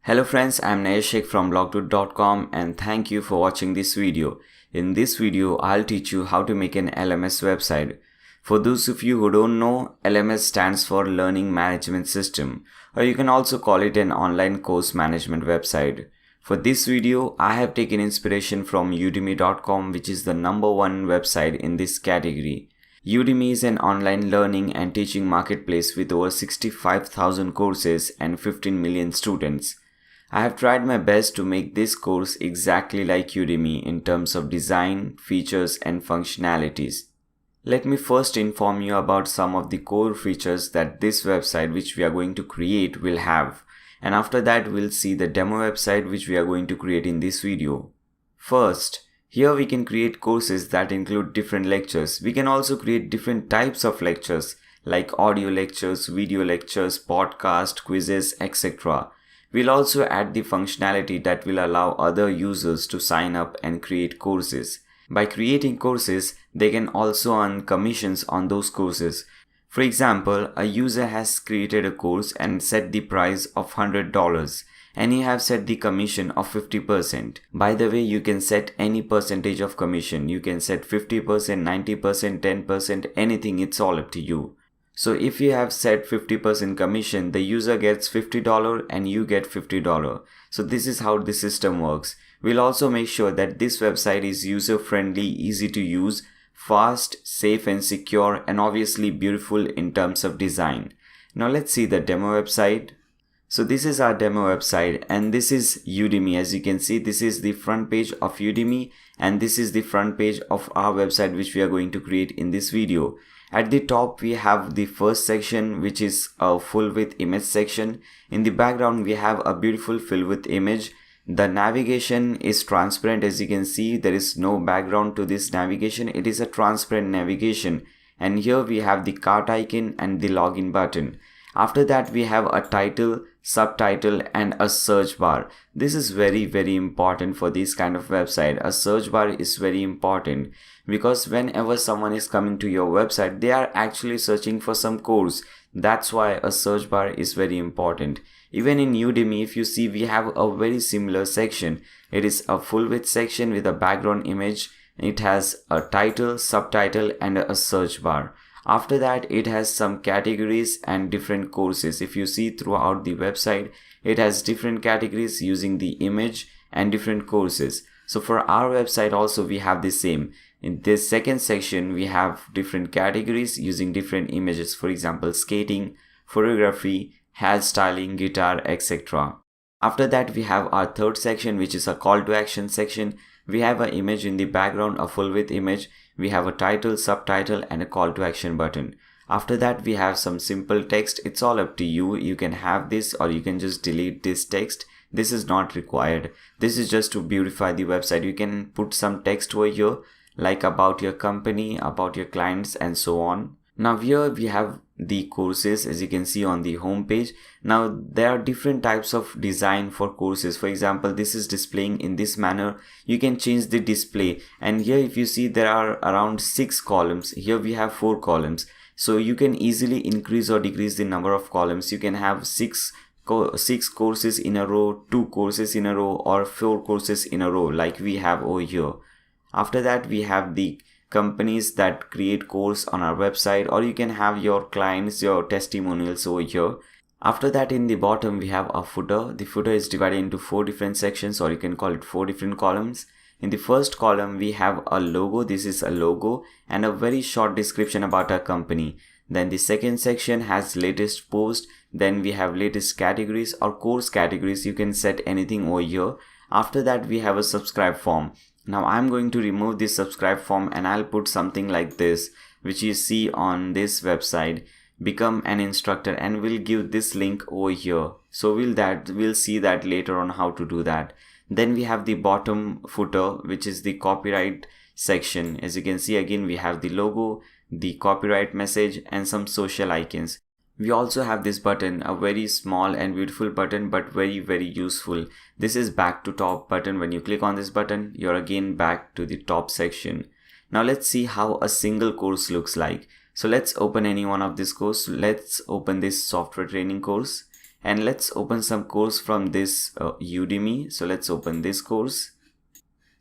Hello friends, I am Nayesh from blogtoot.com and thank you for watching this video. In this video, I'll teach you how to make an LMS website. For those of you who don't know, LMS stands for Learning Management System, or you can also call it an online course management website. For this video, I have taken inspiration from udemy.com, which is the #1 website in this category. Udemy is an online learning and teaching marketplace with over 65,000 courses and 15 million students. I have tried my best to make this course exactly like Udemy in terms of design, features and functionalities. Let me first inform you about some of the core features that this website which we are going to create will have, and after that we'll see the demo website which we are going to create in this video. First, here we can create courses that include different lectures. We can also create different types of lectures like audio lectures, video lectures, podcast, quizzes, etc. We'll also add the functionality that will allow other users to sign up and create courses. By creating courses, they can also earn commissions on those courses. For example, a user has created a course and set the price of $100 and you have set the commission of 50%. By the way, you can set any percentage of commission. You can set 50%, 90%, 10%, anything, it's all up to you. So if you have set 50% commission, the user gets $50 and you get $50. So this is how the system works. We'll also make sure that this website is user-friendly, easy to use, fast, safe and secure, and obviously beautiful in terms of design. Now let's see the demo website. So this is our demo website and this is Udemy. As you can see, this is the front page of Udemy and this is the front page of our website which we are going to create in this video. At the top we have the first section which is a full width image section. In the background we have a beautiful full width image. The navigation is transparent. As you can see, there is no background to this navigation. It is a transparent navigation. And here we have the cart icon and the login button. After that we have a title, subtitle and a search bar. This is very important for this kind of website. A search bar is very important because whenever someone is coming to your website, they are actually searching for some course. That's why a search bar is very important. Even in Udemy, if you see, we have a very similar section. It is a full width section with a background image. It has a title, subtitle and a search bar. After that, it has some categories and different courses. If you see throughout the website, it has different categories using the image and different courses. So for our website also we have the same. In this second section, we have different categories using different images. For example, skating, photography, hairstyling, guitar, etc. After that, we have our third section, which is a call to action section. We have an image in the background, a full width image. We have a title, subtitle and a call to action button. After that, we have some simple text. It's all up to you. You can have this or you can just delete this text. This is not required. This is just to beautify the website. You can put some text over here like about your company, about your clients and so on. Now here we have the courses, as you can see on the home page. Now there are different types of design for courses. For example, this is displaying in this manner. You can change the display, and here if you see, there are around 6 columns. Here we have 4 columns. So you can easily increase or decrease the number of columns. You can have 6 courses in a row, 2 courses in a row, or 4 courses in a row like we have over here. After that, we have the companies that create course on our website, or you can have your clients, your testimonials over here. After that, in the bottom we have a footer. The footer is divided into 4 different sections, or you can call it 4 different columns. In the first column we have a logo. This is a logo and a very short description about our company. Then the second section has latest post. Then we have latest categories or course categories. You can set anything over here. After that, we have a subscribe form. Now I'm going to remove this subscribe form and I'll put something like this, which you see on this website. Become an instructor, and we'll give this link over here. So we'll see that later on how to do that. Then we have the bottom footer, which is the copyright section. As you can see, again we have the logo, the copyright message and some social icons. We also have this button, a very small and beautiful button, but very useful. This is back to top button. When you click on this button, you're again back to the top section. Now let's see how a single course looks like. So let's open any one of this course. Let's open this software training course. And let's open some course from this Udemy. So let's open this course.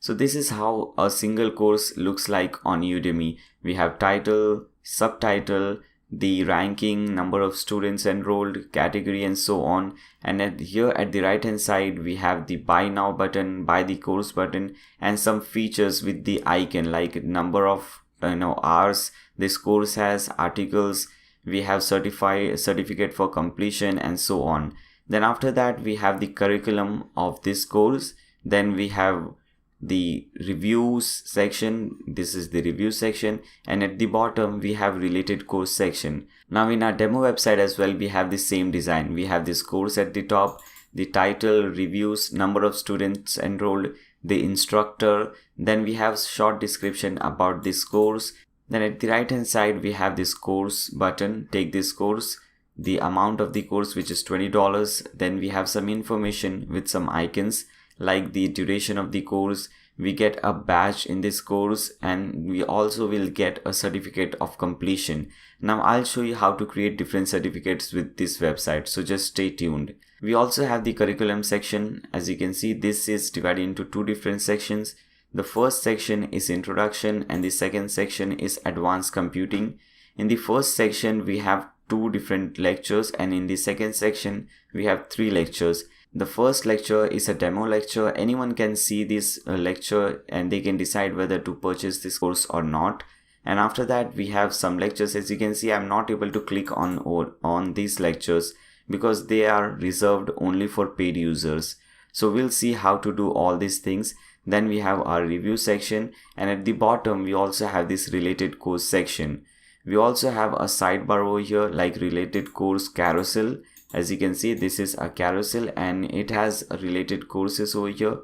So this is how a single course looks like on Udemy. We have title, subtitle, the ranking, number of students enrolled, category, and so on. And here at the right hand side we have the buy now button, buy the course button, and some features with the icon like number of hours this course has, articles, we have certificate for completion, and so on. Then after that we have the curriculum of this course. Then we have the reviews section. This is the review section, and at the bottom we have related course section. Now in our demo website as well, we have the same design. We have this course at the top, the title, reviews, number of students enrolled, the instructor, then we have short description about this course. Then at the right hand side we have this course button, take this course, the amount of the course, which is $20. Then we have some information with some icons like the duration of the course. We get a badge in this course, and we also will get a certificate of completion. Now I'll show you how to create different certificates with this website, so just stay tuned. We also have the curriculum section. As you can see, this is divided into two different sections. The first section is introduction and the second section is advanced computing. In the first section we have two different lectures, and in the second section we have three lectures. The first lecture is a demo lecture. Anyone can see this lecture and they can decide whether to purchase this course or not. And after that we have some lectures. As you can see, I'm not able to click on these lectures because they are reserved only for paid users. So we'll see how to do all these things. Then we have our review section, and at the bottom we also have this related course section. We also have a sidebar over here like related course carousel. As you can see, this is a carousel and it has related courses over here,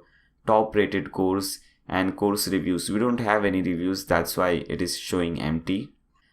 top rated course, and course reviews. We don't have any reviews, that's why it is showing empty.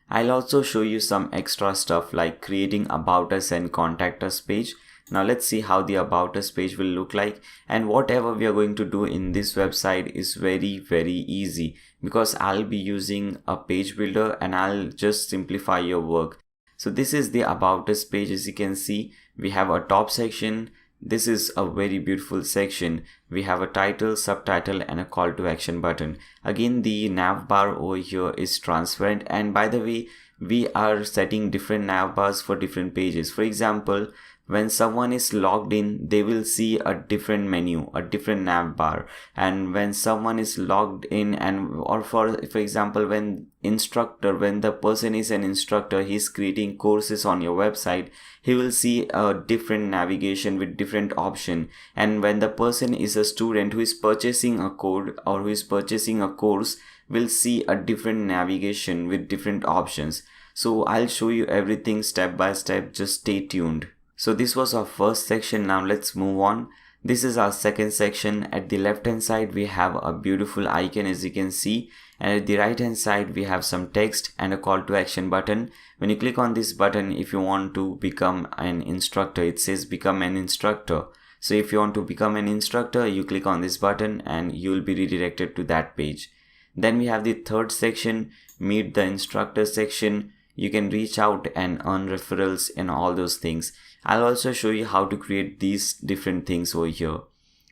I'll also show you some extra stuff like creating about us and contact us page. Now let's see how the about us page will look like. And whatever we are going to do in this website is very easy because I'll be using a page builder and I'll just simplify your work. So this is the about us page. As you can see, we have a top section. This is a very beautiful section. We have a title, subtitle, and a call to action button. Again, the nav bar over here is transparent, and by the way, we are setting different nav bars for different pages. For example, when someone is logged in, they will see a different menu, a different nav bar. And when someone is logged in, or for example, when the person is an instructor, he's creating courses on your website, he will see a different navigation with different option. And when the person is a student who is purchasing a code or who is purchasing a course, will see a different navigation with different options. So I'll show you everything step by step, just stay tuned. So this was our first section. Now let's move on. This is our second section. At the left hand side we have a beautiful icon, as you can see, and at the right hand side we have some text and a call to action button. When you click on this button, if you want to become an instructor, it says become an instructor. So if you want to become an instructor, you click on this button and you will be redirected to that page. Then we have the third section, meet the instructor section. You can reach out and earn referrals and all those things. I'll also show you how to create these different things over here.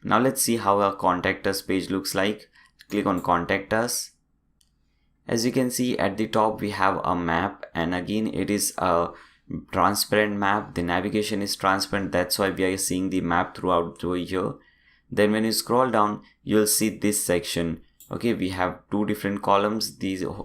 Now let's see how our contact us page looks like. Click on contact us. As you can see, at the top we have a map, and again it is a transparent map. The navigation is transparent, that's why we are seeing the map throughout over here. Then when you scroll down, you'll see this section. Okay, we have two different columns.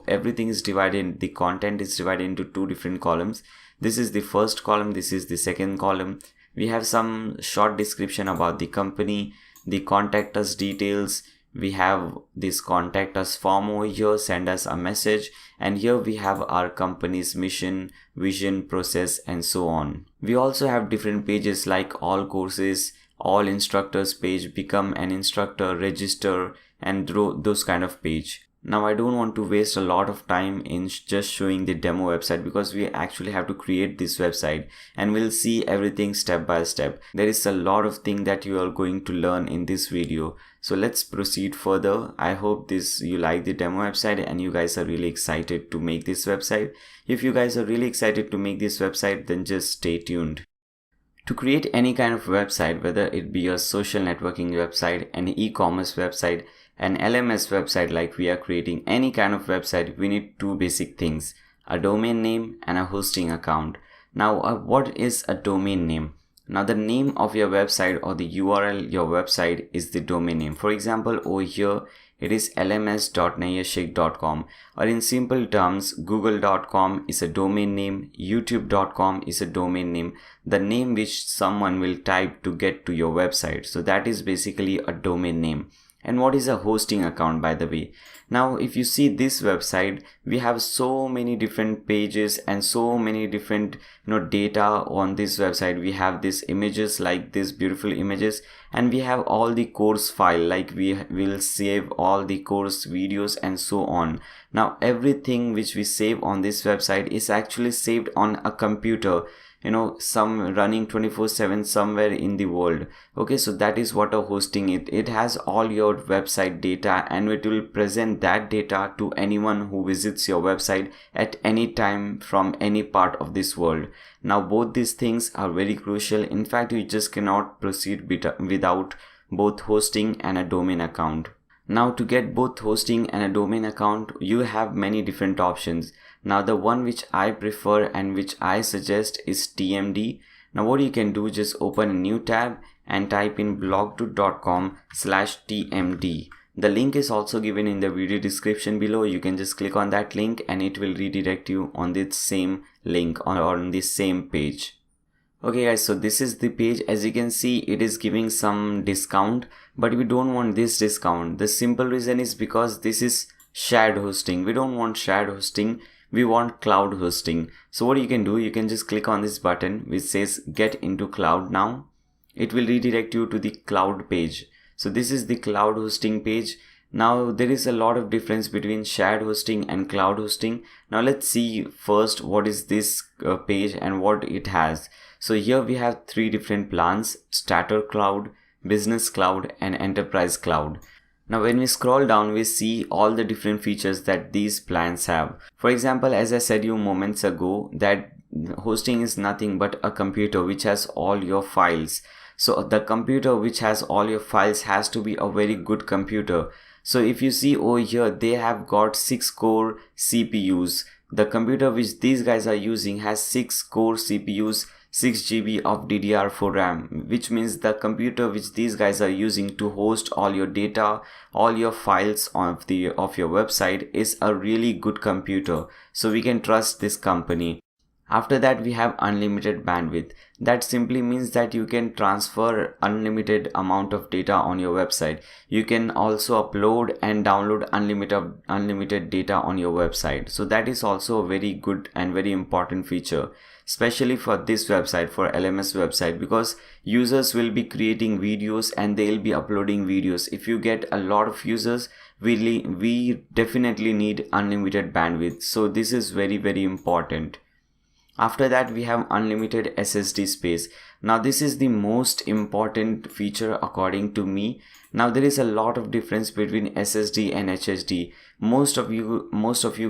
Everything is divided, the content is divided into two different columns. This is the first column, this is the second column. We have some short description about the company, the contact us details. We have this contact us form over here, send us a message, and here we have our company's mission, vision, process, and so on. We also have different pages like all courses, all instructors page, become an instructor, register, and those kind of page. Now I don't want to waste a lot of time in just showing the demo website because we actually have to create this website, and we'll see everything step by step. There is a lot of things that you are going to learn in this video. So let's proceed further. I hope you like the demo website and you guys are really excited to make this website. If you guys are really excited to make this website, then just stay tuned. To create any kind of website, whether it be a social networking website, an e-commerce website, an LMS website, like we are creating any kind of website, we need two basic things: a domain name and a hosting account. Now, what is a domain name? Now, the name of your website or the URL your website is the domain name. For example, over here it is lms.nayashik.com, or in simple terms, google.com is a domain name, youtube.com is a domain name, the name which someone will type to get to your website. So that is basically a domain name. And what is a hosting account, by the way? Now, if you see this website, we have so many different pages and so many different data on this website. We have these images, like these beautiful images, and we have all the course file, like we will save all the course videos and so on. Now, everything which we save on this website is actually saved on a computer, some running 24/7 somewhere in the world. Okay, so that is what a hosting is. It has all your website data, and it will present that data to anyone who visits your website at any time from any part of this world. Now, both these things are very crucial. In fact, you just cannot proceed without both hosting and a domain account. Now, to get both hosting and a domain account, you have many different options. Now, the one which I prefer and which I suggest is TMD. Now, what you can do, just open a new tab and type in blog2.com/TMD. The link is also given in the video description below. You can just click on that link and it will redirect you on this same link or on this same page. Okay guys, so this is the page. As you can see, it is giving some discount, but we don't want this discount. The simple reason is because this is shared hosting. We don't want shared hosting, we want cloud hosting. So what you can do, you can just click on this button which says get into cloud now. It will redirect you to the cloud page. So this is the cloud hosting page. Now, there is a lot of difference between shared hosting and cloud hosting. Now let's see first what is this page and what it has. So here we have three different plans: starter cloud, business cloud, and enterprise cloud. Now when we scroll down, we see all the different features that these plans have. For example, as I said you moments ago, that hosting is nothing but a computer which has all your files. So the computer which has all your files has to be a very good computer. So if you see over here, they have got 6 core CPUs. The computer which these guys are using has 6 core CPUs, 6 GB of DDR4 RAM, which means the computer which these guys are using to host all your data, all your files of your website is a really good computer. So we can trust this company. After that, we have unlimited bandwidth. That simply means that you can transfer unlimited amount of data on your website. You can also upload and download unlimited data on your website. So that is also a very good and very important feature, especially for this website, for LMS website, because users will be creating videos and they'll be uploading videos. If you get a lot of users, we definitely need unlimited bandwidth. So this is very, very important. After that, we have unlimited SSD space. Now this is the most important feature according to me. Now there is a lot of difference between SSD and HDD. Most of you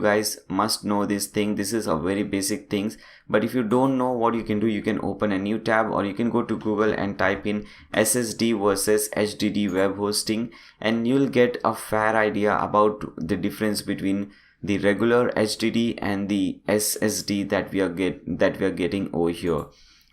guys must know this thing. This is a very basic things. But if you don't know, what you can do, you can open a new tab, or you can go to Google and type in SSD versus HDD web hosting, and you'll get a fair idea about the difference between the regular HDD and the SSD that we are getting over here.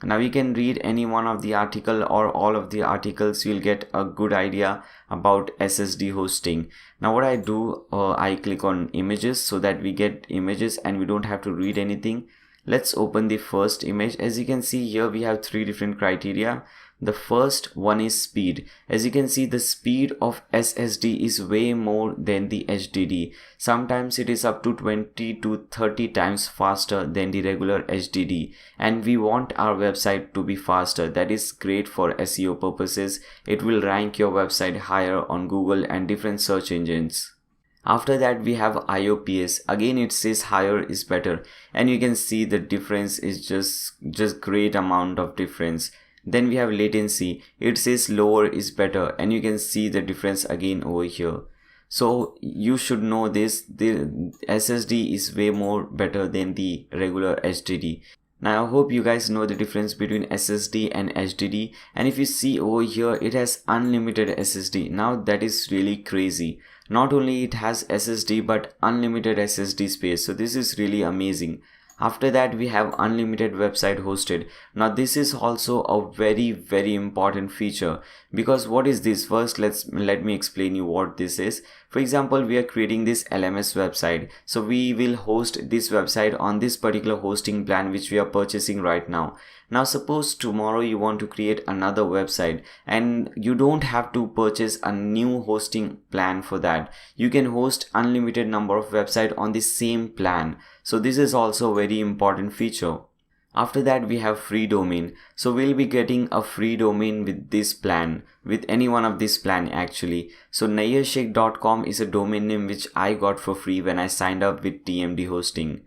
Now you can read any one of the article or all of the articles. You'll get a good idea about SSD hosting. Now what I do, I click on images so that we get images and we don't have to read anything. Let's open the first image. As you can see here, we have three different criteria. The first one is speed. As you can see, the speed of SSD is way more than the HDD. Sometimes it is up to 20 to 30 times faster than the regular HDD. And we want our website to be faster. That is great for SEO purposes. It will rank your website higher on Google and different search engines. After that, we have IOPS. Again, it says higher is better. And you can see the difference is just great amount of difference. Then we have latency. It says lower is better, and you can see the difference again over here. So you should know this, the SSD is way more better than the regular HDD. Now I hope you guys know the difference between SSD and HDD, and if you see over here, it has unlimited SSD. Now that is really crazy. Not only it has SSD but unlimited SSD space, so this is really amazing. After that we have unlimited website hosted. Now this is also a very important feature, because what is this? First let me explain you what this is. For example, we are creating this LMS website, so we will host this website on this particular hosting plan which we are purchasing right now. Now suppose tomorrow you want to create another website, and you don't have to purchase a new hosting plan for that. You can host unlimited number of websites on the same plan. So this is also a very important feature. After that we have free domain. So we'll be getting a free domain with this plan, with any one of this plan actually. So nayershake.com is a domain name which I got for free when I signed up with TMD hosting.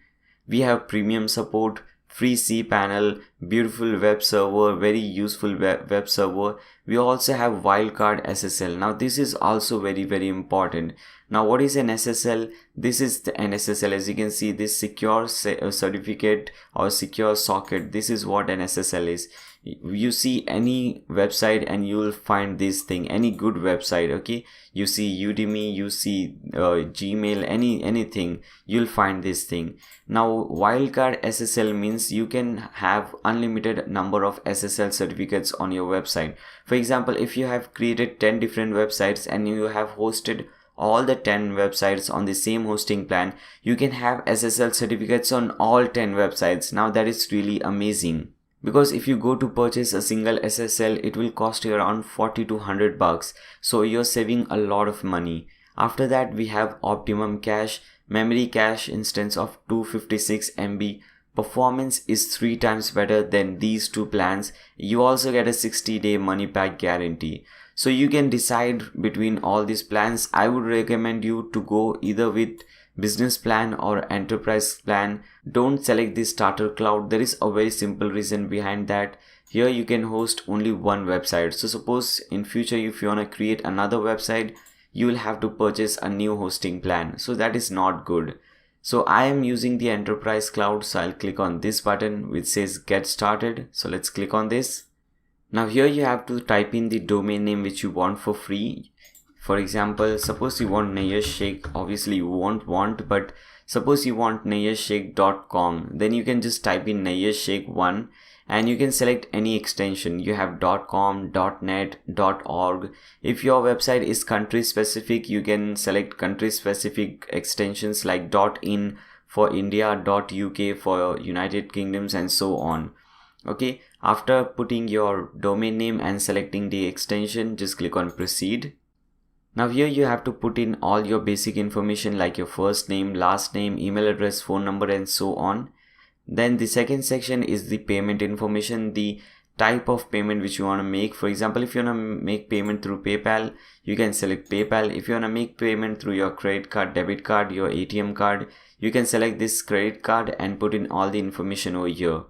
We have premium support, free cPanel, beautiful web server, very useful web server. We also have wildcard SSL. Now this is also very important. Now what is an SSL? This is an SSL. As you can see, this secure certificate or secure socket, this is what an SSL is. You see any website and you will find this thing, any good website, okay? You see Udemy, you see Gmail, anything, you'll find this thing. Now wildcard SSL means you can have unlimited number of SSL certificates on your website. For example, if you have created 10 different websites and you have hosted all the 10 websites on the same hosting plan, you can have SSL certificates on all 10 websites. Now that is really amazing, because if you go to purchase a single SSL, it will cost you around 40 to 100 bucks. So you're saving a lot of money. After that we have optimum cache, memory cache instance of 256 MB. Performance is 3 times better than these two plans. You also get a 60-day money back guarantee. So you can decide between all these plans. I would recommend you to go either with business plan or enterprise plan. Don't select the starter cloud. There is a very simple reason behind that. Here you can host only one website. So suppose in future if you want to create another website, you will have to purchase a new hosting plan. So that is not good. So I am using the enterprise cloud, so I'll click on this button which says get started. So let's click on this. Now here you have to type in the domain name which you want for free. For example, suppose you want nayershake, obviously you won't want, but suppose you want nayershake.com, then you can just type in nayershake1 and you can select any extension. You have .com, .net, .org. If your website is country specific, you can select country specific extensions like .in for India, .uk for United Kingdoms, and so on. Okay, after putting your domain name and selecting the extension, just click on proceed. Now here you have to put in all your basic information like your first name, last name, email address, phone number, and so on. Then the second section is the payment information, the type of payment which you want to make. For example, if you want to make payment through PayPal, you can select PayPal. If you want to make payment through your credit card, debit card, your ATM card, you can select this credit card and put in all the information over here.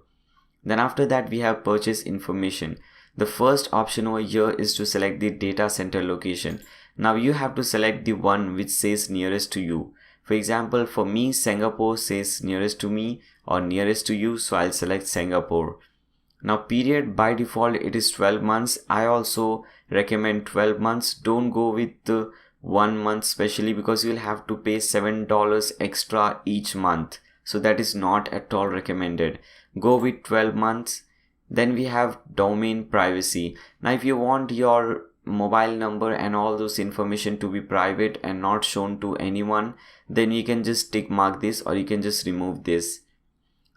Then after that we have purchase information. The first option over here is to select the data center location. Now you have to select the one which says nearest to you. For example, for me Singapore says nearest to me or nearest to you, so I'll select Singapore. Now period, by default it is 12 months. I also recommend 12 months. Don't go with the 1 month especially, because you'll have to pay $7 extra each month. So that is not at all recommended. Go with 12 months. Then we have domain privacy. Now if you want your mobile number and all those information to be private and not shown to anyone, then you can just tick mark this, or you can just remove this.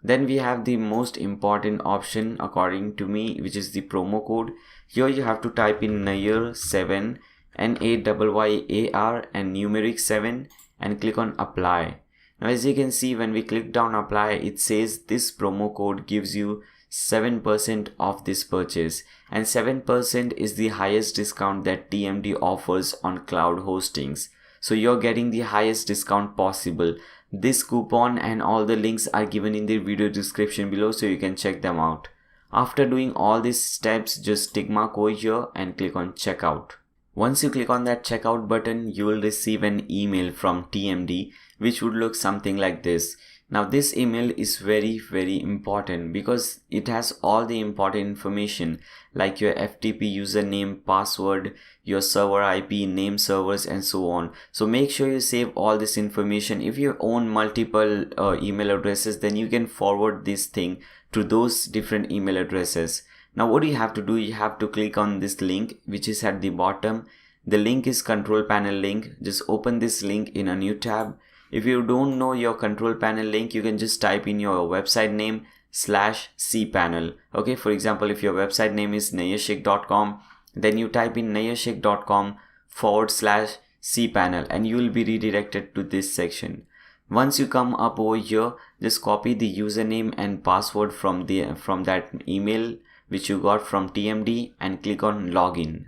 Then we have the most important option according to me, which is the promo code. Here you have to type in Nayyar7, NAYYAR, and numeric 7 and click on apply. Now as you can see, when we click down apply, it says this promo code gives you 7% off this purchase, and 7% is the highest discount that TMD offers on cloud hostings. So you're getting the highest discount possible. This coupon and all the links are given in the video description below, so you can check them out. After doing all these steps, just tick mark over here and click on checkout. Once you click on that checkout button, you will receive an email from TMD which would look something like this. Now this email is very important because it has all the important information like your FTP username, password, your server IP, name servers and so on. So make sure you save all this information. If you own multiple email addresses, then you can forward this thing to those different email addresses. Now what do you have to do? You have to click on this link which is at the bottom. The link is control panel link. Just open this link in a new tab. If you don't know your control panel link, you can just type in your website name /cpanel. Okay, for example, if your website name is nayashik.com, then you type in nayashik.com /cpanel and you will be redirected to this section. Once you come up over here, just copy the username and password from that email which you got from TMD and click on login.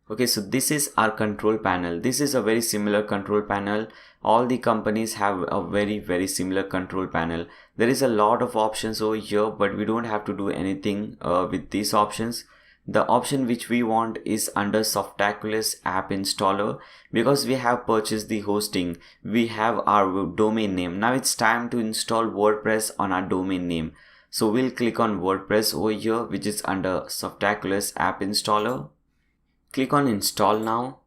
Okay, so this is our control panel. This is a very similar control panel. All the companies have a very similar control panel. There is a lot of options over here, but we don't have to do anything with these options. The option which we want is under Softaculous app installer because we have purchased the hosting. We have our domain name. Now it's time to install WordPress on our domain name. So we'll click on WordPress over here, which is under Softaculous app installer. Click on install now.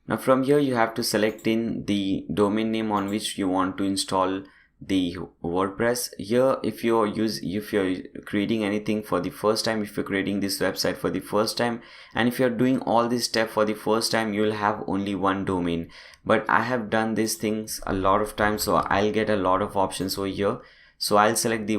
Now from here you have to select in the domain name on which you want to install the WordPress. Here if you're creating anything for the first time, if you're creating this website for the first time, and if you're doing all this step for the first time, you will have only one domain. But I have done these things a lot of times, so I'll get a lot of options over here. So I'll select the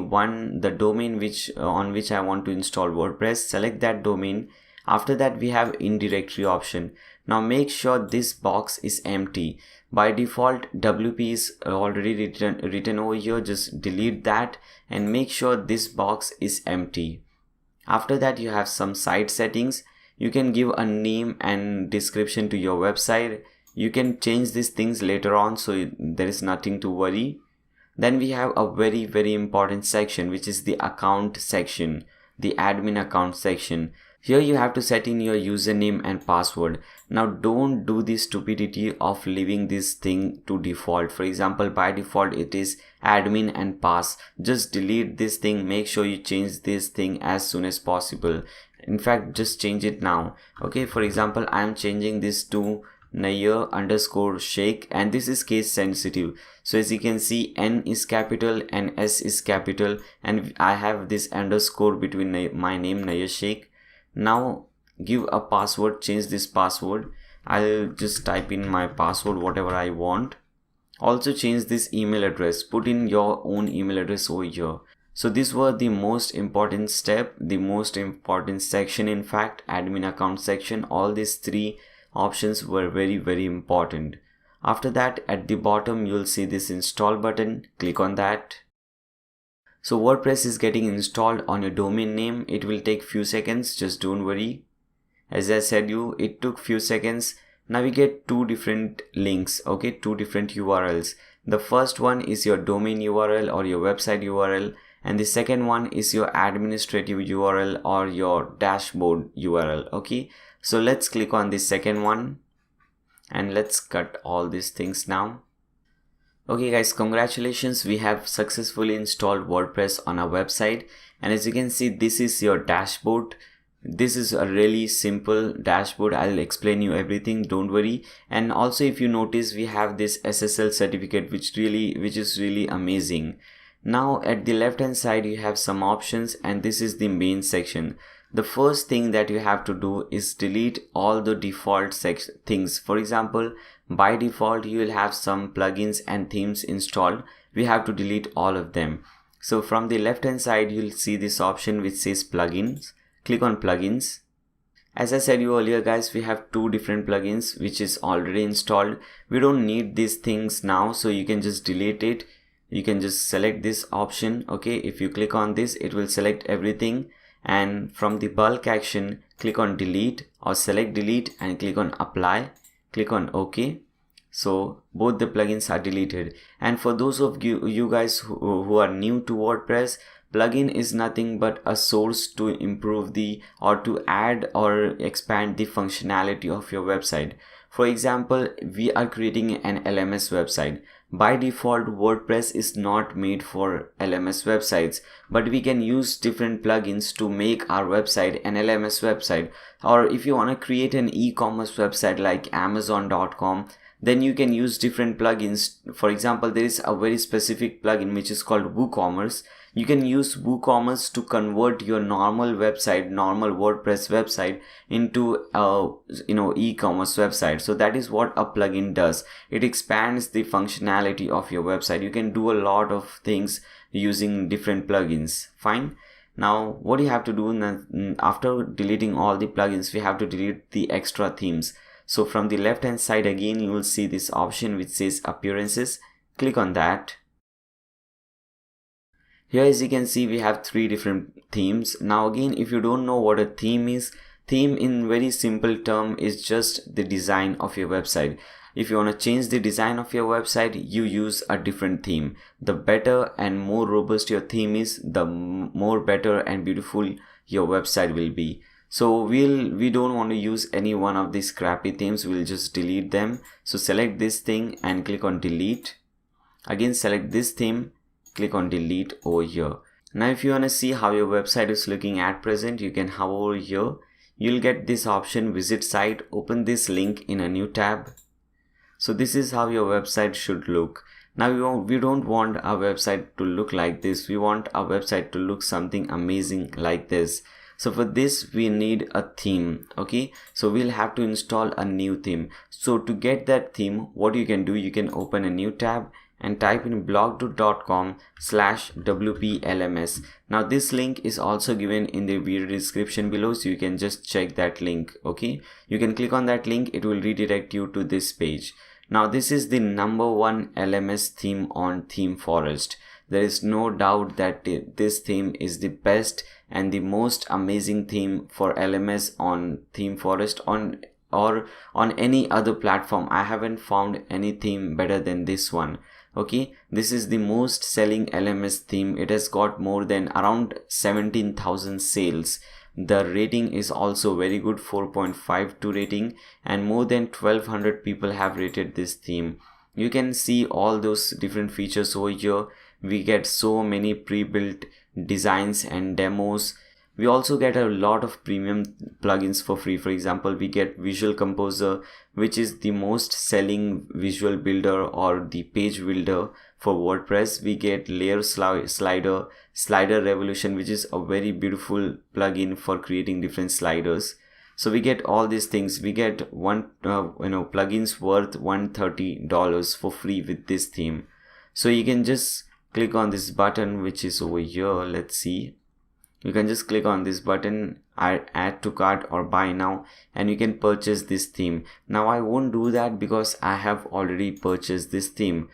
domain on which I want to install WordPress. Select that domain. After that we have in directory option. Now make sure this box is empty. By default WP is already written over here. Just delete that and make sure this box is empty. After that you have some site settings. You can give a name and description to your website. You can change these things later on, so there is nothing to worry. Then we have a very important section which is the account section, the admin account section. Here you have to set in your username and password. Now don't do the stupidity of leaving this thing to default. For example, by default it is admin and pass. Just delete this thing. Make sure you change this thing as soon as possible. In fact, just change it now. Okay, for example, I am changing this to Nair_Sheikh and this is case sensitive. So as you can see, N is capital and S is capital, and I have this underscore between my name Nair Sheikh. Now give a password, change this password. I'll just type in my password whatever I want. Also change this email address, put in your own email address over here. So these were the most important step, the most important section, in fact, admin account section. All these three options were very important. After that, at the bottom you'll see this install button. Click on that. So WordPress is getting installed on your domain name. It will take few seconds, just don't worry. As I said it took few seconds. Now we get two different links, okay, two different URLs. The first one is your domain URL or your website URL, and the second one is your administrative URL or your dashboard URL. Okay, so let's click on the second one and let's cut all these things now. Okay guys, congratulations, we have successfully installed WordPress on our website, and as you can see, this is your dashboard. This is a really simple dashboard. I'll explain you everything, don't worry. And also if you notice, we have this SSL certificate which is really amazing. Now at the left hand side you have some options, and this is the main section. The first thing that you have to do is delete all the default things. For example, by default you will have some plugins and themes installed. We have to delete all of them. So from the left hand side you'll see this option which says plugins. Click on plugins. As I said you earlier guys, we have two different plugins which is already installed. We don't need these things now, so you can just delete it. You can just select this option. Okay, if you click on this, it will select everything, and from the bulk action click on delete or select delete and click on apply. Click on OK. So both the plugins are deleted. And for those of you guys who are new to WordPress, Plugin is nothing but a source to improve the or to add or expand the functionality of your website. For example, we are creating an LMS website. By default, WordPress is not made for LMS websites, but we can use different plugins to make our website an LMS website. Or if you want to create an e-commerce website like Amazon.com, then you can use different plugins. For example, there is a very specific plugin which is called WooCommerce. You can use WooCommerce to convert your normal website, normal WordPress website into a e-commerce website. So that is what a plugin does. It expands the functionality of your website. You can do a lot of things using different plugins. Fine. Now what you have to do after deleting all the plugins, we have to delete the extra themes. So from the left hand side again, you will see this option which says appearances. Click on that. Here, as you can see, we have 3 different themes. Now again, if you don't know what a theme is, theme in very simple term is just the design of your website. If you want to change the design of your website, you use a different theme. The better and more robust your theme is, the more better and beautiful your website will be. So we don't want to use any one of these crappy themes. We'll just delete them. So select this thing and click on delete. Again, select this theme, click on delete over here. Now if you want to see how your website is looking at present, you can hover over here. You'll get this option, visit site. Open this link in a new tab. So this is how your website should look. Now we don't want our website to look like this. We want our website to look something amazing like this. So for this we need a theme. Okay, so we'll have to install a new theme. So to get that theme, what you can do, you can open a new tab and type in blog2.com/wplms. Now this link is also given in the video description below, so you can just check that link. Okay, you can click on that link, it will redirect you to this page. Now this is the #1 LMS theme on ThemeForest. There is no doubt that this theme is the best and the most amazing theme for LMS on ThemeForest or on any other platform. I haven't found any theme better than this one. Okay, this is the most selling LMS theme. It has got more than around 17,000 sales. The rating is also very good, 4.52 rating, and more than 1200 people have rated this theme. You can see all those different features over here. We get so many pre-built designs and demos. We also get a lot of premium plugins for free. For example, we get Visual Composer, which is the most selling visual builder or the page builder for WordPress. We get Layer Slider Revolution, which is a very beautiful plugin for creating different sliders. So we get all these things. We get plugins worth $130 for free with this theme. So you can just click on this button which is over here. Let's see. You can just click on this button, add to cart or buy now, and you can purchase this theme. Now I won't do that because I have already purchased this theme.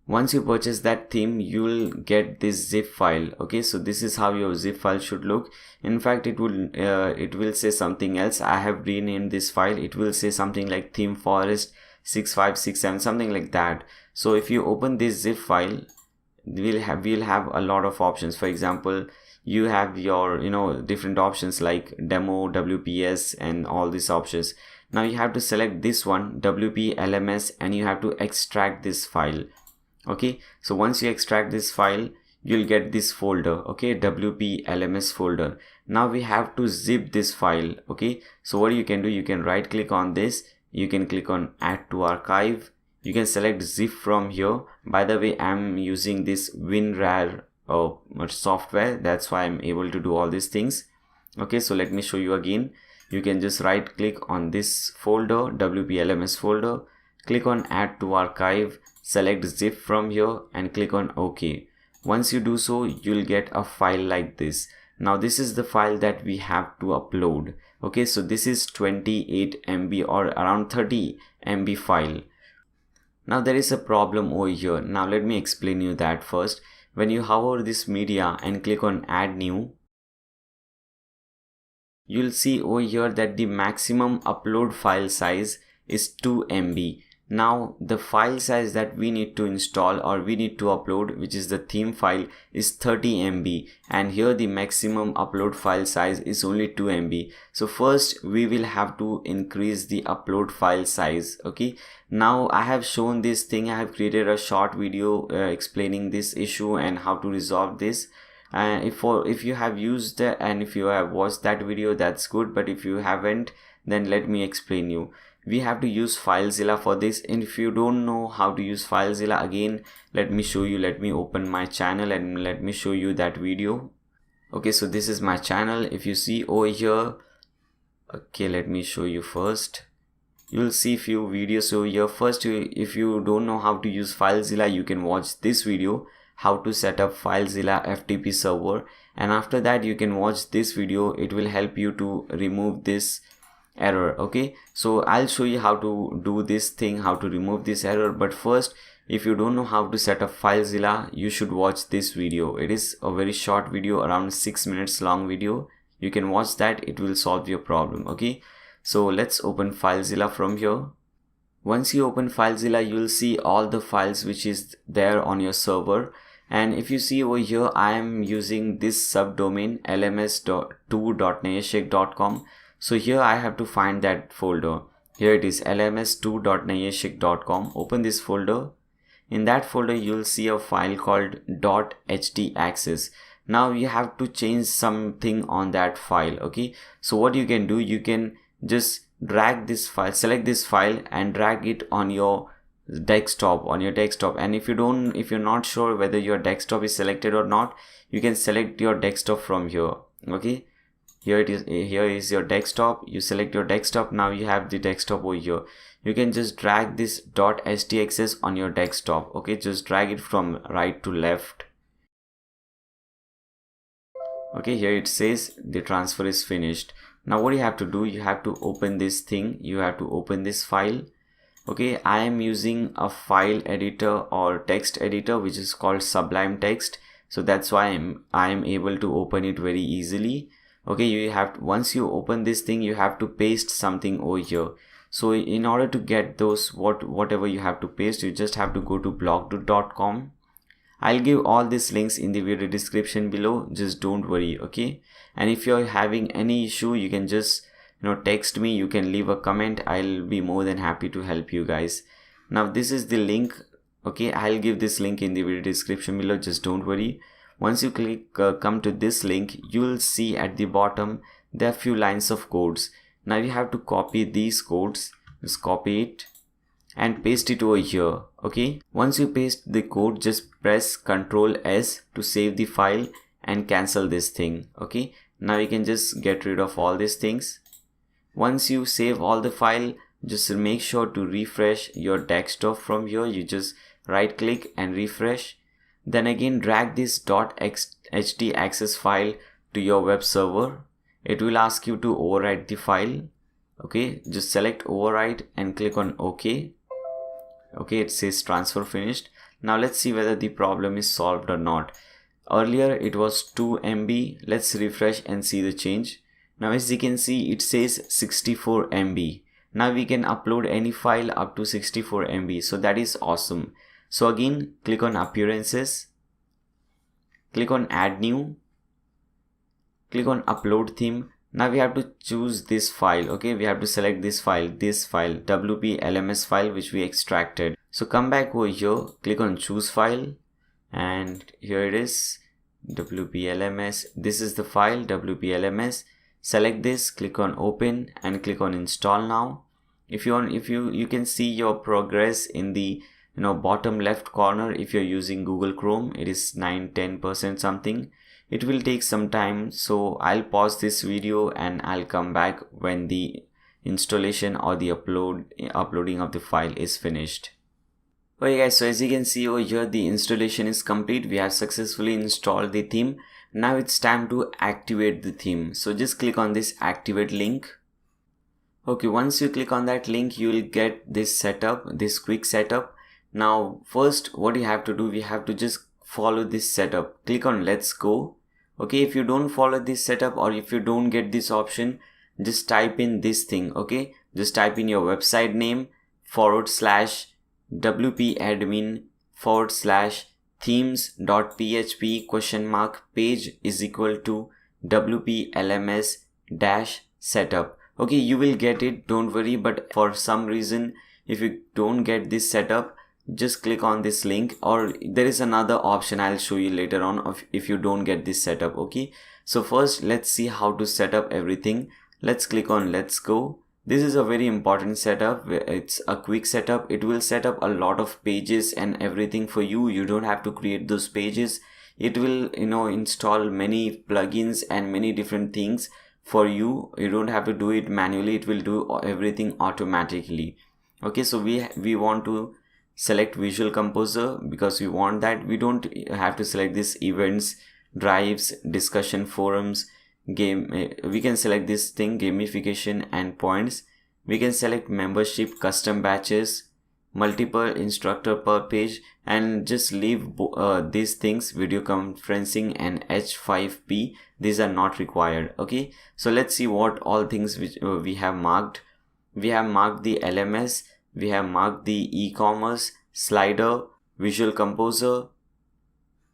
Once you purchase that theme, you'll get this zip file. Okay, so this is how your zip file should look. In fact, it will say something else. I have renamed this file. It will say something like ThemeForest 6567, something like that. So if you open this zip file, we'll have a lot of options. For example, you have your different options like demo, WPS, and all these options. Now you have to select this one, WP LMS, and you have to extract this file. Okay, so once you extract this file, you'll get this folder. Okay, WP LMS folder. Now we have to zip this file. Okay, so what you can do, you can right click on this, you can click on add to archive, you can select zip from here. By the way, I'm using this WinRAR software, that's why I'm able to do all these things. Okay, so let me show you again. You can just right click on this folder, WP-LMS folder, click on add to archive, select zip from here and click on OK. Once you do so, you'll get a file like this. Now this is the file that we have to upload. Okay, so this is 28 MB or around 30 MB file. Now there is a problem over here. Now let me explain you that first. When you hover this media and click on add new, you'll see over here that the maximum upload file size is 2 MB. Now the file size that we need to install or we need to upload, which is the theme file, is 30 MB, and here the maximum upload file size is only 2 MB. So first we will have to increase the upload file size. Okay, now I have shown this thing. I have created a short video explaining this issue and how to resolve this. If you have used that and if you have watched that video, that's good, but if you haven't, then let me explain you. We have to use FileZilla for this, and if you don't know how to use FileZilla, again let me show you. Let me open my channel and let me show you that video. Okay, so this is my channel. If you see over here, okay, let me show you first. You will see few videos over here. First, if you don't know how to use FileZilla, you can watch this video, how to set up FileZilla FTP server, and after that you can watch this video. It will help you to remove this error. Okay, so I'll show you how to do this thing, how to remove this error. But first, if you don't know how to set up FileZilla, you should watch this video. It is a very short video, around 6 minutes long video. You can watch that, it will solve your problem. Okay, so let's open FileZilla from here. Once you open FileZilla, you will see all the files which is there on your server. And if you see over here, I am using this subdomain lms2.nayashik.com. So here I have to find that folder. Here it is, lms2.nayashik.com. Open this folder. In that folder you will see a file called .htaccess. Now you have to change something on that file. Okay, so what you can do, you can just drag this file, select this file and drag it on your desktop, and if you're not sure whether your desktop is selected or not, you can select your desktop from here. Okay, here it is, here is your desktop. You select your desktop. Now you have the desktop over here. You can just drag this .htaccess on your desktop. Okay, just drag it from right to left. Okay, here it says the transfer is finished. Now what you have to do, you have to open this thing, you have to open this file. Okay, I am using a file editor or text editor which is called Sublime Text, so that's why I am able to open it very easily. Okay, you have to, once you open this thing, you have to paste something over here. So in order to get those whatever you have to paste, you just have to go to blogdo.com. I'll give all these links in the video description below, just don't worry. Okay, and if you're having any issue, you can just text me, you can leave a comment. I'll be more than happy to help you guys. Now this is the link. Okay, I'll give this link in the video description below, just don't worry. Once you click come to this link, you will see at the bottom there are few lines of codes. Now you have to copy these codes, just copy it and paste it over here. Okay, once you paste the code, just press Ctrl S to save the file and cancel this thing. Okay, now you can just get rid of all these things. Once you save all the file, just make sure to refresh your desktop from here. You just right click and refresh. Then again drag this .htaccess file to your web server. It will ask you to overwrite the file. Okay, just select overwrite and click on OK. Okay, it says transfer finished. Now let's see whether the problem is solved or not. Earlier it was 2 MB. Let's refresh and see the change. Now as you can see, it says 64 MB. Now we can upload any file up to 64 MB. So that is awesome. So again, click on appearances, click on add new, click on upload theme. Now we have to choose this file. Okay, we have to select this file, WP LMS file which we extracted. So come back over here, click on choose file, and here it is, WP LMS. This is the file, WP LMS. Select this, click on open and click on install now. If you want, you can see your progress in the bottom left corner. If you're using Google Chrome, it is 9-10% something. It will take some time, so I'll pause this video and I'll come back when the installation or the uploading of the file is finished. Okay guys, so as you can see over here, the installation is complete. We have successfully installed the theme. Now it's time to activate the theme. So just click on this activate link. Okay, once you click on that link, you will get this setup, this quick setup. Now first what you have to do, we have to just follow this setup. Click on let's go. Okay, if you don't follow this setup or if you don't get this option, just type in this thing. Okay, just type in your website name, wp-admin/themes.php page is equal to wp-lms-setup. Okay, you will get it, don't worry. But for some reason, if you don't get this setup, just click on this link, or there is another option I'll show you later on if you don't get this setup. Okay, so first let's see how to set up everything. Let's click on let's go. This is a very important setup. It's a quick setup. It will set up a lot of pages and everything for you. You don't have to create those pages. It will install many plugins and many different things for you. You don't have to do it manually. It will do everything automatically. Okay, so we want to select Visual Composer because we want that. We don't have to select this events, drives, discussion forums, game. We can select this thing, gamification and points. We can select membership, custom batches, multiple instructor per page, and just leave these things, video conferencing and H5P. These are not required. Okay, so let's see what all things which we have marked. We have marked the LMS, we have marked the e-commerce, slider, Visual Composer,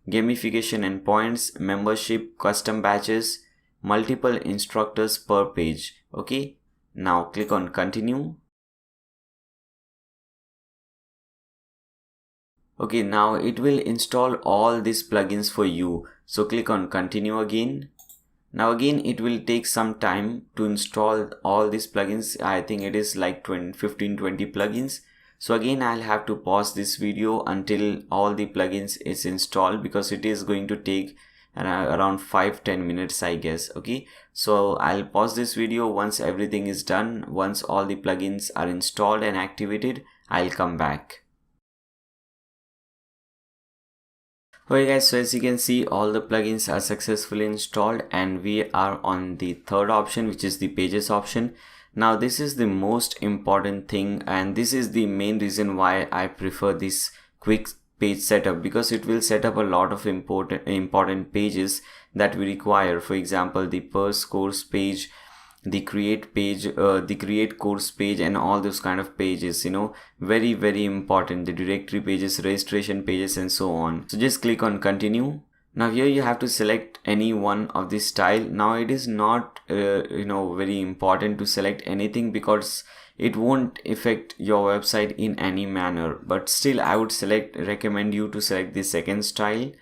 gamification and points, membership, custom batches, multiple instructors per page. Okay, now click on continue. Okay, now it will install all these plugins for you. So click on continue again. Now again it will take some time to install all these plugins. I think it is like 15-20 plugins. So again I'll have to pause this video until all the plugins is installed, because it is going to take around 5-10 minutes, I guess. Okay, so I'll pause this video once everything is done. Once all the plugins are installed and activated, I'll come back. Okay guys, so as you can see, all the plugins are successfully installed and we are on the third option, which is the pages option. Now this is the most important thing, and this is the main reason why I prefer this quick page setup, because it will set up a lot of important pages that we require. For example, the Purse course page, the create page, the create course page, and all those kind of pages, very important. The directory pages, registration pages, and so on. So just click on continue. Now here you have to select any one of this style. Now it is not very important to select anything, because it won't affect your website in any manner, but still I would recommend you to select the second style.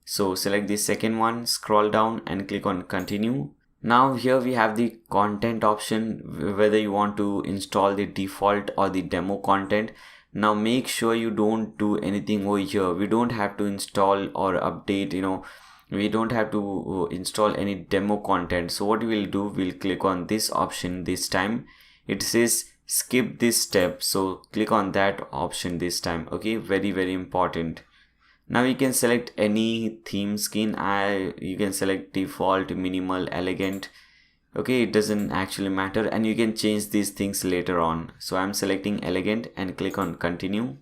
So select the second one, scroll down and click on continue. Now here we have the content option, whether you want to install the default or the demo content. Now make sure you don't do anything over here. We don't have to install or update, we don't have to install any demo content. So what we will do, we'll click on this option this time. It says skip this step, so click on that option this time. Okay, very important. Now you can select any theme skin. You can select default, minimal, elegant. Okay, it doesn't actually matter, and you can change these things later on. So I'm selecting elegant and click on continue.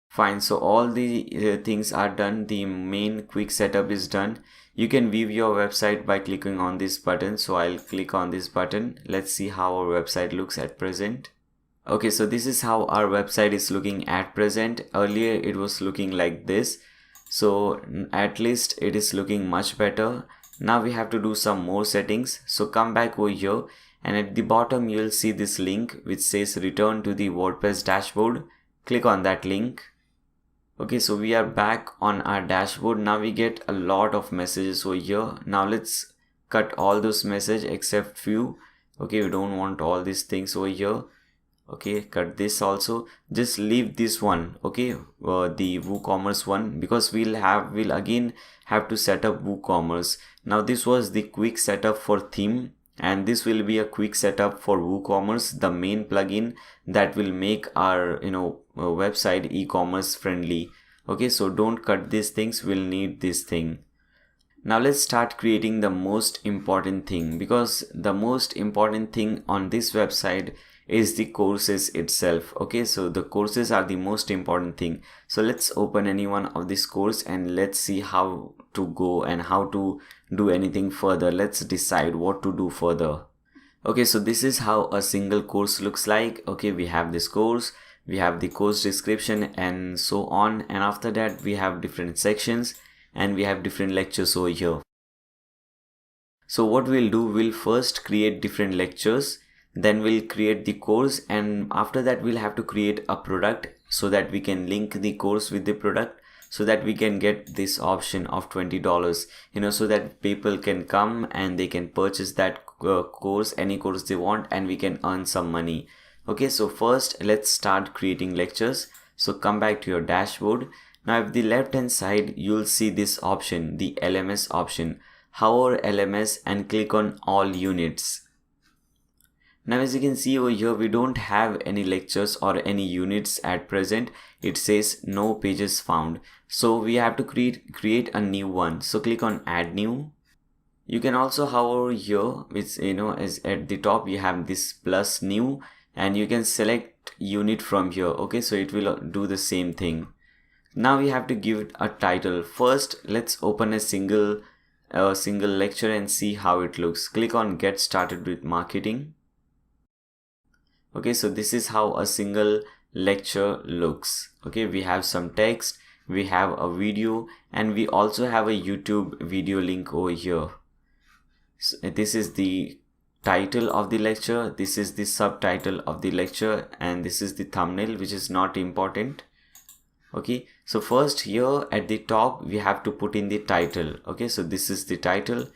Fine, so all the things are done. The main quick setup is done. You can view your website by clicking on this button. So I'll click on this button. Let's see how our website looks at present. Okay, so this is how our website is looking at present. Earlier it was looking like this. So at least it is looking much better. Now we have to do some more settings. So come back over here, and at the bottom you will see this link which says return to the WordPress dashboard. Click on that link. Okay, so we are back on our dashboard. Now we get a lot of messages over here. Now let's cut all those messages except few. Okay, we don't want all these things over here. Okay, cut this also. Just leave this one. Okay, the WooCommerce one, because we'll again have to set up WooCommerce. Now this was the quick setup for theme, and this will be a quick setup for WooCommerce, the main plugin that will make our website e-commerce friendly. Okay, so don't cut these things. We'll need this thing. Now let's start creating the most important thing, because the most important thing on this website is the courses itself. Okay, so the courses are the most important thing. So let's open any one of this course and let's see how to go and how to do anything further. Let's decide what to do further. Okay, so this is how a single course looks like. Okay, we have this course, we have the course description and so on, and after that we have different sections and we have different lectures over here. So what we'll do, we'll first create different lectures, then we'll create the course, and after that we'll have to create a product so that we can link the course with the product, so that we can get this option of $20, so that people can come and they can purchase that course, any course they want, and we can earn some money. Okay, so first let's start creating lectures. So come back to your dashboard. Now at the left hand side you'll see this option, the LMS option. Hover LMS and click on all units. Now as you can see over here, we don't have any lectures or any units at present. It says no pages found, so we have to create a new one. So click on add new. You can also hover here, which is at the top you have this plus new, and you can select unit from here. Okay, so it will do the same thing. Now we have to give it a title. First let's open a single lecture and see how it looks. Click on get started with marketing. Okay, so this is how a single lecture looks. Okay, we have some text, we have a video, and we also have a YouTube video link over here. So this is the title of the lecture, this is the subtitle of the lecture, and this is the thumbnail, which is not important. Okay, so first here at the top we have to put in the title. Okay, so this is the title,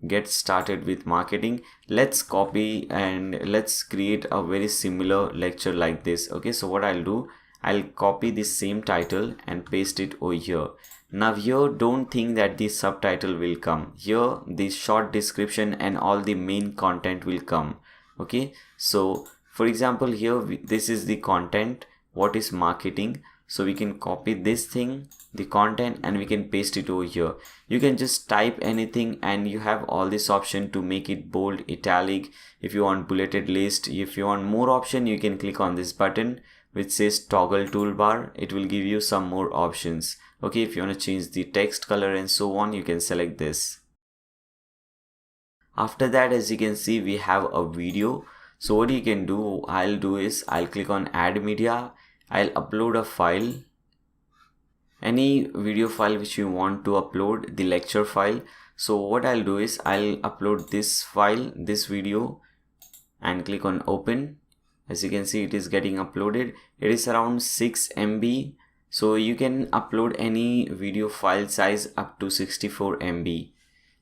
get started with marketing. Let's copy and let's create a very similar lecture like this. Okay, so what I'll do, I'll copy the same title and paste it over here. Now here don't think that the subtitle will come. Here the short description and all the main content will come. Okay, so for example here this is the content, what is marketing. So we can copy this thing, the content, and we can paste it over here. You can just type anything and you have all this option to make it bold, italic. If you want bulleted list, if you want more option, you can click on this button which says toggle toolbar. It will give you some more options. Okay, if you want to change the text color and so on, you can select this. After that, as you can see, we have a video. So what you can do, I'll click on add media. I'll upload a file, any video file which you want to upload, the lecture file. So what I'll do is I'll upload this file, this video, and click on open. As you can see, it is getting uploaded. It is around 6 MB. So you can upload any video file size up to 64 MB.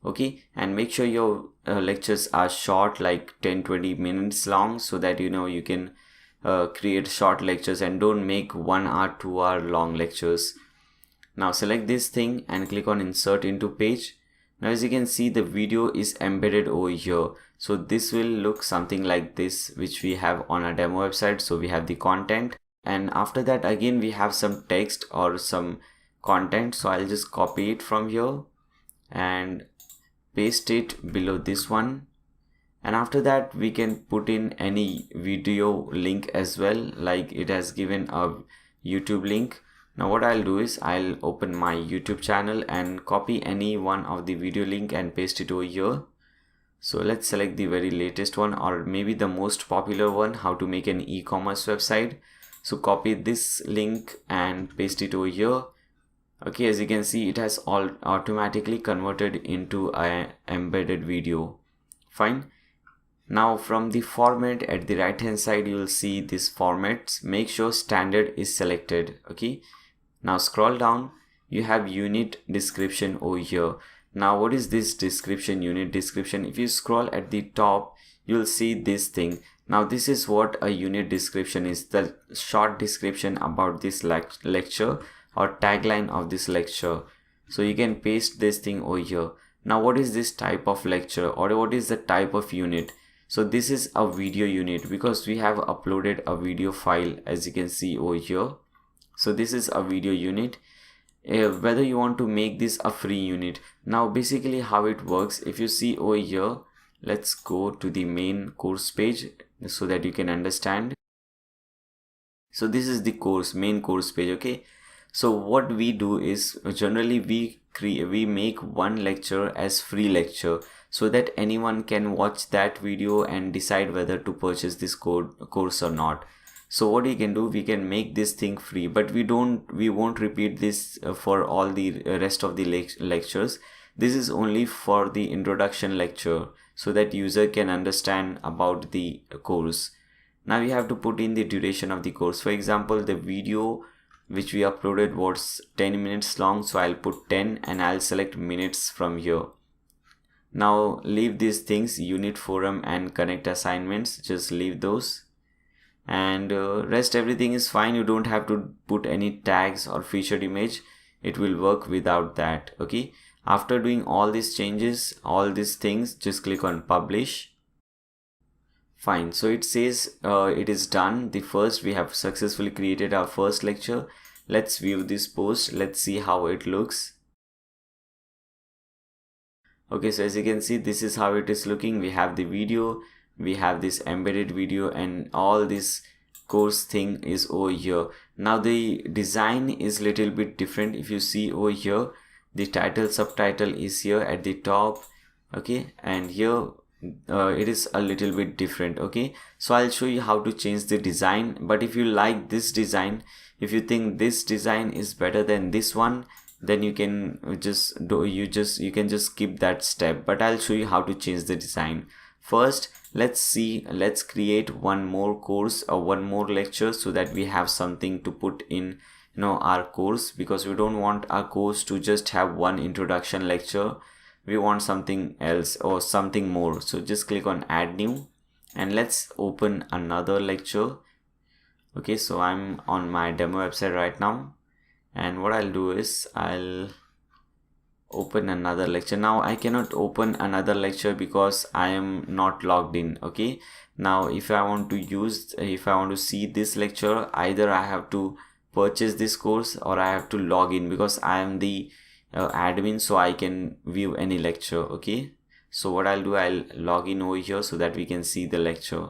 Okay, and make sure your lectures are short, like 10-20 minutes long, so that you can create short lectures and don't make 1 hour 2 hour long lectures. Now select this thing and click on insert into page. Now as you can see, the video is embedded over here. So this will look something like this, which we have on our demo website. So we have the content, and after that again we have some text or some content. So I'll just copy it from here and paste it below this one. And after that we can put in any video link as well, like it has given a YouTube link. Now what I'll do is I'll open my YouTube channel and copy any one of the video link and paste it over here. So let's select the very latest one, or maybe the most popular one, how to make an e-commerce website. So copy this link and paste it over here. Okay, as you can see, it has all automatically converted into an embedded video. Fine. Now from the format at the right hand side, you will see this formats. Make sure standard is selected. Okay, now scroll down, you have unit description over here. Now what is this description, unit description? If you scroll at the top, you'll see this thing. Now this is what a unit description is, the short description about this lecture or tagline of this lecture. So you can paste this thing over here. Now what is this type of lecture, or what is the type of unit? So this is a video unit because we have uploaded a video file, as you can see over here. So this is a video unit. Whether you want to make this a free unit. Now basically how it works, if you see over here, let's go to the main course page so that you can understand. So this is the main course page. Okay, so what we do is generally we make one lecture as free lecture. so that anyone can watch that video and decide whether to purchase this course or not. So what we can do, we can make this thing free, but we won't repeat this for all the rest of the lectures. This is only for the introduction lecture, so that user can understand about the course. Now we have to put in the duration of the course. For example, the video which we uploaded was 10 minutes long, so I'll put 10 and I'll select minutes from here. Now leave these things, unit forum and connect assignments, just leave those, and rest everything is fine. You don't have to put any tags or featured image, it will work without that. Okay, after doing all these changes, all these things, just click on publish. Fine, so it says it is done. The first, we have successfully created our first lecture. Let's view this post, let's see how it looks. Okay, so as you can see, this is how it is looking. We have the video, we have this embedded video, and all this course thing is over here. Now the design is little bit different. If you see over here, the title subtitle is here at the top. Okay, and here it is a little bit different. Okay, so I'll show you how to change the design. But if you like this design, if you think this design is better than this one, then you can just skip that step. But I'll show you how to change the design. First, let's create one more course or one more lecture, so that we have something to put in our course, because we don't want our course to just have one introduction lecture. We want something else or something more. So just click on add new and let's open another lecture. Okay, so I'm on my demo website right now, and what I'll do is I'll open another lecture. Now I cannot open another lecture because I am not logged in. Okay, now if I want to see this lecture, either I have to purchase this course or I have to log in, because I am the admin, so I can view any lecture. Okay, so what I'll do, I'll log in over here so that we can see the lecture.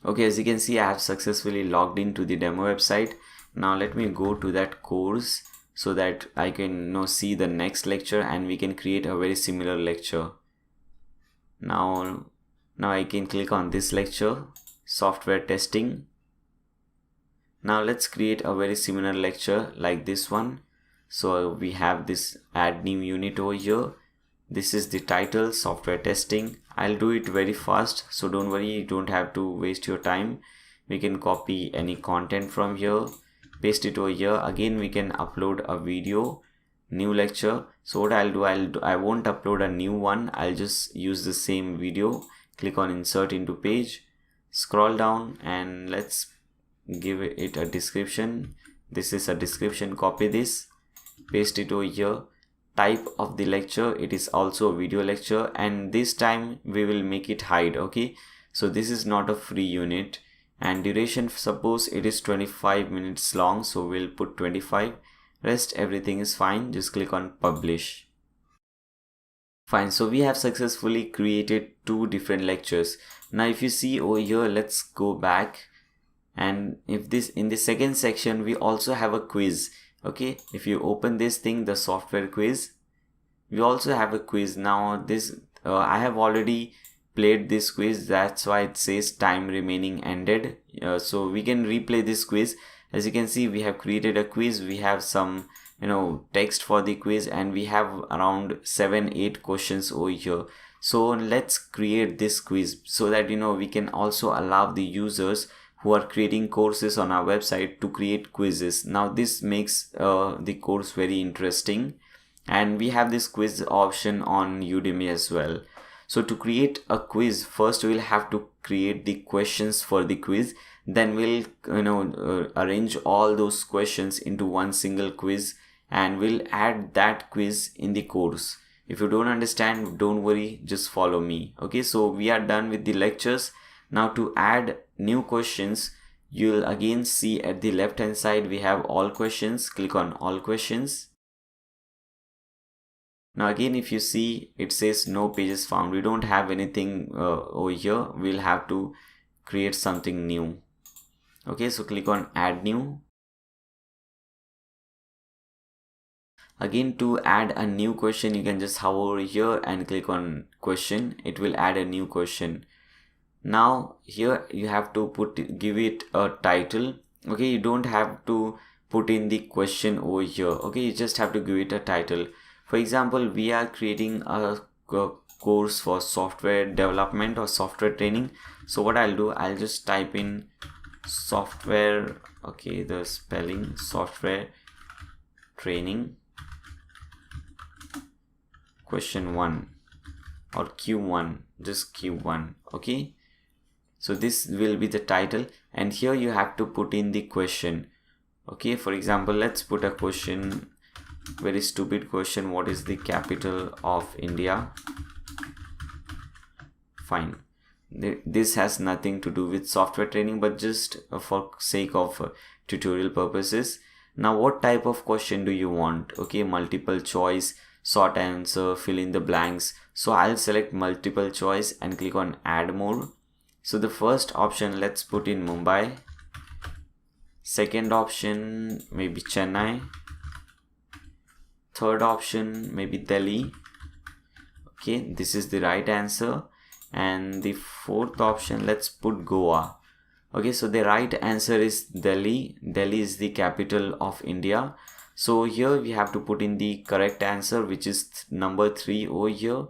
Okay, as you can see, I have successfully logged into the demo website. Now let me go to that course so that I can see the next lecture, and we can create a very similar lecture. Now I can click on this lecture, software testing. Now let's create a very similar lecture like this one. So we have this add new unit over here. This is the title, software testing. I'll do it very fast, so don't worry, you don't have to waste your time. We can copy any content from here, paste it over here. Again, we can upload a video, new lecture. So what I'll do, I won't upload a new one. I'll just use the same video. Click on insert into page, scroll down, and let's give it a description. This is a description. Copy this, paste it over here. Type of the lecture, it is also a video lecture, and this time we will make it hide. Okay, so this is not a free unit. And duration, suppose it is 25 minutes long, so we'll put 25. Rest everything is fine. Just click on publish. Fine, so we have successfully created two different lectures. Now if you see over here, let's go back, and in the second section we also have a quiz. Okay, if you open this thing, the software quiz, we also have a quiz. Now this I have already played this quiz, that's why it says time remaining ended. So we can replay this quiz. As you can see, we have created a quiz. We have some text for the quiz, and we have around 7-8 questions over here. So let's create this quiz so that we can also allow the users who are creating courses on our website to create quizzes. Now this makes the course very interesting, and we have this quiz option on Udemy as well. So to create a quiz, first we'll have to create the questions for the quiz, then we'll arrange all those questions into one single quiz, and we'll add that quiz in the course. If you don't understand, don't worry, just follow me. Okay, so we are done with the lectures. Now to add new questions, you'll again see at the left hand side we have all questions. Click on all questions. Now again, if you see, it says no pages found. We don't have anything over here. We'll have to create something new. Okay, so click on add new. Again, to add a new question, you can just hover over here and click on question. It will add a new question. Now here you have to give it a title. Okay, you don't have to put in the question over here. Okay, you just have to give it a title. For example, we are creating a course for software development or software training. So what I'll do, I'll just type in software, okay, the spelling software training question 1 or Q1, just Q1. Okay, so this will be the title, and here you have to put in the question. Okay, for example, let's put a question, very stupid question: what is the capital of India? Fine, this has nothing to do with software training, but just for sake of tutorial purposes. Now what type of question do you want? Okay, multiple choice, short answer, fill in the blanks. So I'll select multiple choice and click on add more. So the first option, let's put in Mumbai. Second option, maybe Chennai. Third option, maybe Delhi. Okay, this is the right answer. And the fourth option, let's put Goa. Okay, so the right answer is Delhi. Delhi is the capital of India. So here we have to put in the correct answer, which is number 3 over here.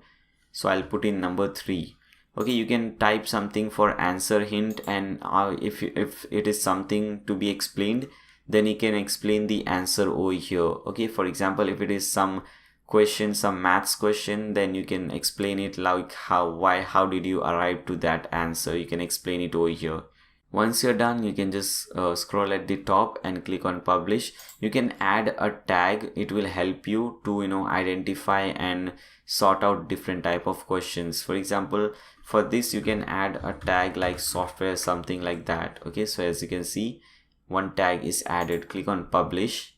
So I'll put in number 3. Okay, you can type something for answer hint, and if it is something to be explained, then you can explain the answer over here. Okay, for example, if it is some question, some maths question, then you can explain it like how did you arrive to that answer. You can explain it over here. Once you're done, you can just scroll at the top and click on publish. You can add a tag. It will help you to identify and sort out different type of questions. For example, for this you can add a tag like software, something like that. Okay, so as you can see, one tag is added. Click on publish.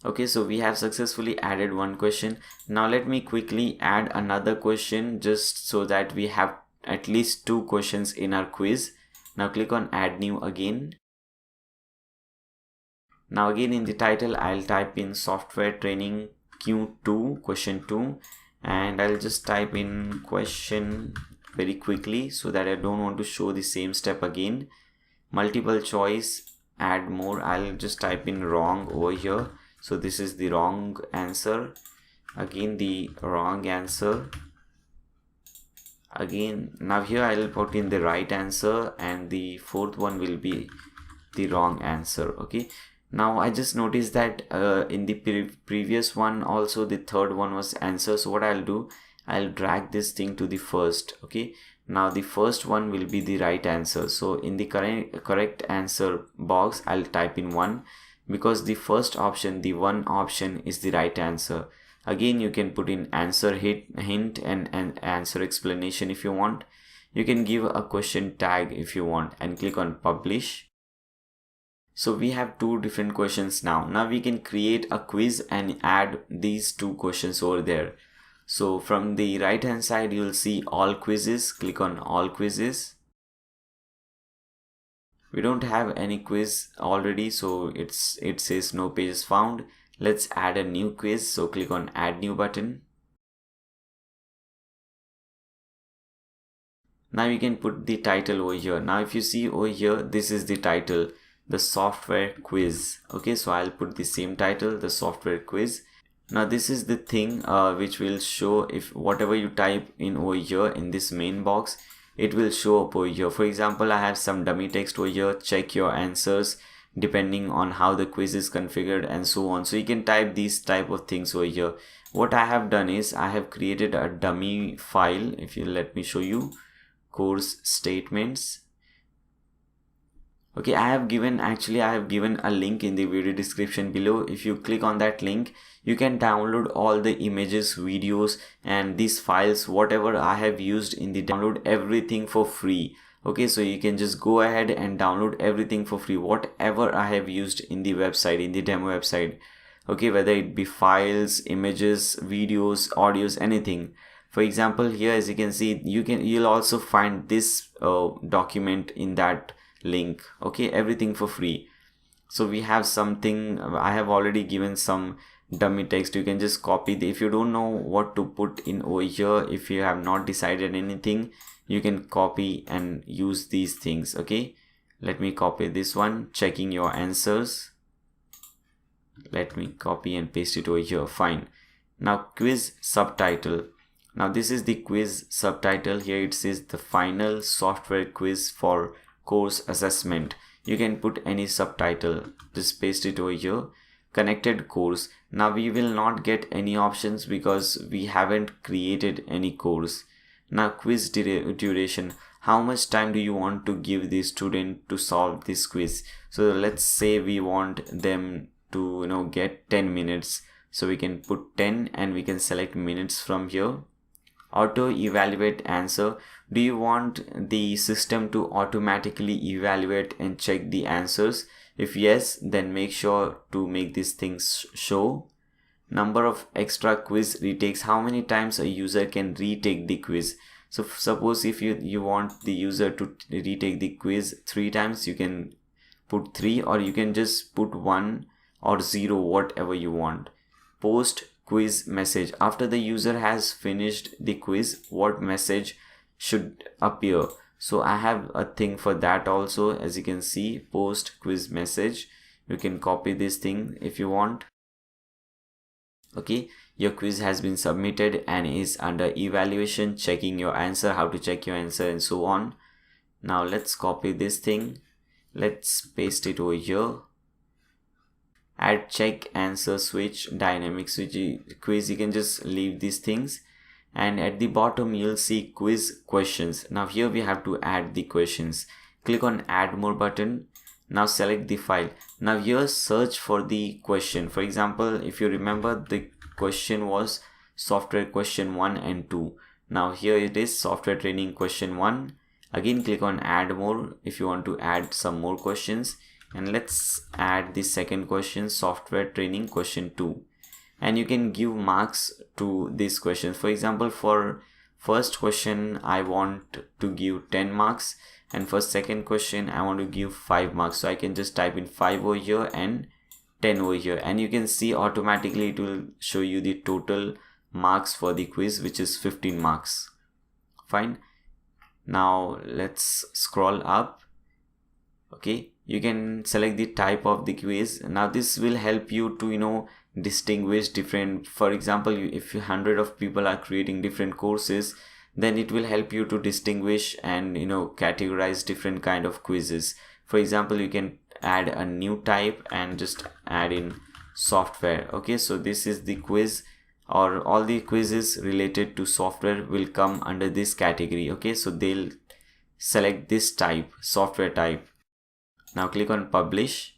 Okay, so we have successfully added one question. Now let me quickly add another question, just so that we have at least 2 questions in our quiz. Now click on add new again. Now again in the title, I'll type in software training Q2 question 2, and I'll just type in question very quickly so that I don't want to show the same step again. Multiple choice, add more. I'll just type in wrong over here. So this is the wrong answer. Again the wrong answer. Again, now here I'll put in the right answer, and the fourth one will be the wrong answer. Okay, now I just noticed that in the previous one also the third one was answer. So what I'll do, I'll drag this thing to the first. Okay, now the first one will be the right answer. So in the correct answer box, I'll type in 1, because the first option, the 1 option, is the right answer. Again, you can put in answer hint and answer explanation if you want. You can give a question tag if you want, and click on publish. So we have 2 different questions now. Now we can create a quiz and add these 2 questions over there. So from the right hand side, you'll see all quizzes. Click on all quizzes. We don't have any quiz already, so it says no pages found. Let's add a new quiz. So click on add new button. Now you can put the title over here. Now if you see over here, this is the title, the software quiz. Okay, so I'll put the same title, the software quiz. Now this is the thing which will show if whatever you type in over here in this main box, it will show up over here. For example, I have some dummy text over here: check your answers depending on how the quiz is configured, and so on. So you can type these type of things over here. What I have done is I have created a dummy file. If you let me show you, course statements. Okay, I have given a link in the video description below. If you click on that link, you can download all the images, videos, and these files, whatever I have used in the download, everything for free. Okay, so you can just go ahead and download everything for free, whatever I have used in the website, in the demo website. Okay, whether it be files, images, videos, audios, anything. For example, here as you can see, you'll also find this document in that link. Okay, everything for free. So we have something, I have already given some dummy text. You can just copy if you don't know what to put in over here, if you have not decided anything, you can copy and use these things. Okay, let me copy this one, checking your answers. Let me copy and paste it over here. Fine. Now quiz subtitle. Now this is the quiz subtitle. Here it says the final software quiz for course assessment. You can put any subtitle, just paste it over here. Connected course. Now we will not get any options because we haven't created any course. Now quiz duration. How much time do you want to give the student to solve this quiz? So let's say we want them to get 10 minutes. So we can put 10 and we can select minutes from here. Auto evaluate answer. Do you want the system to automatically evaluate and check the answers? If yes, then make sure to make these things show. Number of extra quiz retakes. How many times a user can retake the quiz? So suppose if you want the user to retake the quiz 3 times, you can put 3, or you can just put 1 or 0, whatever you want. Post quiz message. After the user has finished the quiz, what message should appear? So I have a thing for that also. As you can see, post quiz message. You can copy this thing if you want. Okay, your quiz has been submitted and is under evaluation, checking your answer, how to check your answer and so on. Now let's copy this thing. Let's paste it over here. Add check answer switch, dynamic switch quiz. You can just leave these things, and at the bottom you'll see quiz questions. Now here we have to add the questions. Click on add more button. Now select the file. Now here search for the question. For example, if you remember, the question was software question 1 and 2. Now here it is software training question 1. Again click on add more if you want to add some more questions, and let's add the second question, software training question 2, and you can give marks to this question. For example, for first question I want to give 10 marks, and for second question I want to give 5 marks. So I can just type in 5 over here and 10 over here, and you can see automatically it will show you the total marks for the quiz, which is 15 marks. Fine. Now let's scroll up. Okay, you can select the type of the quiz. Now this will help you to distinguish different. For example, if 100 of people are creating different courses, then it will help you to distinguish and categorize different kind of quizzes. For example, you can add a new type and just add in software. Okay, so this is the quiz, or all the quizzes related to software will come under this category. Okay, so they'll select this type, software type. Now click on publish.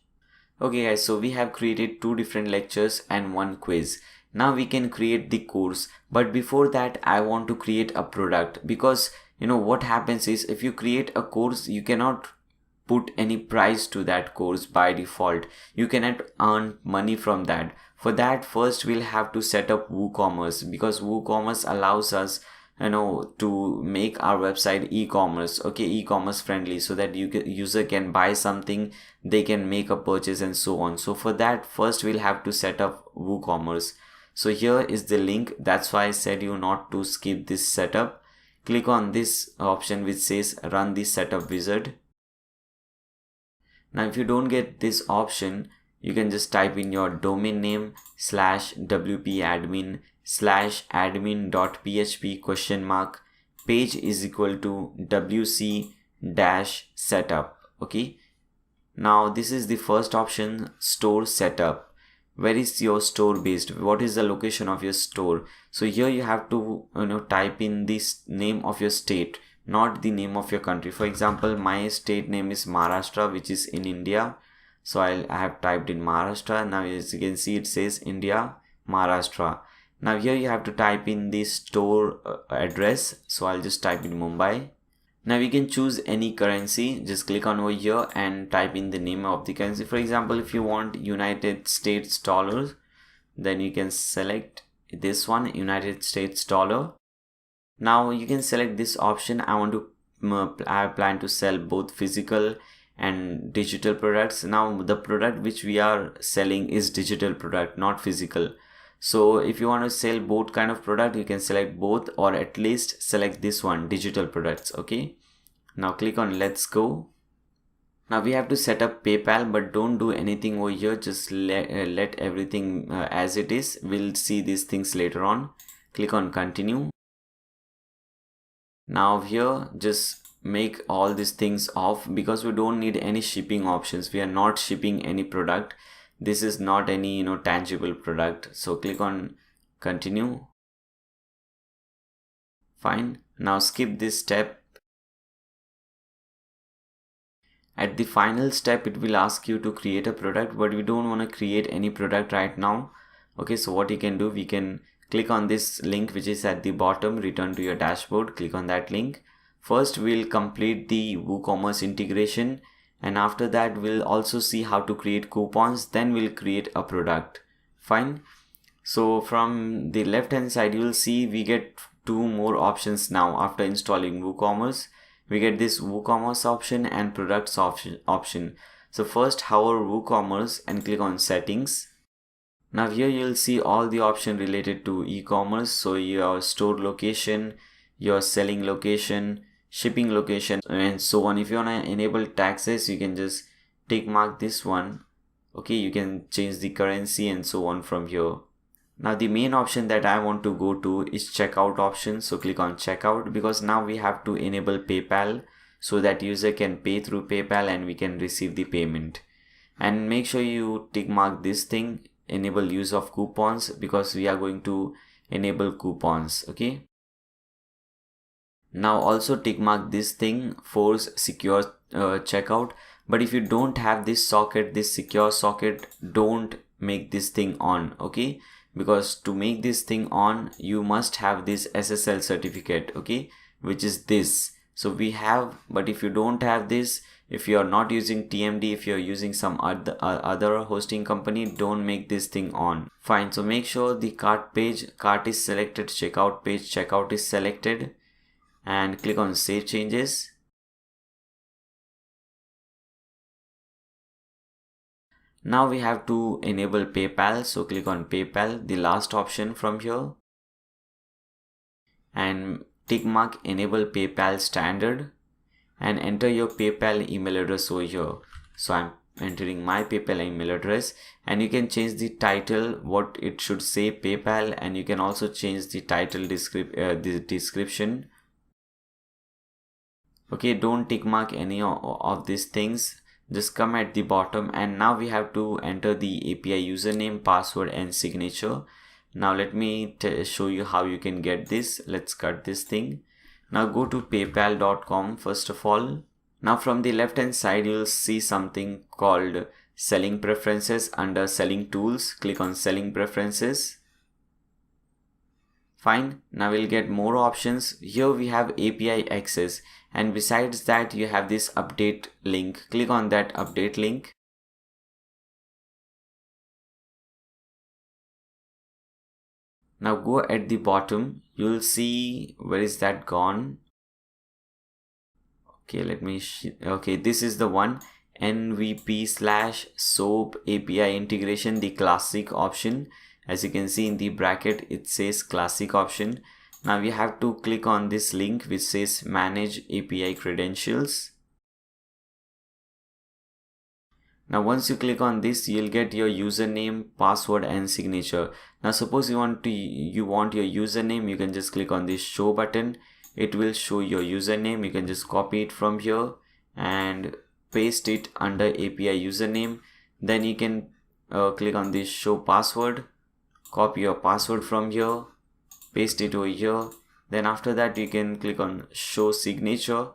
Okay guys, so we have created 2 different lectures and 1 quiz. Now we can create the course, but before that I want to create a product, because what happens is, if you create a course, you cannot put any price to that course by default. You cannot earn money from that. For that, first we'll have to set up WooCommerce, because WooCommerce allows us to make our website e-commerce, okay, e-commerce friendly, so that user can buy something, they can make a purchase and so on. So for that, first we'll have to set up WooCommerce. So here is the link. That's why I said you not to skip this setup. Click on this option which says run the setup wizard. Now if you don't get this option, you can just type in your domain name /wpadmin/admin.php ? Page is equal to wc-setup. Okay, now this is the first option, store setup. Where is your store based? What is the location of your store? So here you have to type in this name of your state, not the name of your country. For example, my state name is Maharashtra, which is in India. So I have typed in Maharashtra. Now as you can see, it says India, Maharashtra. Now here you have to type in the store address. So I'll just type in Mumbai. Now you can choose any currency. Just click on over here and type in the name of the currency. For example, if you want United States dollars, then you can select this one, United States dollar. Now you can select this option. I plan to sell both physical and digital products. Now the product which we are selling is digital product, not physical. So if you want to sell both kind of product, you can select both, or at least select this one, digital products. Okay, now click on let's go. Now we have to set up PayPal, but don't do anything over here, just let everything as it is. We'll see these things later on. Click on continue. Now here just make all these things off, because we don't need any shipping options. We are not shipping any product. This is not any tangible product. So click on continue. Fine. Now skip this step. At the final step, it will ask you to create a product, but we don't want to create any product right now. Okay, so what you can do, we can click on this link which is at the bottom, return to your dashboard. Click on that link. First we'll complete the WooCommerce integration, and after that we'll also see how to create coupons, then we'll create a product. Fine. So from the left hand side, you'll see we get two more options now. After installing WooCommerce, we get this WooCommerce option and products option. So first hover WooCommerce and click on settings. Now here you'll see all the options related to e-commerce. So your store location, your selling location, shipping location, and so on. If you want to enable taxes, you can just tick mark this one. Okay, you can change the currency and so on from here. Now the main option that I want to go to is checkout option. So click on checkout, because now we have to enable PayPal so that user can pay through PayPal and we can receive the payment. And make sure you tick mark this thing, enable use of coupons, because we are going to enable coupons. Okay. Now also tick mark this thing, force secure checkout. But if you don't have this socket, this secure socket, don't make this thing on. Okay, because to make this thing on, you must have this SSL certificate. Okay, which is this. So we have, but if you don't have this, if you are not using TMD, if you are using some other hosting company, don't make this thing on. Fine. So make sure the cart is selected, checkout page, checkout is selected, and click on save changes. Now we have to enable PayPal. So click on PayPal, the last option from here, and tick mark enable PayPal standard and enter your PayPal email address over here. So I'm entering my PayPal email address, and you can change the title, what it should say, PayPal, and you can also change the title description. Okay, don't tick mark any of these things. Just come at the bottom, and now we have to enter the API username, password and signature. Now let me show you how you can get this. Let's cut this thing. Now go to paypal.com first of all. Now from the left hand side, you'll see something called selling preferences. Under selling tools, click on selling preferences. Fine. Now we'll get more options. Here we have API access, and besides that you have this update link. Click on that update link. Now go at the bottom, you'll see, where is that gone? Okay, let me okay, this is the one, NVP/SOAP API integration, the classic option. As you can see in the bracket, it says classic option. Now we have to click on this link which says manage API credentials. Now once you click on this, you'll get your username, password and signature. Now suppose you want your username, you can just click on this show button. It will show your username. You can just copy it from here and paste it under API username. Then you can click on this show password, copy your password from here, paste it over here. Then after that you can click on show signature,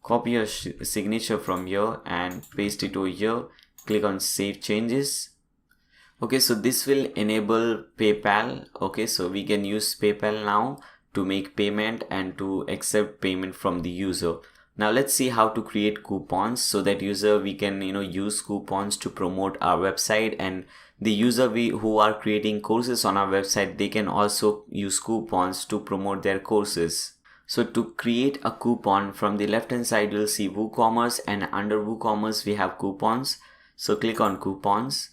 copy your signature from here and paste it over here. Click on save changes. Okay, so this will enable PayPal. Okay, so we can use PayPal now to make payment and to accept payment from the user. Now let's see how to create coupons so that we can use coupons to promote our website, and the user who are creating courses on our website, they can also use coupons to promote their courses. So to create a coupon, from the left hand side you'll see WooCommerce, and under WooCommerce we have coupons. So click on coupons.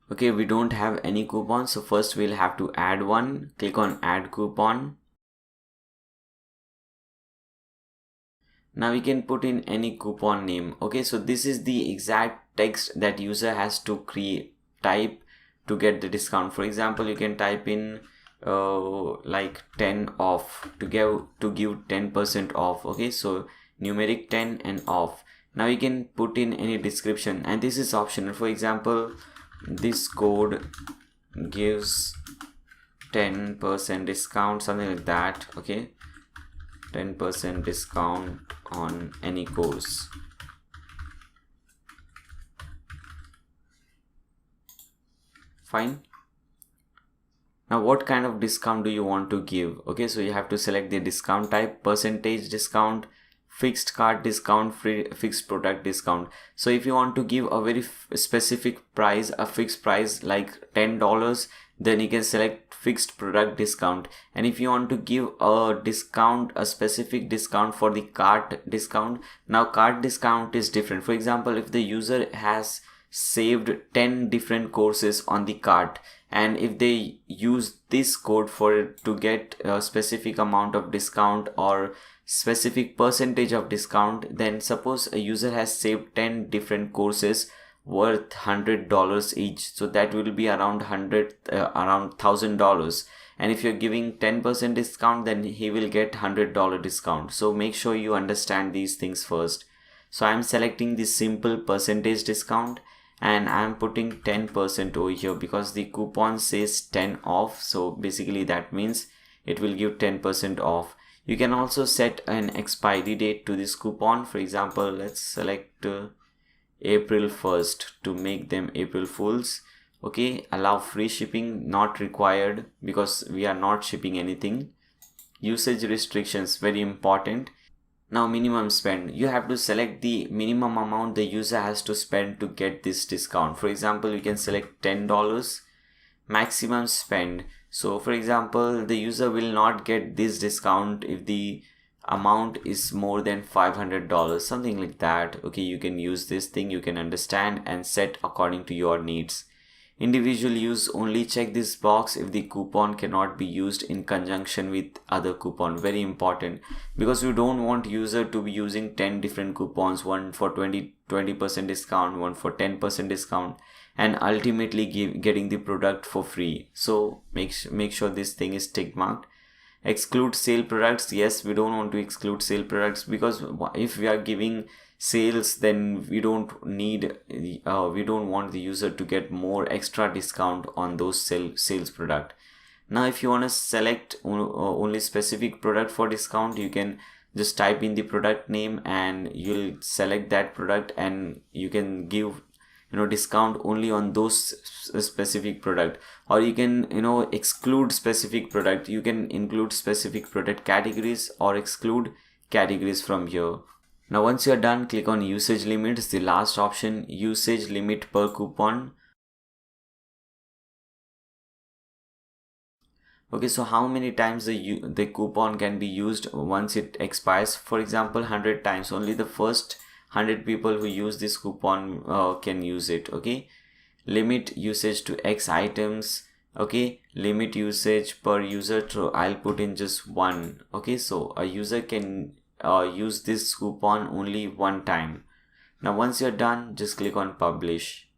Okay, we don't have any coupons, so first we'll have to add one. Click on add coupon. Now we can put in any coupon name. Okay, so this is the exact text that user has to type to get the discount. For example, you can type in like 10 off to give 10% off. Okay, so numeric 10 and off. Now you can put in any description, and this is optional. For example, this code gives 10% discount, something like that. Okay, 10% discount on any course. Fine. Now what kind of discount do you want to give? Okay, so you have to select the discount type: percentage discount, fixed cart discount, fixed product discount. So if you want to give a very specific price, a fixed price like $10, then you can select fixed product discount. And if you want to give a discount, a specific discount for the cart discount, now cart discount is different. For example, if the user has saved 10 different courses on the cart, and if they use this code to get a specific amount of discount or specific percentage of discount, then suppose a user has saved 10 different courses worth $100 each, so that will be around $1,000. And if you're giving 10% discount, then he will get $100 discount. So make sure you understand these things first. So I'm selecting the simple percentage discount, and I'm putting 10% over here because the coupon says 10 off. So basically that means it will give 10% off. You can also set an expiry date to this coupon. For example, let's select April 1st to make them April Fools. Okay, allow free shipping, not required because we are not shipping anything. Usage restrictions, very important. Now minimum spend, you have to select the minimum amount the user has to spend to get this discount. For example, you can select $10. Maximum spend, so for example, the user will not get this discount if the amount is more than $500, something like that. Okay, you can use this thing, you can understand and set according to your needs. Individual use, only check this box if the coupon cannot be used in conjunction with other coupon. Very important, because you don't want user to be using 10 different coupons, one for 20% discount, one for 10% discount, and ultimately getting the product for free. So make sure this thing is tick marked. Exclude sale products, yes, we don't want to exclude sale products, because if we are giving sales, then we don't want the user to get more extra discount on those sales product. Now if you want to select only specific product for discount, you can just type in the product name and you'll select that product, and you can give discount only on those specific product. Or you can exclude specific product. You can include specific product categories or exclude categories from here. Now once you're done, click on usage limits, the last option, usage limit per coupon. Okay, so how many times the coupon can be used once it expires? For example, 100 times. Only the first 100 people who use this coupon can use it. Okay, limit usage to X items. Okay, limit usage per user, so I'll put in just one. Okay, so a user can use this coupon only one time. Now once you're done, just click on publish.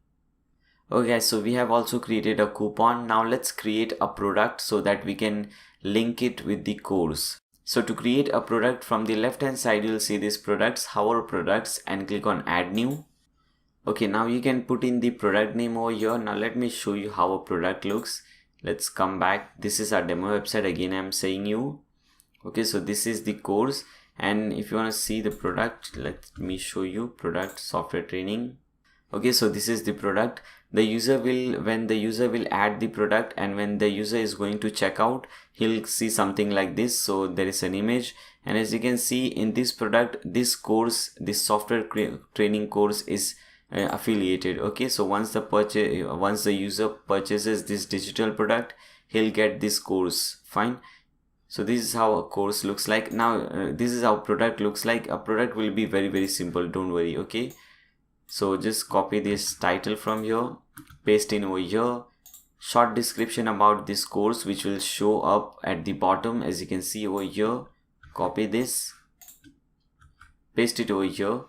Okay, so we have also created a coupon. Now let's create a product so that we can link it with the course. So to create a product, from the left hand side you'll see these products, our products, and click on add new. Okay, now you can put in the product name over here. Now let me show you how a product looks. Let's come back. This is our demo website. Again, I'm saying you. Okay, so this is the course, and if you want to see the product, let me show you product software training. Okay, so this is the product. When the user will add the product, and when the user is going to check out, he'll see something like this. So there is an image, and as you can see in this product, this course, this software training course is affiliated. Okay, so once the user purchases this digital product, he'll get this course. Fine. So this is how a course looks like. Now this is how product looks like. A product will be very simple, don't worry. Okay, so just copy this title from here, paste in over here, short description about this course which will show up at the bottom, as you can see over here. Copy this, paste it over here.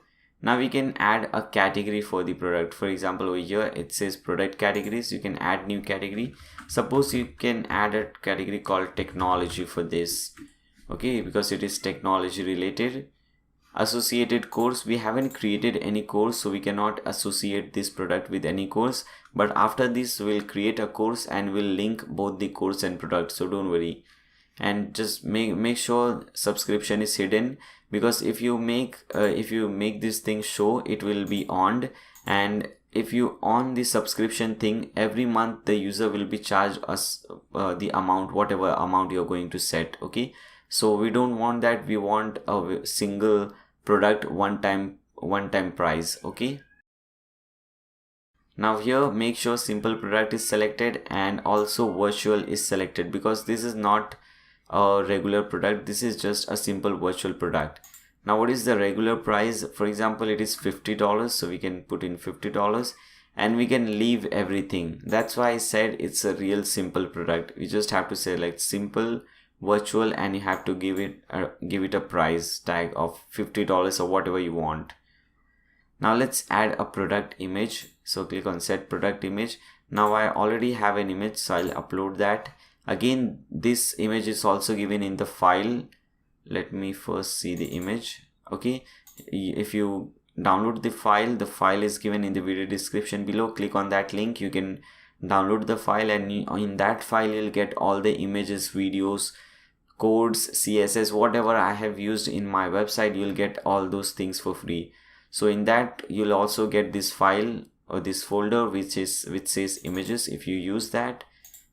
Now we can add a category for the product. For example, over here it says product categories. You can add new category. Suppose you can add a category called technology for this, okay, because it is technology related. Associated course, we haven't created any course, so we cannot associate this product with any course, but after this we'll create a course and we'll link both the course and product, so don't worry. And just make sure subscription is hidden, because if you make this thing show, it will be on, and if you on the subscription thing, every month the user will be charged us the amount, whatever amount you're going to set. Okay, so we don't want that. We want a single product, one time price. Okay, now here make sure simple product is selected and also virtual is selected, because this is not a regular product, this is just a simple virtual product. Now what is the regular price? For example, it is $50, so we can put in $50 and we can leave everything. That's why I said it's a real simple product. We just have to select simple, virtual, and you have to give it a price tag of $50 or whatever you want. Now let's add a product image, so click on set product image. Now I already have an image, so I'll upload that. Again, this image is also given in the file. Let me first see the image. Okay, if you download the file is given in the video description below. Click on that link, you can download the file, and in that file you'll get all the images, videos, codes, CSS, whatever I have used in my website. You'll get all those things for free. So in that you'll also get this file or this folder which says images. If you use that,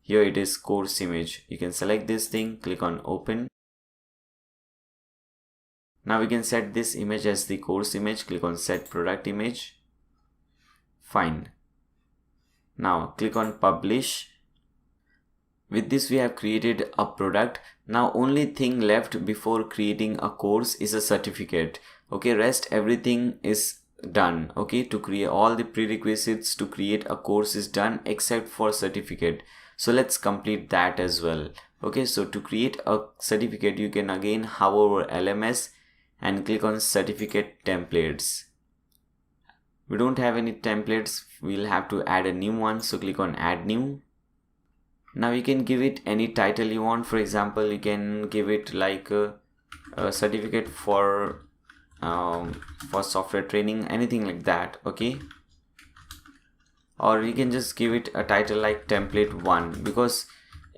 here it is course image. You can select this thing, click on open. Now we can set this image as the course image. Click on set product image. Fine. Now click on publish. With this we have created a product. Now only thing left before creating a course is a certificate. Okay, rest everything is done. Okay, to create all the prerequisites to create a course is done except for certificate. So let's complete that as well. Okay, so to create a certificate, you can again hover over LMS and click on certificate templates. We don't have any templates, we'll have to add a new one, so click on add new. Now you can give it any title you want. For example, you can give it like a certificate for software training, anything like that. Okay, or you can just give it a title like template 1, because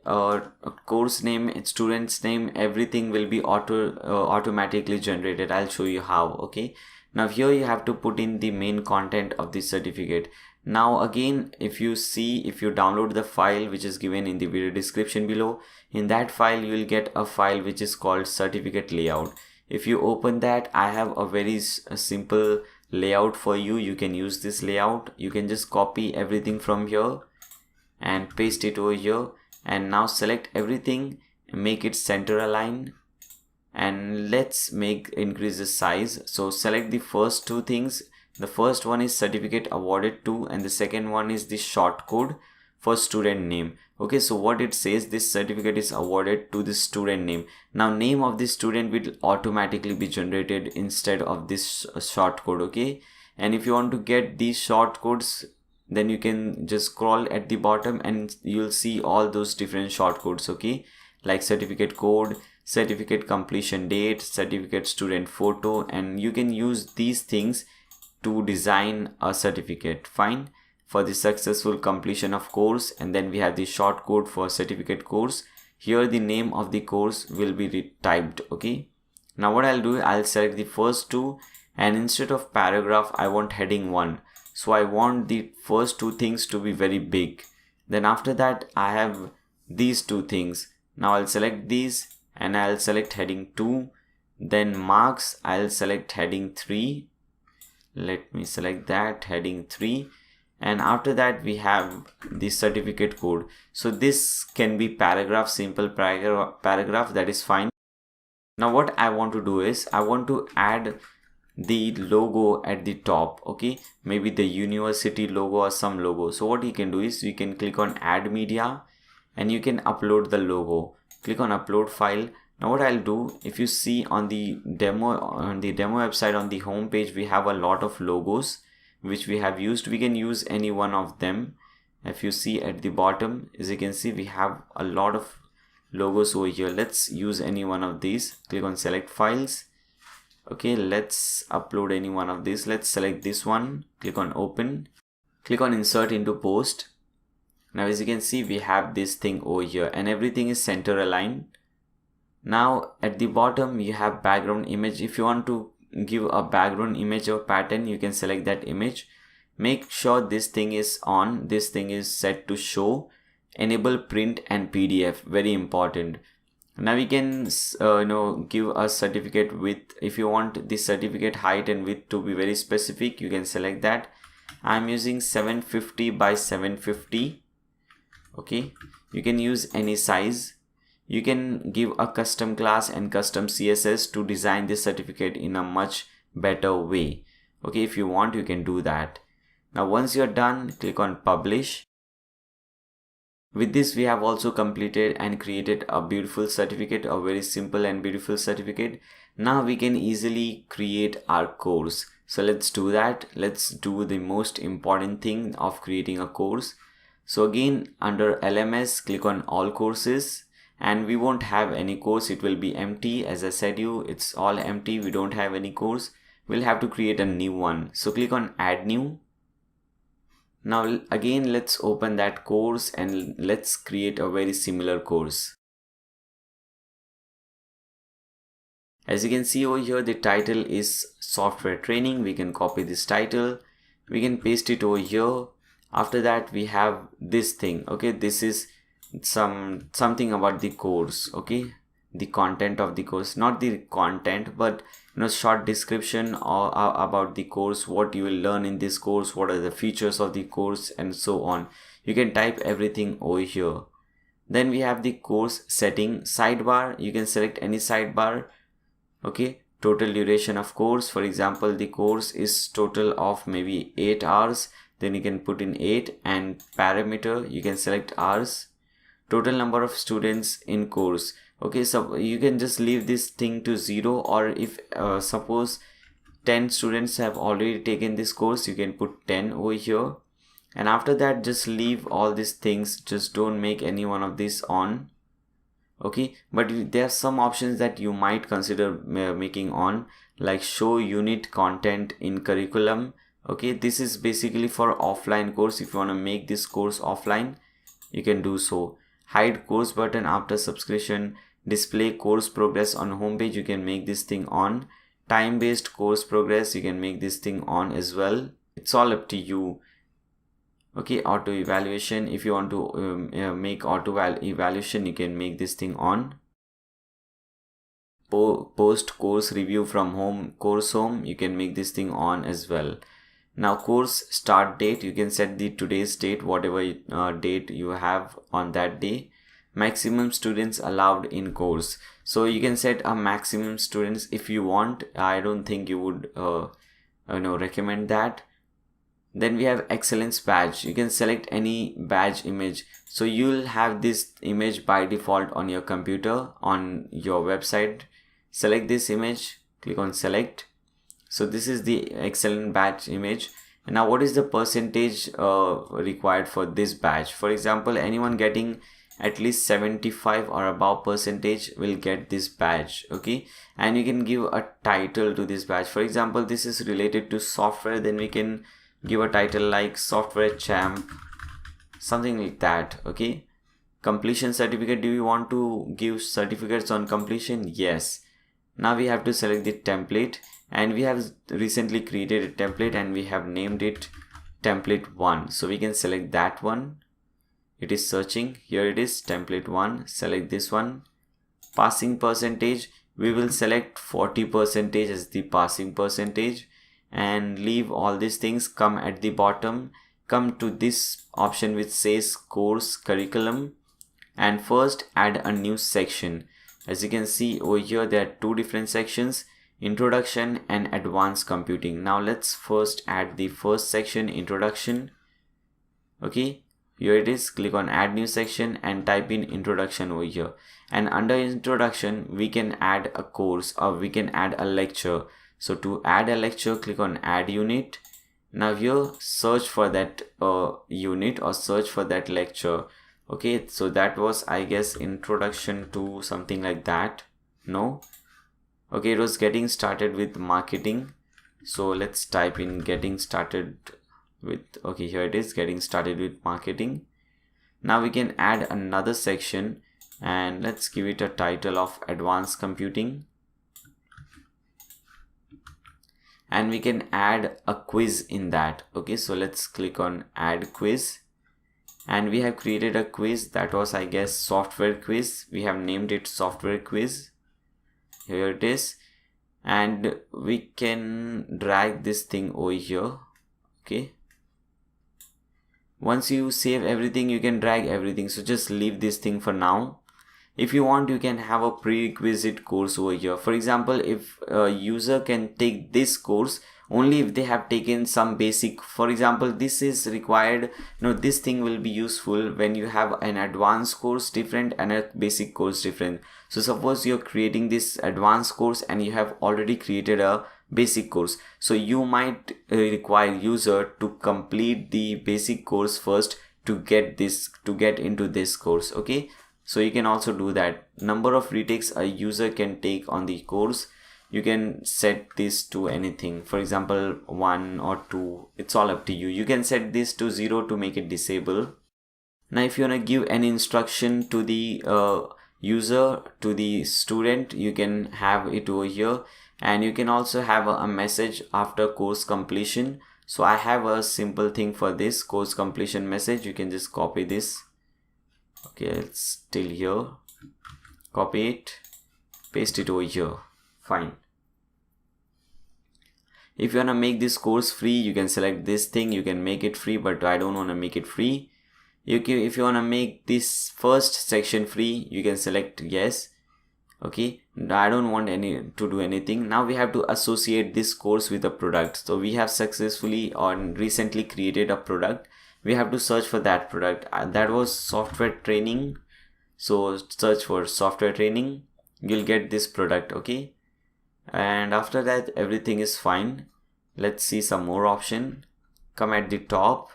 a course name, student's name, everything will be automatically generated. I'll show you how. Okay, now here you have to put in the main content of the certificate. Now again, if you download the file which is given in the video description below, in that file you will get a file which is called certificate layout. If you open that, I have a very simple layout for you. You can use this layout. You can just copy everything from here and paste it over here, and now select everything, make it center align, and let's increase the size. So select the first two things. The first one is certificate awarded to, and the second one is the short code for student name. Okay, so what it says, this certificate is awarded to the student name. Now name of the student will automatically be generated instead of this short code. Okay, and if you want to get these short codes, then you can just scroll at the bottom and you'll see all those different short codes. Okay, like certificate code, certificate completion date, certificate student photo, and you can use these things to design a certificate. Fine, for the successful completion of course, and then we have the short code for certificate course. Here the name of the course will be typed. Okay, now what I'll do, I'll select the first two, and instead of paragraph I want heading 1. So I want the first two things to be very big. Then after that I have these two things. Now I'll select these and I'll select heading 2. Then marks, I'll select heading 3. Let me select that, heading 3. and after that we have the certificate code. So this can be paragraph, simple paragraph, that is fine. Now what I want to do is I want to add the logo at the top. Okay, maybe the university logo or some logo. So what you can do is you can click on add media and you can upload the logo. Click on upload file. Now what I'll do, if you see on the demo website, on the home page, we have a lot of logos which we have used. We can use any one of them. If you see at the bottom, as you can see, we have a lot of logos over here. Let's use any one of these. Click on select files. Okay, let's upload any one of these. Let's select this one. Click on open. Click on insert into post. Now as you can see, we have this thing over here and everything is center aligned. Now at the bottom you have background image. If you want to give a background image or pattern, you can select that image. Make sure this thing is on. This thing is set to show. Enable print and PDF, very important. Now we can give a certificate width. If you want the certificate height and width to be very specific, you can select that. I'm using 750 by 750. Okay, you can use any size. You can give a custom class and custom CSS to design this certificate in a much better way. Okay, if you want, you can do that. Now once you're done, click on publish. With this, we have also completed and created a beautiful certificate, a very simple and beautiful certificate. Now we can easily create our course. So let's do that. Let's do the most important thing of creating a course. So again, under LMS, click on all courses, and we won't have any course. It will be empty. As I said it's all empty. We don't have any course. We'll have to create a new one. So click on add new. Now again, let's open that course and let's create a very similar course. As you can see over here, the title is software training. We can copy this title. We can paste it over here. After that, we have this thing. Okay, this is something about the course. Okay, the content of the course, not the content, but short description or about the course, what you will learn in this course, what are the features of the course, and so on. You can type everything over here. Then we have the course setting sidebar. You can select any sidebar. Okay, total duration of course. For example, the course is total of maybe 8 hours. Then you can put in 8, and parameter, you can select hours. Total number of students in course. Okay, so you can just leave this thing to 0, or if suppose 10 students have already taken this course, you can put 10 over here. And after that, just leave all these things. Just don't make any one of these on. Okay, but there are some options that you might consider making on, like show unit content in curriculum. Okay, this is basically for offline course. If you want to make this course offline, you can do so. Hide course button after subscription. Display course progress on homepage. You can make this thing on. Time-based course progress. You can make this thing on as well. It's all up to you. Okay, auto evaluation. If you want to make auto evaluation, you can make this thing on. Post course review from course home. You can make this thing on as well. Now course start date, you can set the today's date, whatever date you have on that day. Maximum students allowed in course. So you can set a maximum students if you want. I don't think you would recommend that. Then we have excellence badge. You can select any badge image. So you'll have this image by default on your computer, on your website. Select this image, click on select. So this is the excellent badge image. And now what is the percentage required for this badge? For example, anyone getting at least 75 or above percentage will get this badge. Okay, and you can give a title to this badge. For example, this is related to software, then we can give a title like software champ, something like that. Okay, completion certificate. Do you want to give certificates on completion? Yes. Now we have to select the template, and we have recently created a template and we have named it template 1. So we can select that one. It is searching. Here it is, template 1. Select this one. Passing percentage, we will select 40% as the passing percentage, and leave all these things. Come at the bottom, come to this option which says course curriculum, and first add a new section. As you can see over here, there are two different sections, introduction and advanced computing. Now let's first add the first section, introduction. Okay, here it is. Click on add new section and type in introduction over here, and under introduction we can add a course or we can add a lecture. So to add a lecture, click on add unit. Now here search for that unit or search for that lecture. Okay, so that was, I guess, introduction to something like that. No, okay, it was getting started with marketing. So let's type in getting started with, okay, here it is, getting started with marketing. Now we can add another section and let's give it a title of advanced computing, and we can add a quiz in that. Okay, so let's click on add quiz, and we have created a quiz that was, I guess, software quiz. We have named it software quiz. Here it is, and we can drag this thing over here. Okay, once you save everything, you can drag everything, so just leave this thing for now. If you want, you can have a prerequisite course over here. For example, if a user can take this course only if they have taken some basic, for example, this is required, this thing will be useful when you have an advanced course different and a basic course different. So suppose you're creating this advanced course and you have already created a basic course, so you might require user to complete the basic course first to get into this course. Okay, so you can also do that. Number of retakes a user can take on the course, you can set this to anything. For example, 1 or 2, it's all up to you. You can set this to 0 to make it disable. Now if you want to give an instruction to the user, to the student, you can have it over here, and you can also have a message after course completion. So I have a simple thing for this course completion message. You can just copy this. Okay, it's still here, copy it, paste it over here. Fine. If you want to make this course free, you can select this thing, you can make it free, but I don't want to make it free. If you want to make this first section free, you can select yes. Okay, I don't want to do anything. Now we have to associate this course with a product. So we have successfully or recently created a product. We have to search for that product. That was software training. So search for software training, you'll get this product. Okay, and after that everything is fine. Let's see some more option. Come at the top,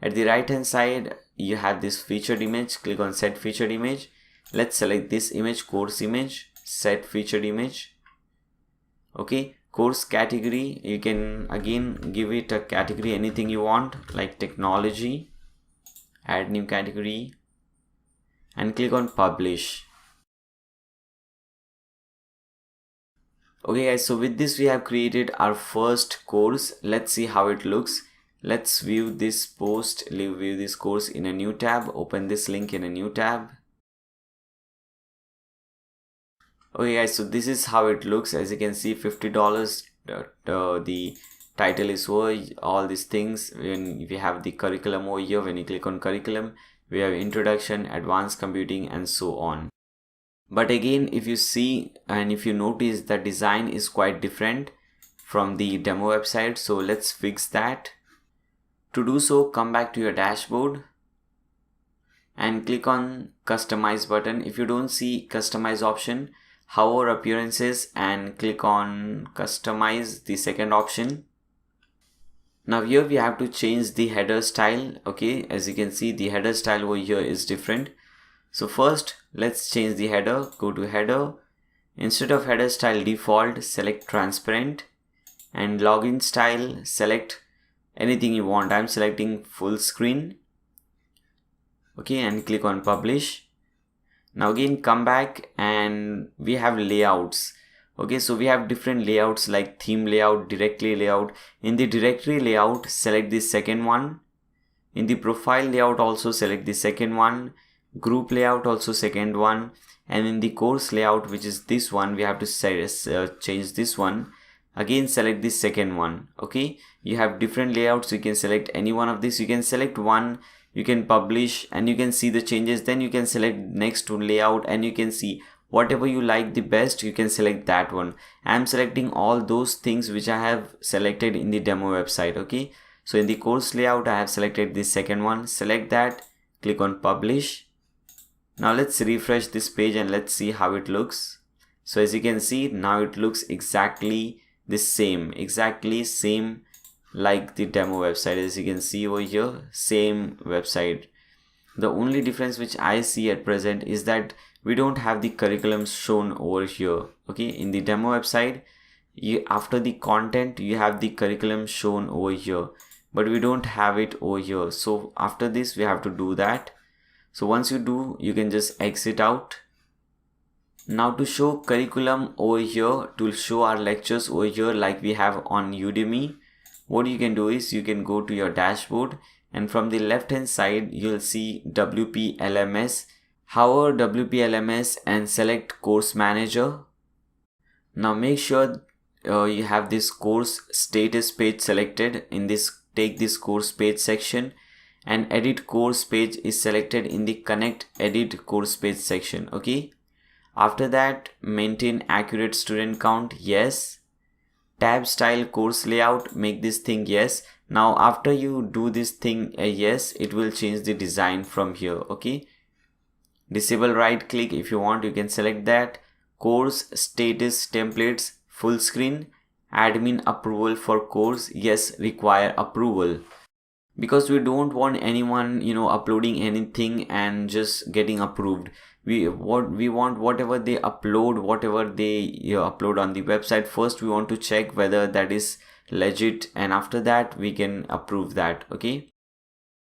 at the right hand side you have this featured image. Click on set featured image. Let's select this image, course image, set featured image. Okay, course category, you can again give it a category, anything you want, like technology. Add new category and click on publish. Okay guys, so with this we have created our first course. Let's see how it looks. Let's view this post, view this course in a new tab. Open this link in a new tab. Okay guys, so this is how it looks. As you can see, $50. The title is over, all these things. When we have the curriculum over here, when you click on curriculum, we have introduction, advanced computing, and so on. But again, if you see and if you notice, the design is quite different from the demo website. So let's fix that. To do so, come back to your dashboard and click on customize button. If you don't see customize option, hover appearances and click on customize, the second option. Now here we have to change the header style. Okay, as you can see, the header style over here is different. So first let's change the header. Go to header, instead of header style default, select transparent, and login style, select anything you want. I'm selecting full screen. Okay, and click on publish. Now again come back and we have layouts. Okay, so we have different layouts like theme layout, directory layout. In the directory layout, select the second one. In the profile layout also select the second one. Group layout also second one. And in the course layout, which is this one, we have to change this one. Again select the second one. Okay, you have different layouts, you can select any one of these. You can select one, you can publish and you can see the changes. Then you can select next to layout and you can see whatever you like the best, you can select that one. I am selecting all those things which I have selected in the demo website. Okay, so in the course layout I have selected this second one. Select that, click on publish. Now let's refresh this page and let's see how it looks. So as you can see, now it looks exactly the same, like the demo website. As you can see over here, same website. The only difference which I see at present is that we don't have the curriculum shown over here. Okay, in the demo website, after the content you have the curriculum shown over here, but we don't have it over here. So after this we have to do that. So once you do, you can just exit out. Now to show curriculum over here, to show our lectures over here like we have on Udemy, what you can do is you can go to your dashboard and from the left hand side you'll see WP LMS. Hover WP LMS and select course manager. Now make sure you have this course status page selected. In this, take this course page section and edit course page is selected in the connect edit course page section. Okay, after that maintain accurate student count, yes. Tab style course layout, make this thing yes. Now after you do this thing yes, it will change the design from here. Okay, disable right click. If you want, you can select that. Course status templates full screen, admin approval for course, yes, require approval, because we don't want anyone uploading anything and just getting approved. We want whatever they upload, whatever they upload on the website, first we want to check whether that is legit, and after that we can approve that. Okay,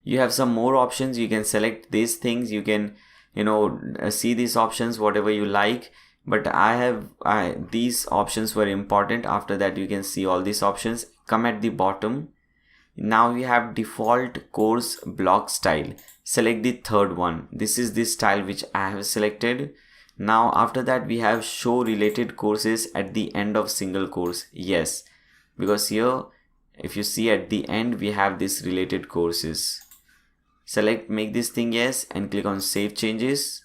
you have some more options. You can select these things, you can see these options whatever you like, but these options were important. After that you can see all these options. Come at the bottom. Now we have default course block style. Select the third one. This is the style which I have selected. Now after that we have show related courses at the end of single course, yes, because here if you see at the end we have this related courses. Select make this thing yes and click on save changes.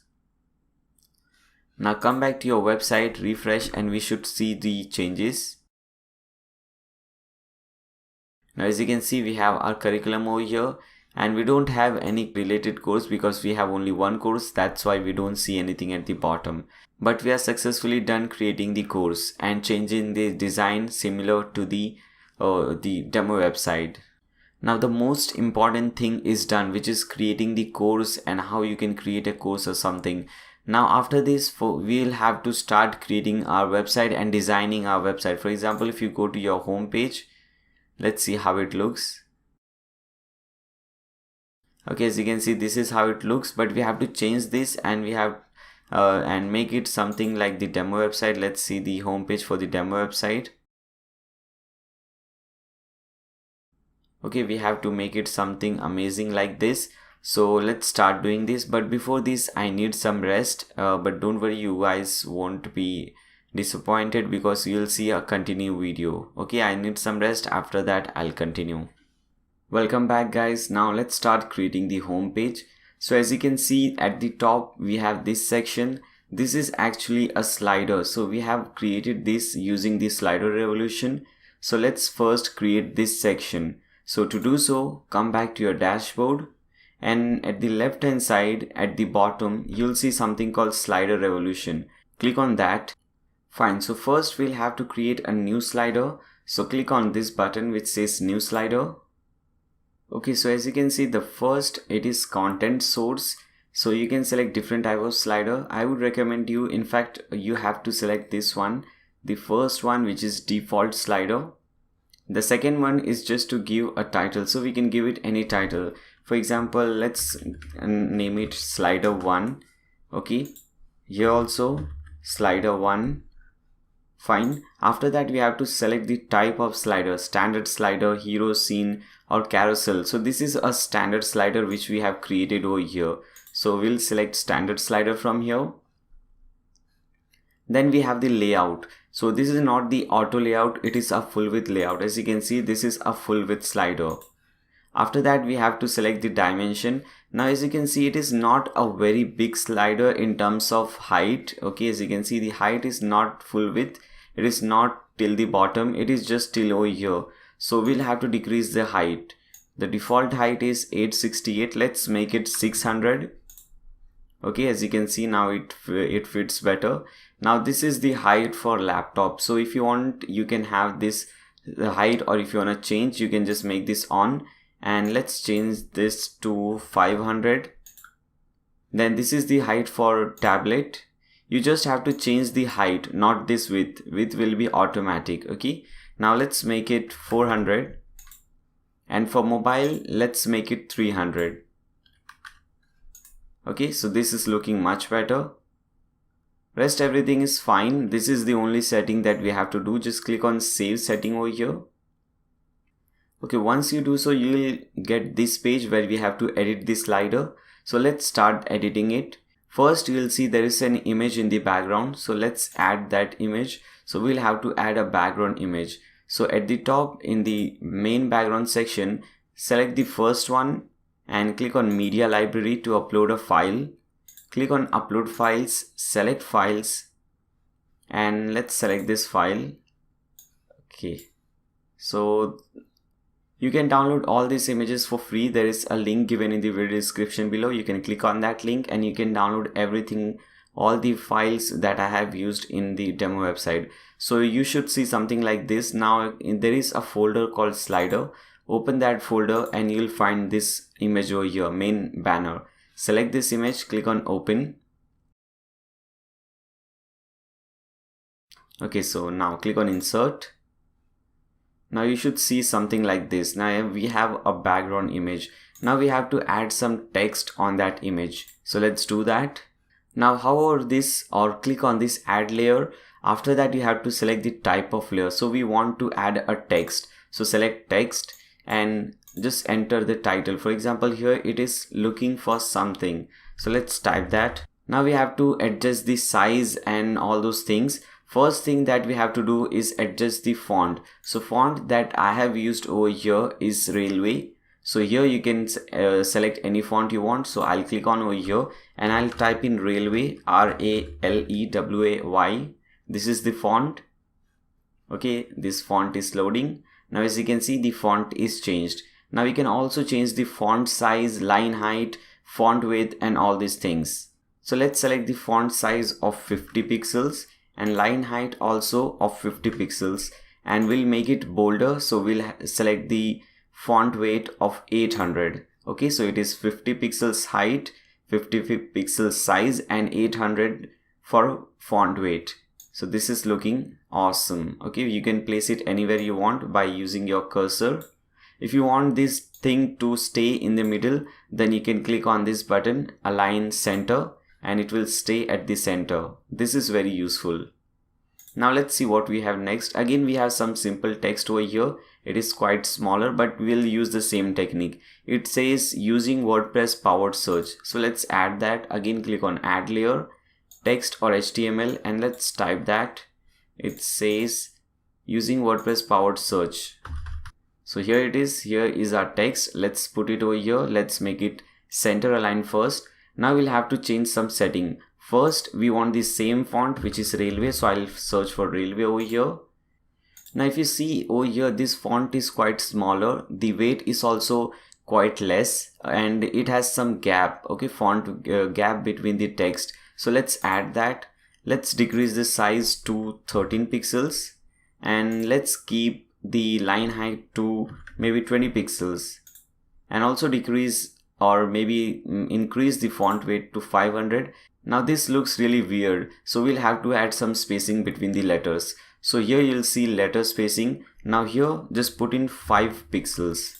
Now come back to your website, refresh, and we should see the changes. Now as you can see, we have our curriculum over here and we don't have any related course because we have only one course. That's why we don't see anything at the bottom. But we are successfully done creating the course and changing the design similar to the demo website. Now the most important thing is done, which is creating the course and how you can create a course or something. Now after this, we'll have to start creating our website and designing our website. For example, if you go to your home page, let's see how it looks. Okay, as you can see, this is how it looks, but we have to change this and we have and make it something like the demo website. Let's see the home page for the demo website. Okay, we have to make it something amazing like this. So let's start doing this, but before this I need some rest, but don't worry, you guys won't be disappointed because you'll see a continue video. Okay, I need some rest, after that I'll continue. Welcome back guys. Now let's start creating the home page. So as you can see at the top we have this section. This is actually a slider, so we have created this using the slider revolution. So let's first create this section. So to do so, come back to your dashboard and at the left hand side at the bottom you'll see something called slider revolution. Click on that. Fine, so first we'll have to create a new slider. So click on this button which says new slider. Okay, so as you can see, the first, it is content source. So you can select different type of slider. I would recommend you, in fact you have to select this one, the first one, which is default slider. The second one is just to give a title, so we can give it any title. For example, let's name it slider 1. Okay, here also slider 1. Fine. After that we have to select the type of slider, standard slider, hero scene, or carousel. So this is a standard slider which we have created over here. So we'll select standard slider from here. Then we have the layout. So this is not the auto layout, it is a full width layout. As you can see, this is a full width slider. After that, we have to select the dimension. Now as you can see, it is not a very big slider in terms of height. Okay, as you can see, the height is not full width, it is not till the bottom, it is just till over here. So we'll have to decrease the height. The default height is 868. Let's make it 600. Okay, as you can see, now it fits better. Now this is the height for laptop. So if you want, you can have this the height, or if you want to change, you can just make this on, and let's change this to 500. Then this is the height for tablet. You just have to change the height, not this width. Width will be automatic. Okay, now let's make it 400, and for mobile, let's make it 300. Okay, so this is looking much better. Rest everything is fine. This is the only setting that we have to do. Just click on save setting over here. Okay, once you do so, you will get this page where we have to edit the slider. So let's start editing it. First, you will see there is an image in the background. So let's add that image. So we'll have to add a background image. So at the top in the main background section, select the first one and click on media library to upload a file. Click on upload files, select files, and let's select this file. Okay, so you can download all these images for free. There is a link given in the video description below. You can click on that link and you can download everything, all the files that I have used in the demo website. So you should see something like this. Now there is a folder called slider. Open that folder and you'll find this image over here, main banner. Select this image, click on open. Okay, so now click on insert. Now you should see something like this. Now we have a background image. Now we have to add some text on that image. So let's do that. Now hover this or click on this add layer. After that, you have to select the type of layer. So we want to add a text. So select text and just enter the title. For example, here it is looking for something. So let's type that. Now we have to adjust the size and all those things. First thing that we have to do is adjust the font. So font that I have used over here is Railway. So here you can select any font you want. So I'll click on over here and I'll type in Railway, RALEWAY. This is the font. Okay, this font is loading. Now as you can see, the font is changed. Now we can also change the font size, line height, font width, and all these things. So let's select the font size of 50 pixels and line height also of 50 pixels, and we'll make it bolder. So we'll select the font weight of 800. Okay, so it is 50 pixels height, 50 pixels size, and 800 for font weight. So this is looking awesome. Okay, you can place it anywhere you want by using your cursor. If you want this thing to stay in the middle, then you can click on this button, align center, and it will stay at the center. This is very useful. Now let's see what we have next. Again, we have some simple text over here. It is quite smaller, but we'll use the same technique. It says using WordPress powered search. So let's add that. Again, click on add layer, text or HTML, and let's type that. It says using WordPress powered search. So here it is. Here is our text. Let's put it over here. Let's make it center align first. Now we'll have to change some setting. First, we want the same font, which is Railway. So I'll search for Railway over here. Now if you see over here, this font is quite smaller. The weight is also quite less and it has some gap. Okay, font gap between the text. So let's add that. Let's decrease the size to 13 pixels and let's keep the line height to maybe 20 pixels and also decrease or maybe increase the font weight to 500. Now this looks really weird, so we'll have to add some spacing between the letters. So here you'll see letter spacing. Now here just put in 5 pixels.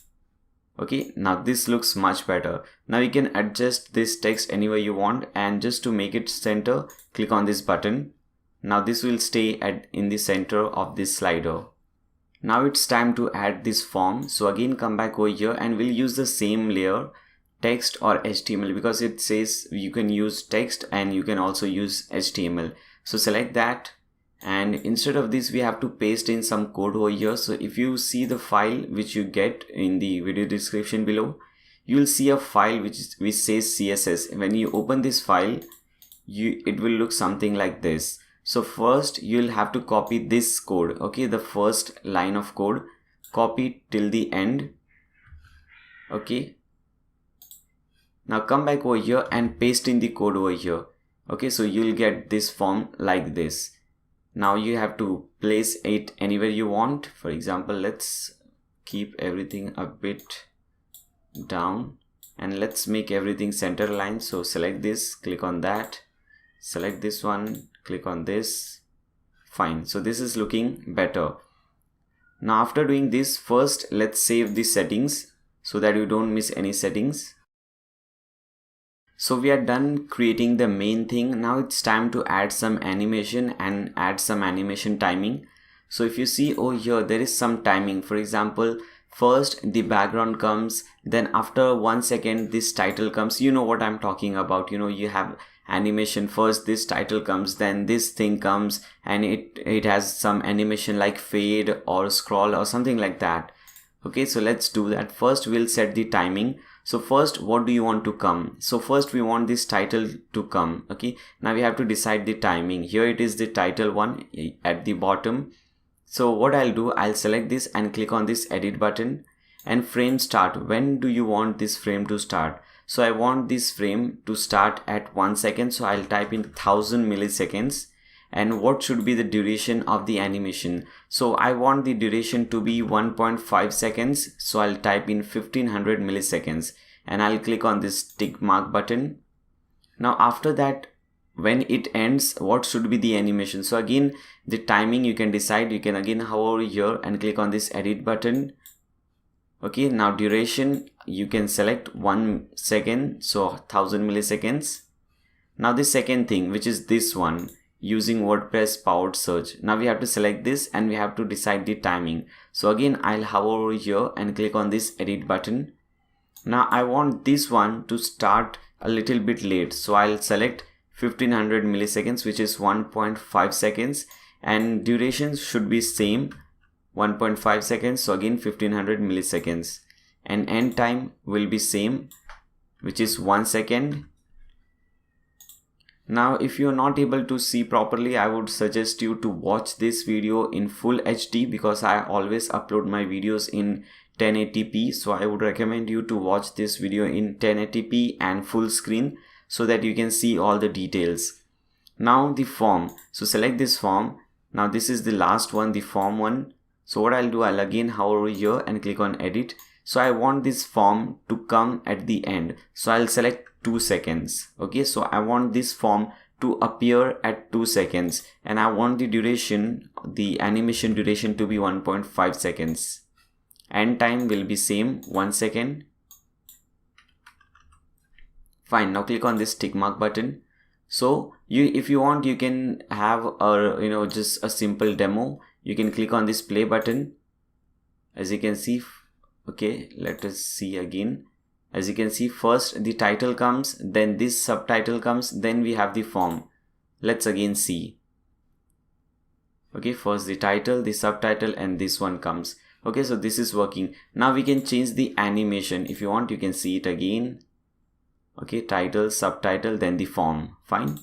Okay, now this looks much better. Now you can adjust this text anywhere you want, and just to make it center, click on this button. Now this will stay in the center of this slider. Now it's time to add this form. So again, come back over here and we'll use the same layer, text or HTML, because it says you can use text and you can also use HTML. So select that, and instead of this we have to paste in some code over here. So if you see the file which you get in the video description below, you will see a file which says CSS. When you open this file, it will look something like this. So first you'll have to copy this code, okay, the first line of code, copy till the end. Okay, now come back over here and paste in the code over here. Okay, so you'll get this form like this. Now you have to place it anywhere you want. For example, let's keep everything a bit down and let's make everything center line. So select this, click on that, select this one, click on this. Fine, so this is looking better. Now after doing this, first let's save the settings so that you don't miss any settings. So we are done creating the main thing. Now it's time to add some animation and add some animation timing. So if you see over here, there is some timing. For example, first the background comes, then after 1 second this title comes. You know what I'm talking about. You know, you have animation, first this title comes, then this thing comes, and it has some animation like fade or scroll or something like that. Okay, so let's do that. First we'll set the timing. So first, what do you want to come? So first we want this title to come. Okay, now we have to decide the timing. Here it is the title one at the bottom. So what I'll do, I'll select this and click on this edit button, and frame start. When do you want this frame to start? So I want this frame to start at 1 second. So I'll type in 1000 milliseconds. And what should be the duration of the animation? So I want the duration to be 1.5 seconds. So I'll type in 1500 milliseconds and I'll click on this tick mark button. Now after that, when it ends, what should be the animation? So again, the timing you can decide. You can again hover here and click on this edit button. Okay, now duration you can select 1 second, so 1000 milliseconds. Now the second thing, which is this one, using WordPress powered search. Now we have to select this and we have to decide the timing. So again, I'll hover over here and click on this edit button. Now I want this one to start a little bit late. So I'll select 1500 milliseconds, which is 1.5 seconds, and duration should be same, 1.5 seconds. So again 1500 milliseconds, and end time will be same, which is 1 second. Now if you are not able to see properly, I would suggest you to watch this video in full HD, because I always upload my videos in 1080p. So I would recommend you to watch this video in 1080p and full screen so that you can see all the details. Now the form, so select this form. Now this is the last one, the form one. So what I'll do, I'll again hover over here and click on edit. So I want this form to come at the end. So I'll select 2 seconds. Okay, so I want this form to appear at 2 seconds, and I want the duration, the animation duration, to be 1.5 seconds. End time will be same, 1 second. Fine, now click on this tick mark button. So if you want, you can have a just a simple demo. You can click on this play button. As you can see, okay, let us see again. As you can see, first the title comes, then this subtitle comes, then we have the form. Let's again see. Okay, first the title, the subtitle, and this one comes. Okay, so this is working. Now we can change the animation. If you want, you can see it again. Okay, title, subtitle, then the form. Fine.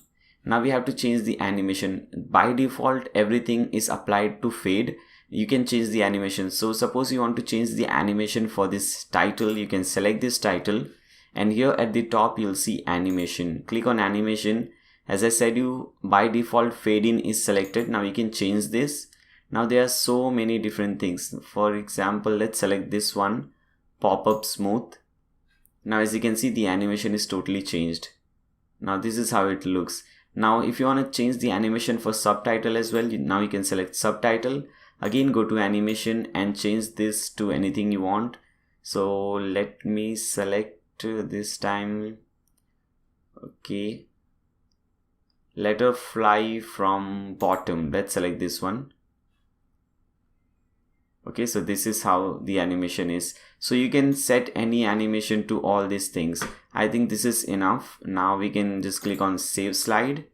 Now we have to change the animation. By default, everything is applied to fade. You can change the animation. So suppose you want to change the animation for this title, you can select this title, and here at the top you'll see animation. Click on animation. As I said, by default fade in is selected. Now you can change this. Now there are so many different things. For example, let's select this one, pop-up smooth. Now as you can see, the animation is totally changed. Now this is how it looks. Now if you want to change the animation for subtitle as well, now you can select subtitle. Again, go to animation and change this to anything you want. So let me select this time, okay, letter fly from bottom. Let's select this one. Okay, so this is how the animation is. So you can set any animation to all these things. I think this is enough. Now we can just click on save slide.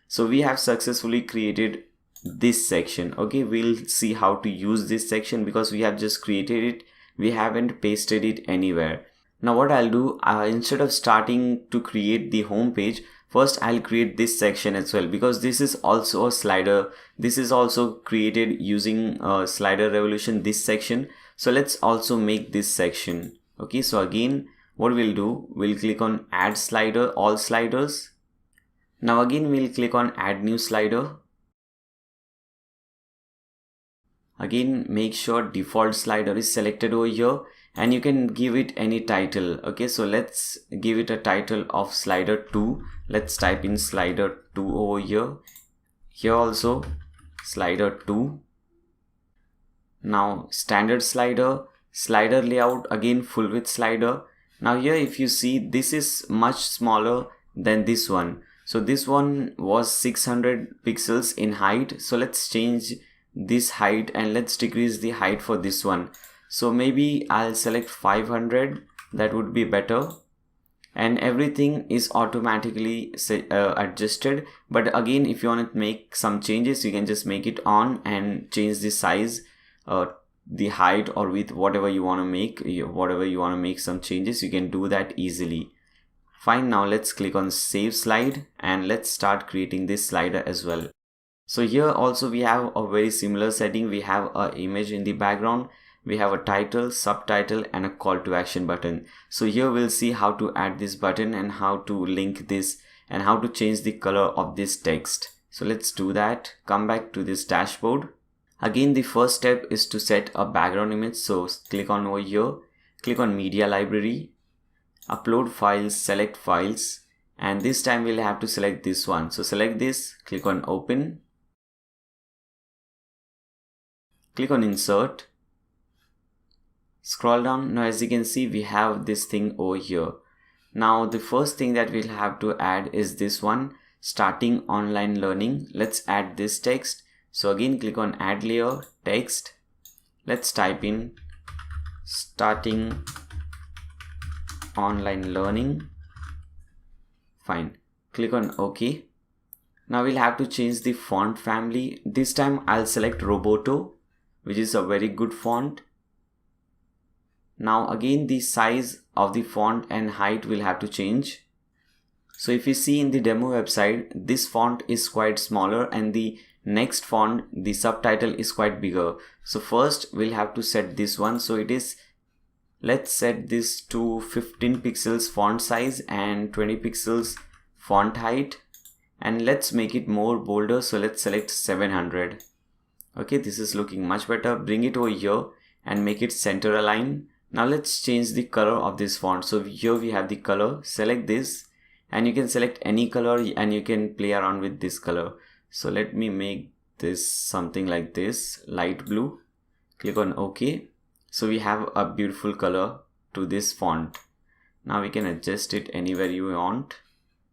So we have successfully created this section. Okay, we'll see how to use this section because we have just created it, we haven't pasted it anywhere. Now what I'll do, instead of starting to create the home page, first I'll create this section as well, because this is also a slider. This is also created using slider revolution, this section. So let's also make this section. Okay, so again what we'll do, we'll click on add slider, all sliders. Now again we'll click on add new slider. Again make sure default slider is selected over here, and you can give it any title. Okay, so let's give it a title of slider 2. Let's type in slider 2 over here. Here also slider 2. Now standard slider, slider layout, again full width slider. Now here if you see, this is much smaller than this one. So this one was 600 pixels in height. So let's change this height and let's decrease the height for this one. So maybe I'll select 500, that would be better. And everything is automatically adjusted. But again, if you want to make some changes, you can just make it on and change the size, the height or width, whatever you want to make. Whatever you want to make some changes, you can do that easily. Fine, now let's click on save slide and let's start creating this slider as well. So here also we have a very similar setting. We have an image in the background, we have a title, subtitle and a call to action button. So here we'll see how to add this button and how to link this and how to change the color of this text. So let's do that. Come back to this dashboard. Again, the first step is to set a background image. So click on over here, click on media library, upload files, select files, and this time we'll have to select this one. So select this, click on open, click on insert, scroll down. Now as you can see, we have this thing over here. Now the first thing that we'll have to add is this one, starting online learning. Let's add this text. So again click on add layer, text. Let's type in starting online learning. Fine, click on OK. Now we'll have to change the font family. This time I'll select Roboto, which is a very good font. Now again the size of the font and height will have to change. So if you see in the demo website, this font is quite smaller and the next font, the subtitle, is quite bigger. So first we'll have to set this one. So it is, let's set this to 15 pixels font size and 20 pixels font height, and let's make it more bolder. So let's select 700. Okay, this is looking much better. Bring it over here and make it center align. Now let's change the color of this font. So here we have the color. Select this and you can select any color and you can play around with this color. So let me make this something like this, light blue. Click on OK. So we have a beautiful color to this font. Now we can adjust it anywhere you want.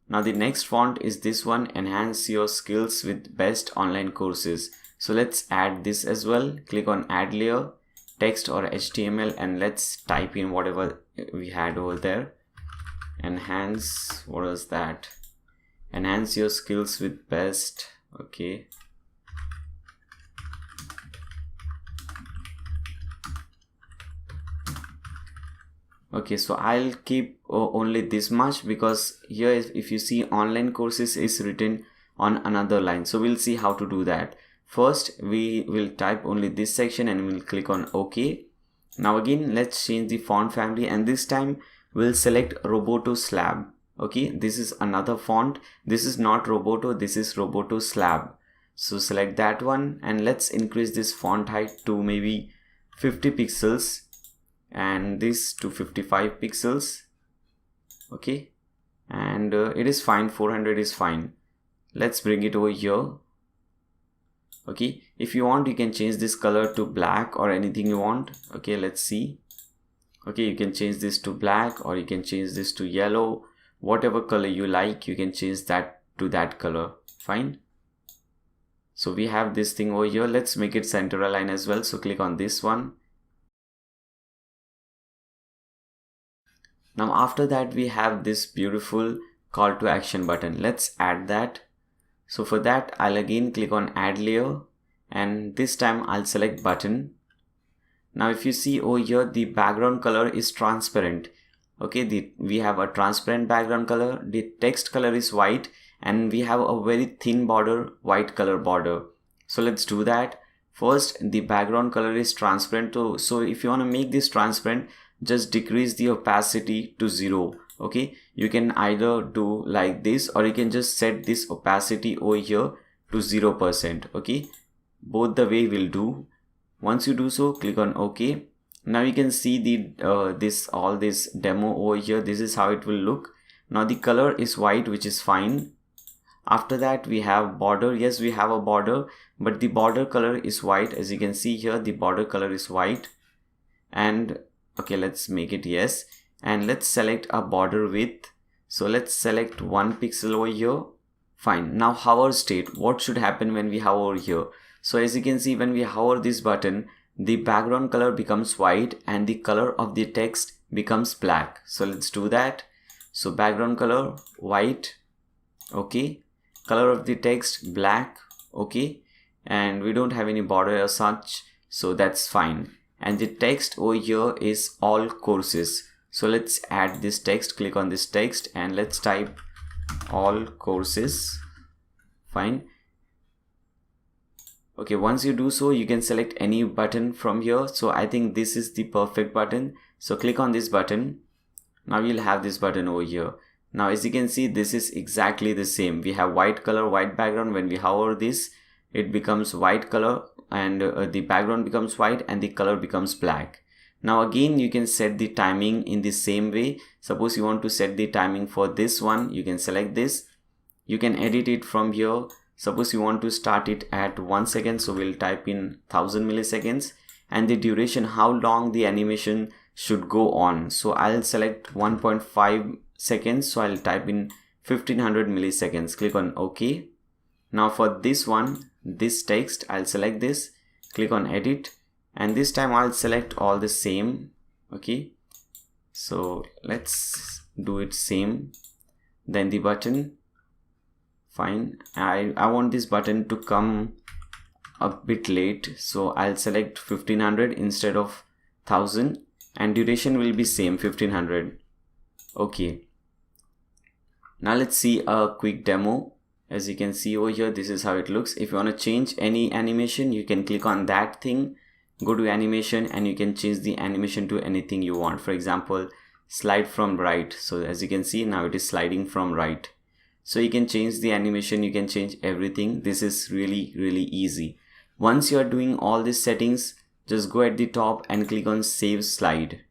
Now the next font is this one, enhance your skills with best online courses. So let's add this as well. Click on add layer, text or HTML, and let's type in whatever we had over there. Enhance, what was that? Enhance your skills with best. Okay. Okay, so I'll keep only this much, because here if you see online courses is written on another line. So we'll see how to do that. First we will type only this section and we'll click on OK. Now again let's change the font family, and this time we'll select Roboto Slab. Okay, this is another font. This is not Roboto, this is Roboto Slab. So select that one and let's increase this font height to maybe 50 pixels and this to 55 pixels. Okay, and it is fine, 400 is fine. Let's bring it over here. Okay, if you want you can change this color to black or anything you want. Okay, let's see. Okay, you can change this to black or you can change this to yellow. Whatever color you like, you can change that to that color. Fine. So we have this thing over here. Let's make it center align as well. So click on this one. Now after that we have this beautiful call to action button. Let's add that. So for that, I'll again click on add layer, and this time I'll select button. Now if you see over here, the background color is transparent. Okay, we have a transparent background color, the text color is white, and we have a very thin border, white color border. So let's do that. First, the background color is transparent, so if you want to make this transparent, just decrease the opacity to 0. Okay, you can either do like this, or you can just set this opacity over here to 0%. Okay, both the way will do. Once you do so, click on OK. Now you can see the this demo over here. This is how it will look. Now the color is white, which is fine. After that, we have border. Yes, we have a border, but the border color is white. As you can see here, the border color is white. And okay, let's make it yes. And let's select a border width. So let's select 1 pixel over here. Fine. Now hover state. What should happen when we hover here? So as you can see, when we hover this button, the background color becomes white and the color of the text becomes black. So let's do that. So background color white. Okay. Color of the text black. Okay. And we don't have any border as such, so that's fine. And the text over here is all courses. So let's add this text. Click on this text and let's type all courses. Fine. Okay, once you do so, you can select any button from here. So I think this is the perfect button. So click on this button. Now you'll have this button over here. Now as you can see, this is exactly the same. We have white color, white background. When we hover this, it becomes white color, and the background becomes white and the color becomes black. Now again, you can set the timing in the same way. Suppose you want to set the timing for this one, you can select this. You can edit it from here. Suppose you want to start it at 1 second, so we'll type in 1000 milliseconds. And the duration, how long the animation should go on. So I'll select 1.5 seconds, so I'll type in 1500 milliseconds. Click on OK. Now for this one, this text, I'll select this, click on edit, and this time I'll select all the same. Okay, so let's do it same. Then the button, fine. I want this button to come a bit late, so I'll select 1500 instead of 1000, and duration will be same, 1500. Okay, now let's see a quick demo. As you can see over here, this is how it looks. If you want to change any animation, you can click on that thing, go to animation, and you can change the animation to anything you want. For example, slide from right. So as you can see, now it is sliding from right. So you can change the animation, you can change everything. This is really easy. Once you are doing all these settings, just go at the top and click on save slide.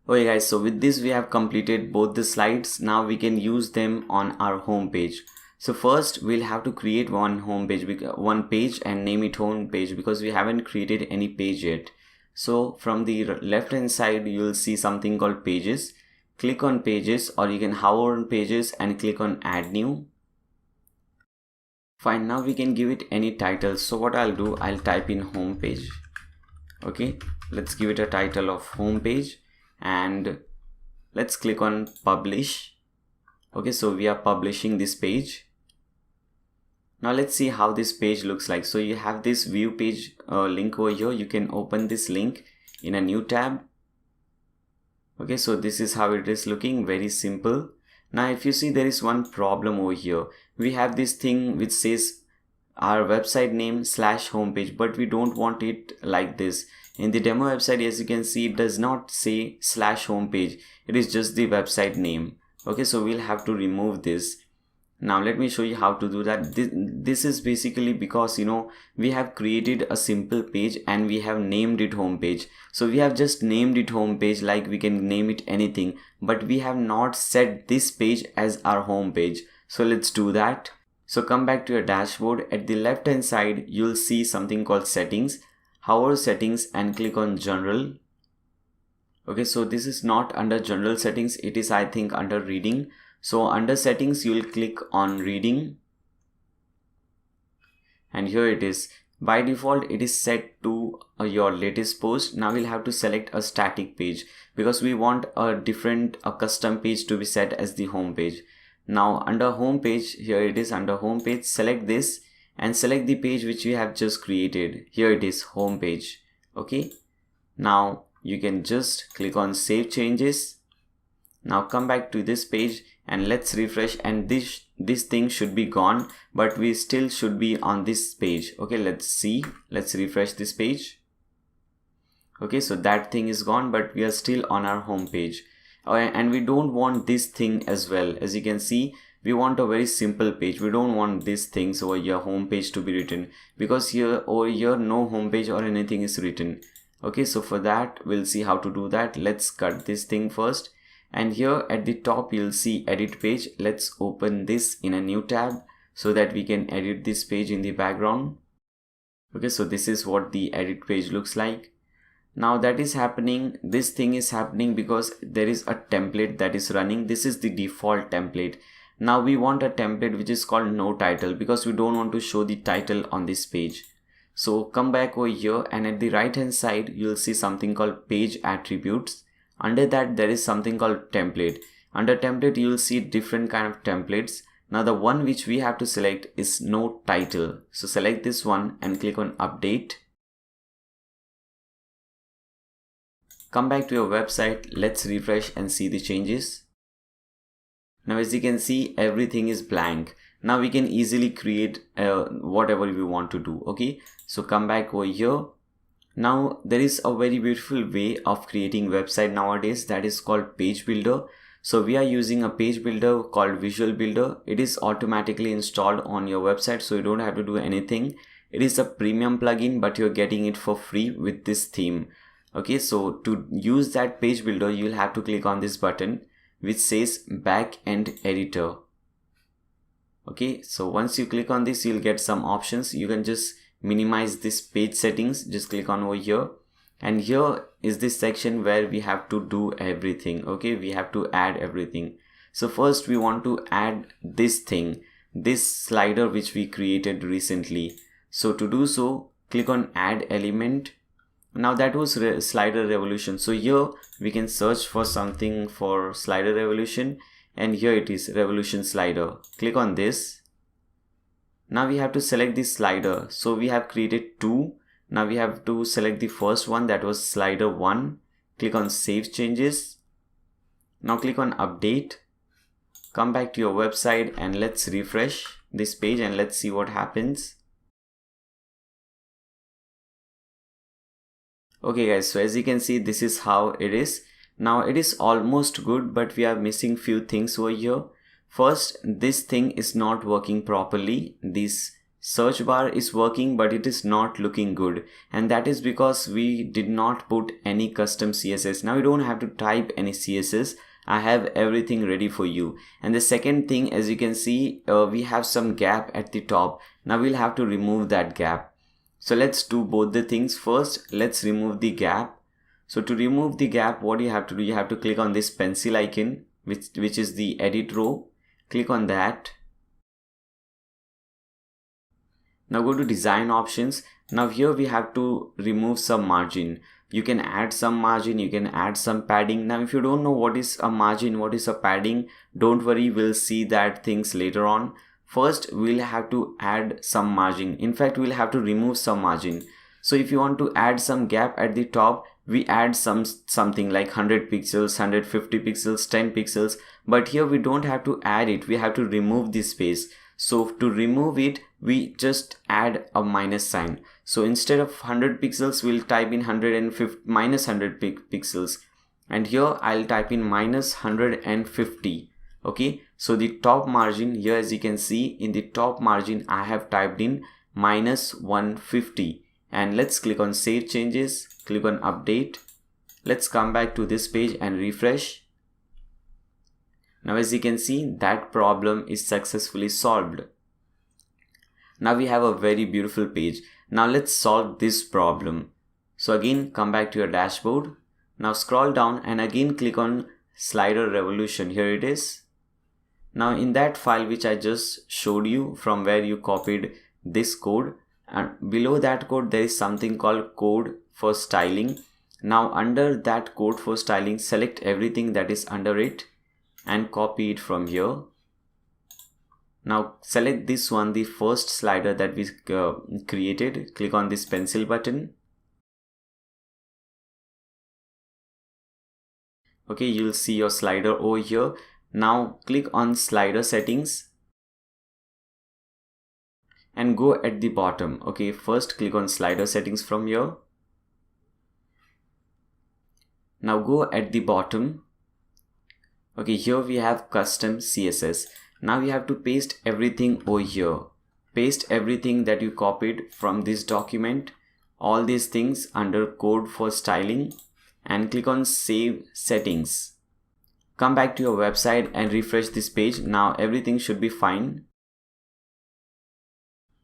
Okay guys, so with this we have completed both the slides. Now we can use them on our home page. So first we'll have to create one page and name it home page, because we haven't created any page yet. So from the left hand side, you'll see something called pages. Click on pages, or you can hover on pages and click on add new. Fine, now we can give it any title. So what I'll do, I'll type in home page. Okay, let's give it a title of home page. And let's click on publish. Okay, so we are publishing this page. Now let's see how this page looks like. So you have this view page link over here. You can open this link in a new tab. Okay, so this is how it is looking, very simple. Now if you see, there is one problem over here. We have this thing which says our website name / homepage, but we don't want it like this. In the demo website, as you can see, it does not say / homepage. It is just the website name. Okay, so we'll have to remove this. Now let me show you how to do that. This is basically because, you know, we have created a simple page and we have named it homepage. So we have just named it homepage, like we can name it anything, but we have not set this page as our homepage. So let's do that. So come back to your dashboard. At the left hand side, you'll see something called settings. Hover settings and click on general. Okay, so this is not under general settings. It is, I think, under reading. So under settings, you will click on reading. And here it is. By default, it is set to your latest post. Now we'll have to select a static page because we want a custom page to be set as the home page. Now under home page, here it is under home page, select this and select the page which we have just created. Here it is, home page. Okay, now you can just click on save changes. Now come back to this page and let's refresh, and this thing should be gone, but we still should be on this page. Okay, let's see, let's refresh this page. Okay, so that thing is gone, but we are still on our home page. And we don't want this thing as well. As you can see, we want a very simple page. We don't want these things over your home page to be written, because here over here no home page or anything is written. Okay, so for that we'll see how to do that. Let's cut this thing first, and here at the top you'll see edit page. Let's open this in a new tab so that we can edit this page in the background. Okay, so this is what the edit page looks like. Now that is happening, this thing is happening because there is a template that is running. This is the default template. Now we want a template which is called no title, because we don't want to show the title on this page. So come back over here, and at the right hand side you'll see something called page attributes. Under that there is something called template. Under template you'll see different kind of templates. Now the one which we have to select is no title. So select this one and click on update. Come back to your website, let's refresh and see the changes. Now as you can see, everything is blank. Now we can easily create whatever we want to do. Okay, so come back over here. Now there is a very beautiful way of creating website nowadays, that is called page builder. So we are using a page builder called Visual Builder. It is automatically installed on your website, so you don't have to do anything. It is a premium plugin, but you're getting it for free with this theme. Okay, so to use that page builder, you'll have to click on this button which says backend editor. Okay, so once you click on this, you'll get some options. You can just minimize this page settings, just click on over here, and here is this section where we have to do everything. Okay, we have to add everything. So first we want to add this thing, this slider which we created recently. So to do so, click on add element. Now that was slider revolution. So here we can search for something for slider revolution, and here it is, revolution slider. Click on this. Now we have to select this slider. So we have created two. Now we have to select the first one, that was slider 1. Click on save changes. Now click on update. Come back to your website and let's refresh this page and let's see what happens. Okay guys, so as you can see, this is how it is. Now it is almost good, but we are missing few things over here. First, this thing is not working properly. This search bar is working, but it is not looking good, and that is because we did not put any custom CSS. Now you don't have to type any CSS. I have everything ready for you. And the second thing, as you can see, we have some gap at the top. Now we'll have to remove that gap. So let's do both the things. First, let's remove the gap. So to remove the gap, what you have to do, you have to click on this pencil icon, which is the edit row. Click on that. Now go to design options. Now here we have to remove some margin. You can add some margin, you can add some padding. Now if you don't know what is a margin, what is a padding, don't worry, we'll see that things later on. First, we'll have to add some margin. In fact, we'll have to remove some margin. So if you want to add some gap at the top, we add something like 100 pixels, 150 pixels, 10 pixels. But here we don't have to add it. We have to remove this space. So to remove it, we just add a minus sign. So instead of 100 pixels, we'll type in minus 100 pixels. And here I'll type in minus 150. Okay, so the top margin here, as you can see, in the top margin I have typed in minus 150, and let's click on save changes, click on update. Let's come back to this page and refresh. Now as you can see, that problem is successfully solved. Now we have a very beautiful page. Now let's solve this problem. So again, come back to your dashboard. Now scroll down and again click on slider revolution. Here it is. Now in that file which I just showed you, from where you copied this code, and below that code there is something called code for styling. Now under that code for styling, select everything that is under it and copy it from here. Now select this one, the first slider that we created. Click on this pencil button. Okay, you'll see your slider over here. Now click on slider settings and go at the bottom. Okay, first click on slider settings from here. Now go at the bottom. Okay, here we have custom CSS. Now you have to paste everything over here. Paste everything that you copied from this document, all these things under code for styling, and click on save settings. Come back to your website and refresh this page. Now everything should be fine.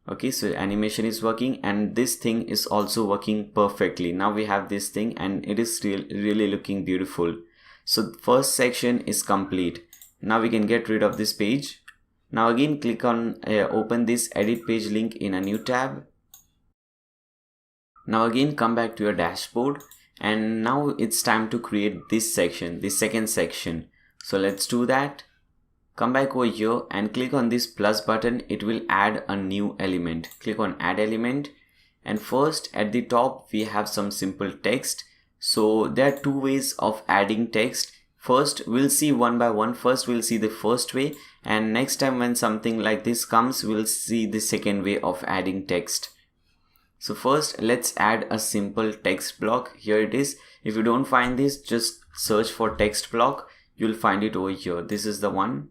Okay, so animation is working and this thing is also working perfectly. Now we have this thing and it is really looking beautiful. So the first section is complete. Now we can get rid of this page. Now again click on open this edit page link in a new tab. Now again come back to your dashboard, and now it's time to create this section, the second section. So let's do that. Come back over here and click on this plus button. It will add a new element. Click on add element, and first at the top we have some simple text. So there are two ways of adding text. First we'll see one by one. First we'll see the first way, and next time when something like this comes, we'll see the second way of adding text. So first let's add a simple text block. Here it is. If you don't find this, just search for text block. You'll find it over here. This is the one.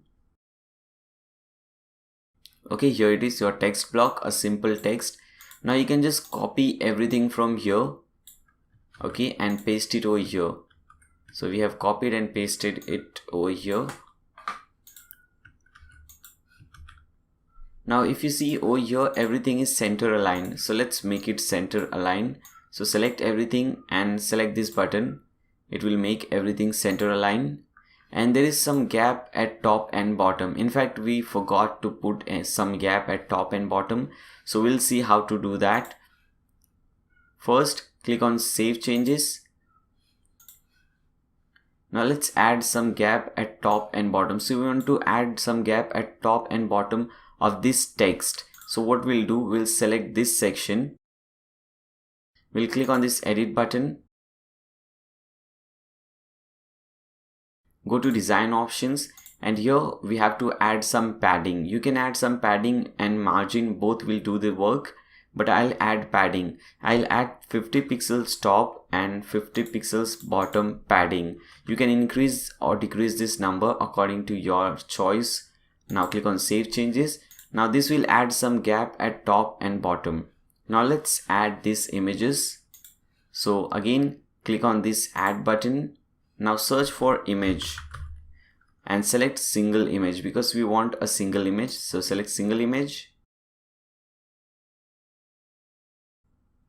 Okay, here it is, your text block, a simple text. Now you can just copy everything from here, okay, and paste it over here. So we have copied and pasted it over here. Now if you see over here, everything is center aligned. So let's make it center aligned. So select everything and select this button. It will make everything center aligned. And there is some gap at top and bottom. In fact, we forgot to put some gap at top and bottom. So we'll see how to do that. First, click on save changes. Now let's add some gap at top and bottom. So we want to add some gap at top and bottom of this text. So what we'll do, we'll select this section. We'll click on this edit button. Go to design options, and here we have to add some padding. You can add some padding and margin, both will do the work, but I'll add padding. I'll add 50 pixels top and 50 pixels bottom padding. You can increase or decrease this number according to your choice. Now click on save changes. Now this will add some gap at top and bottom. Now let's add these images. So again click on this add button. Now search for image and select single image because we want a single image. So select single image.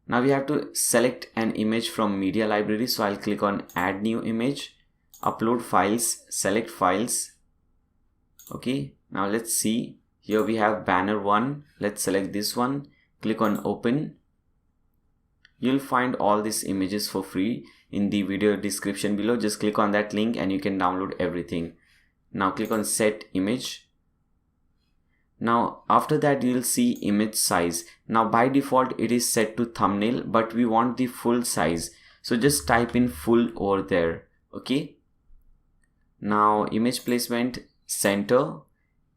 Now we have to select an image from media library. So I'll click on add new image, upload files, select files. Okay, now let's see. Here we have banner 1. Let's select this one. Click on open. You'll find all these images for free in the video description below. Just click on that link and you can download everything. Now click on set image. Now after that you'll see image size. Now by default it is set to thumbnail, but we want the full size. So just type in full over there. Okay. Now image placement, center.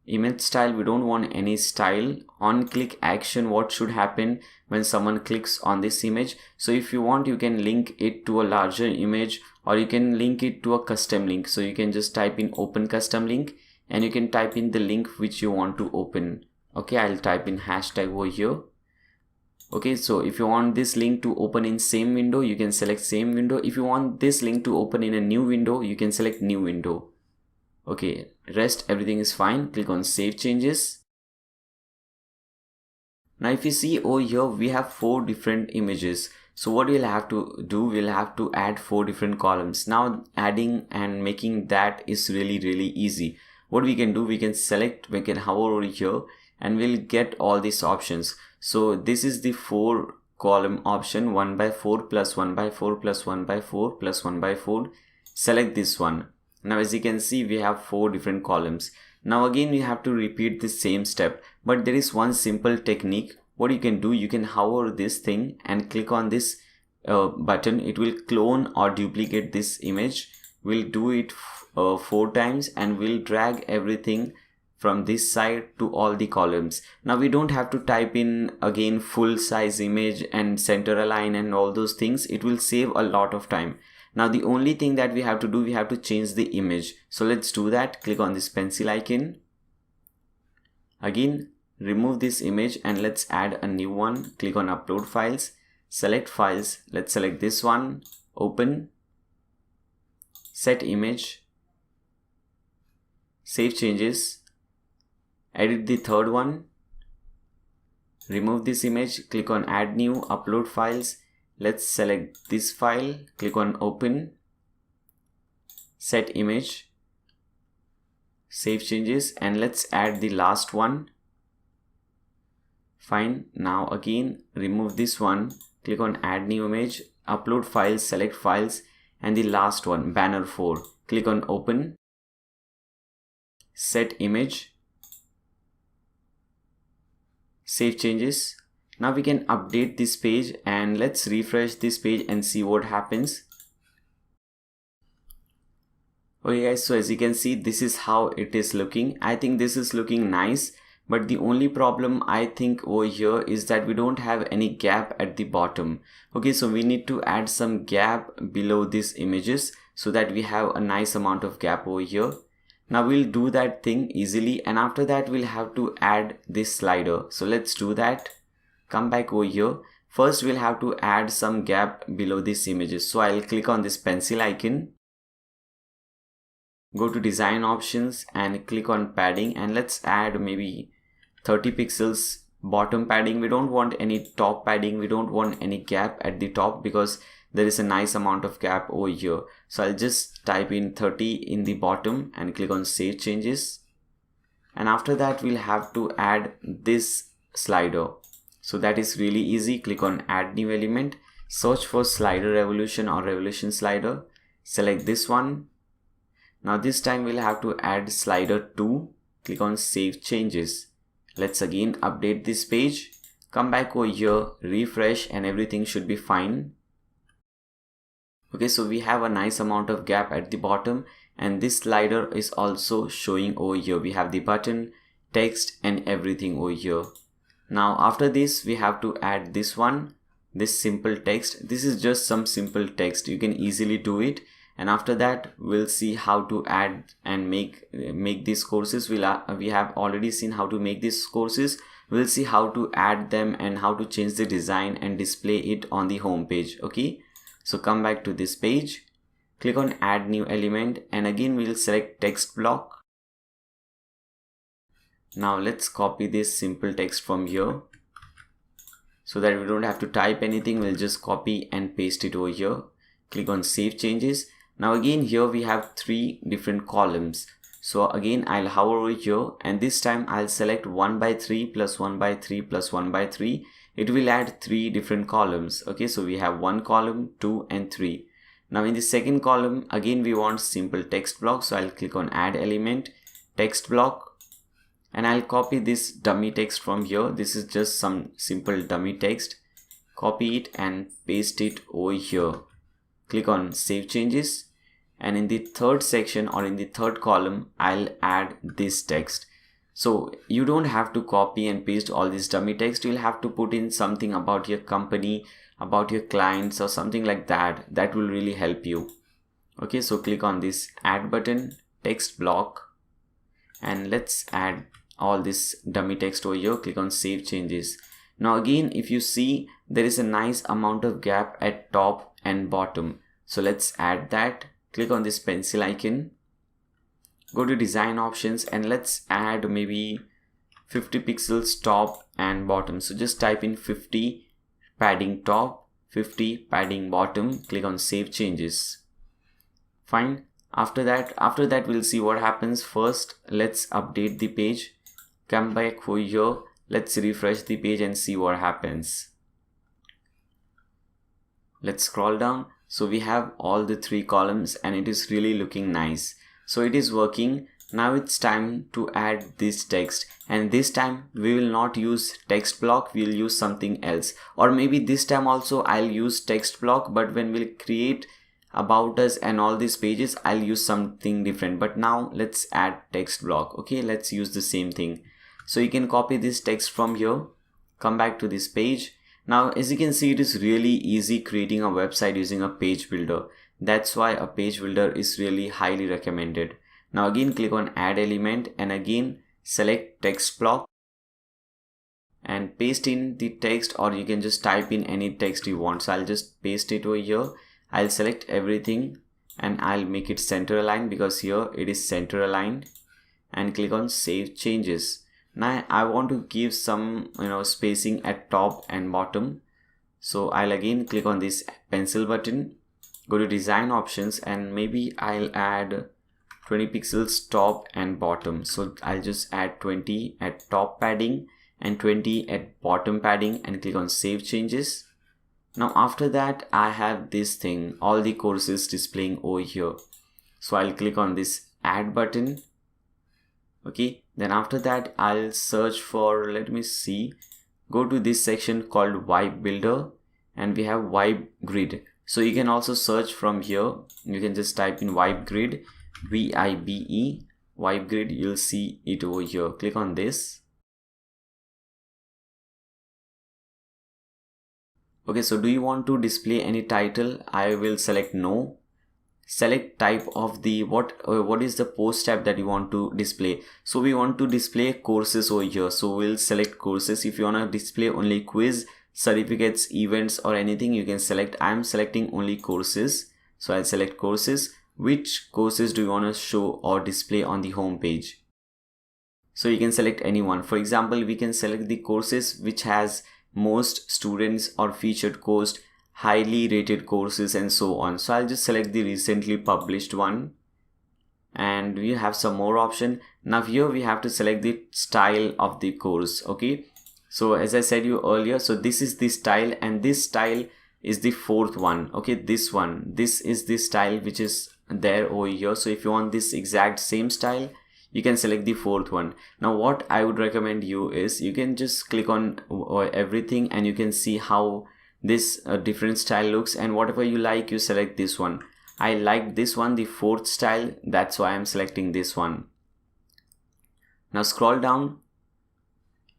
Image style, we don't want any style. On click action, what should happen when someone clicks on this image? So if you want, you can link it to a larger image, or you can link it to a custom link. So you can just type in open custom link and you can type in the link which you want to open. Okay, I'll type in hashtag over here. Okay, so if you want this link to open in same window, you can select same window. If you want this link to open in a new window, you can select new window. Okay, rest everything is fine. Click on save changes. Now if you see over here, we have 4 different images. So what we'll have to do, we'll have to add 4 different columns. Now adding and making that is really easy. What we can do, we can select, we can hover over here and we'll get all these options. So this is the 4 column option, 1/4 plus 1/4 plus 1/4 plus 1/4. Select this one. Now as you can see, we have 4 different columns. Now again we have to repeat the same step, but there is one simple technique. What you can do, you can hover this thing and click on this button. It will clone or duplicate this image. We'll do it 4 times and we'll drag everything from this side to all the columns. Now we don't have to type in again full size image and center align and all those things. It will save a lot of time. Now the only thing that we have to do, we have to change the image. So let's do that. Click on this pencil icon. Again, remove this image and let's add a new one. Click on upload files, select files. Let's select this one, open, set image, save changes. Edit the third one, remove this image, click on add new, upload files. Let's select this file, click on open, set image, save changes, and let's add the last one. Fine. Now again remove this one, click on add new image, upload files, select files, and the last one, banner 4, click on open, set image, save changes. Now we can update this page and let's refresh this page and see what happens. Okay guys, so as you can see, this is how it is looking. I think this is looking nice, but the only problem I think over here is that we don't have any gap at the bottom. Okay, so we need to add some gap below these images so that we have a nice amount of gap over here. Now we'll do that thing easily, and after that we'll have to add this slider. So let's do that. Come back over here. First we'll have to add some gap below these images. So I'll click on this pencil icon, go to design options and click on padding, and let's add maybe 30 pixels bottom padding. We don't want any top padding. We don't want any gap at the top because there is a nice amount of gap over here. So I'll just type in 30 in the bottom and click on save changes. And after that we'll have to add this slider. So that is really easy. Click on add new element, search for slider revolution or revolution slider, select this one. Now this time we'll have to add slider 2, click on save changes. Let's again update this page, come back over here, refresh, and everything should be fine. Okay, so we have a nice amount of gap at the bottom, and this slider is also showing over here. We have the button, text, and everything over here. Now after this we have to add this one, this simple text. This is just some simple text, you can easily do it. And after that we'll see how to add and make these courses. We have already seen how to make these courses. We'll see how to add them and how to change the design and display it on the home page. Okay, so come back to this page, click on add new element, and again we'll select text block. Now let's copy this simple text from here so that we don't have to type anything. We'll just copy and paste it over here. Click on save changes. Now again here we have 3 different columns. So again I'll hover over here, and this time I'll select 1 by 3 plus 1 by 3 plus 1 by 3. It will add 3 different columns. Okay, so we have 1 column, 2 and 3. Now in the second column again we want simple text block. So I'll click on add element, text block, and I'll copy this dummy text from here. This is just some simple dummy text. Copy it and paste it over here. Click on save changes, and in the third section or in the third column I'll add this text. So you don't have to copy and paste all this dummy text. You'll have to put in something about your company, about your clients, or something like that. That will really help you. Okay, so click on this add button, text block, and let's add all this dummy text over here. Click on save changes. Now again if you see, there is a nice amount of gap at top and bottom. So let's add that. Click on this pencil icon, go to design options, and let's add maybe 50 pixels top and bottom. So just type in 50 padding top, 50 padding bottom. Click on save changes. Fine. After that we'll see what happens. First let's update the page. Come back over here, let's refresh the page and see what happens. Let's scroll down. So we have all the 3 columns and it is really looking nice. So it is working. Now it's time to add this text, and this time we will not use text block, we'll use something else. Or maybe this time also I'll use text block, but when we'll create about us and all these pages, I'll use something different. But now let's add text block. Okay, let's use the same thing. So you can copy this text from here, come back to this page. Now as you can see, it is really easy creating a website using a page builder. That's why a page builder is really highly recommended. Now again click on add element and again select text block and paste in the text, or you can just type in any text you want. So I'll just paste it over here. I'll select everything and I'll make it center aligned because here it is center aligned, and click on save changes. Now I want to give some spacing at top and bottom. So I'll again click on this pencil button, go to design options, and maybe I'll add 20 pixels top and bottom. So I'll just add 20 at top padding and 20 at bottom padding and click on save changes. Now after that I have this thing, all the courses displaying over here. So I'll click on this add button. Okay, then after that I'll search for, let me see, go to this section called Vibe Builder, and we have Vibe Grid. So you can also search from here. You can just type in Vibe Grid, VIBE, Vibe Grid, you'll see it over here. Click on this. Okay, so do you want to display any title? I will select no. Select type of the what is the post type that you want to display. So we want to display courses over here, so we'll select courses. If you want to display only quiz, certificates, events or anything, you can select. I'm selecting only courses, so I'll select courses. Which courses do you want to show or display on the home page? So you can select anyone. For example, we can select the courses which has most students or featured course, highly rated courses and so on. So I'll just select the recently published one, and we have some more option. Now here we have to select the style of the course. Okay, so as I said you earlier, so this is the style and this style is the fourth one. Okay, this one, this is the style which is there over here. So if you want this exact same style, you can select the fourth one. Now what I would recommend you is you can just click on everything and you can see how this different style looks, and whatever you like, you select this one. I like this one, the fourth style, that's why I'm selecting this one. Now scroll down.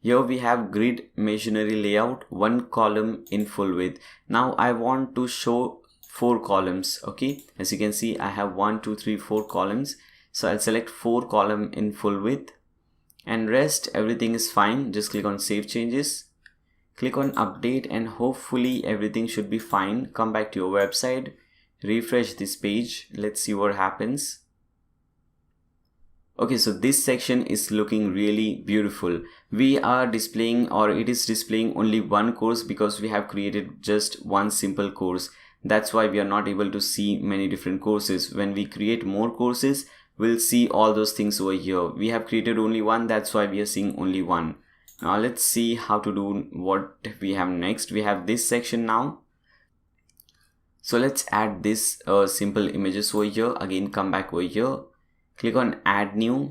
Here we have grid masonry layout, one column in full width. Now I want to show 4 columns. Okay, as you can see I have 1 2 3 4 columns, so I'll select 4 column in full width, and rest everything is fine. Just click on save changes, click on update, and hopefully everything should be fine. Come back to your website, refresh this page, let's see what happens. Okay, so this section is looking really beautiful. We are displaying, or it is displaying only one course because we have created just one simple course. That's why we are not able to see many different courses. When we create more courses, we'll see all those things over here. We have created only one, that's why we are seeing only one. Now let's see how to do what we have next. We have this section now. So let's add this simple images over here. Again, come back over here, click on add new.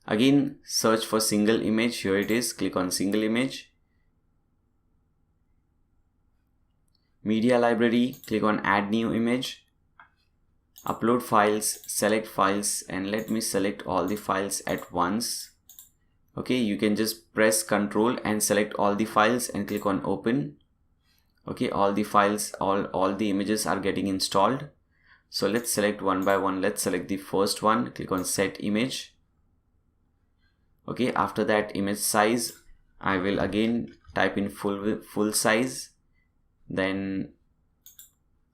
Again, search for single image. Here it is. Click on single image. Media library, click on add new image. Upload files, select files, and let me select all the files at once. Okay, you can just press Ctrl and select all the files and click on open. Okay, all the files, all the images are getting installed. So let's select one by one. Let's select the first one, click on set image. Okay, after that image size, I will again type in full size, then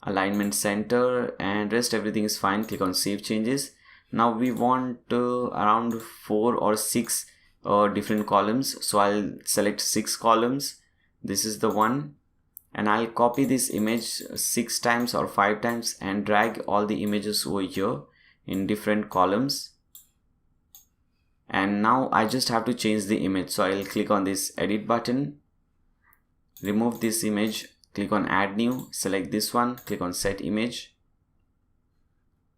alignment center, and rest everything is fine. Click on save changes. Now we want around 4 or 6 different columns, so I'll select 6 columns. This is the one, and I'll copy this image 6 times or 5 times and drag all the images over here in different columns. And now I just have to change the image, so I'll click on this edit button, remove this image, click on add new, select this one, click on set image,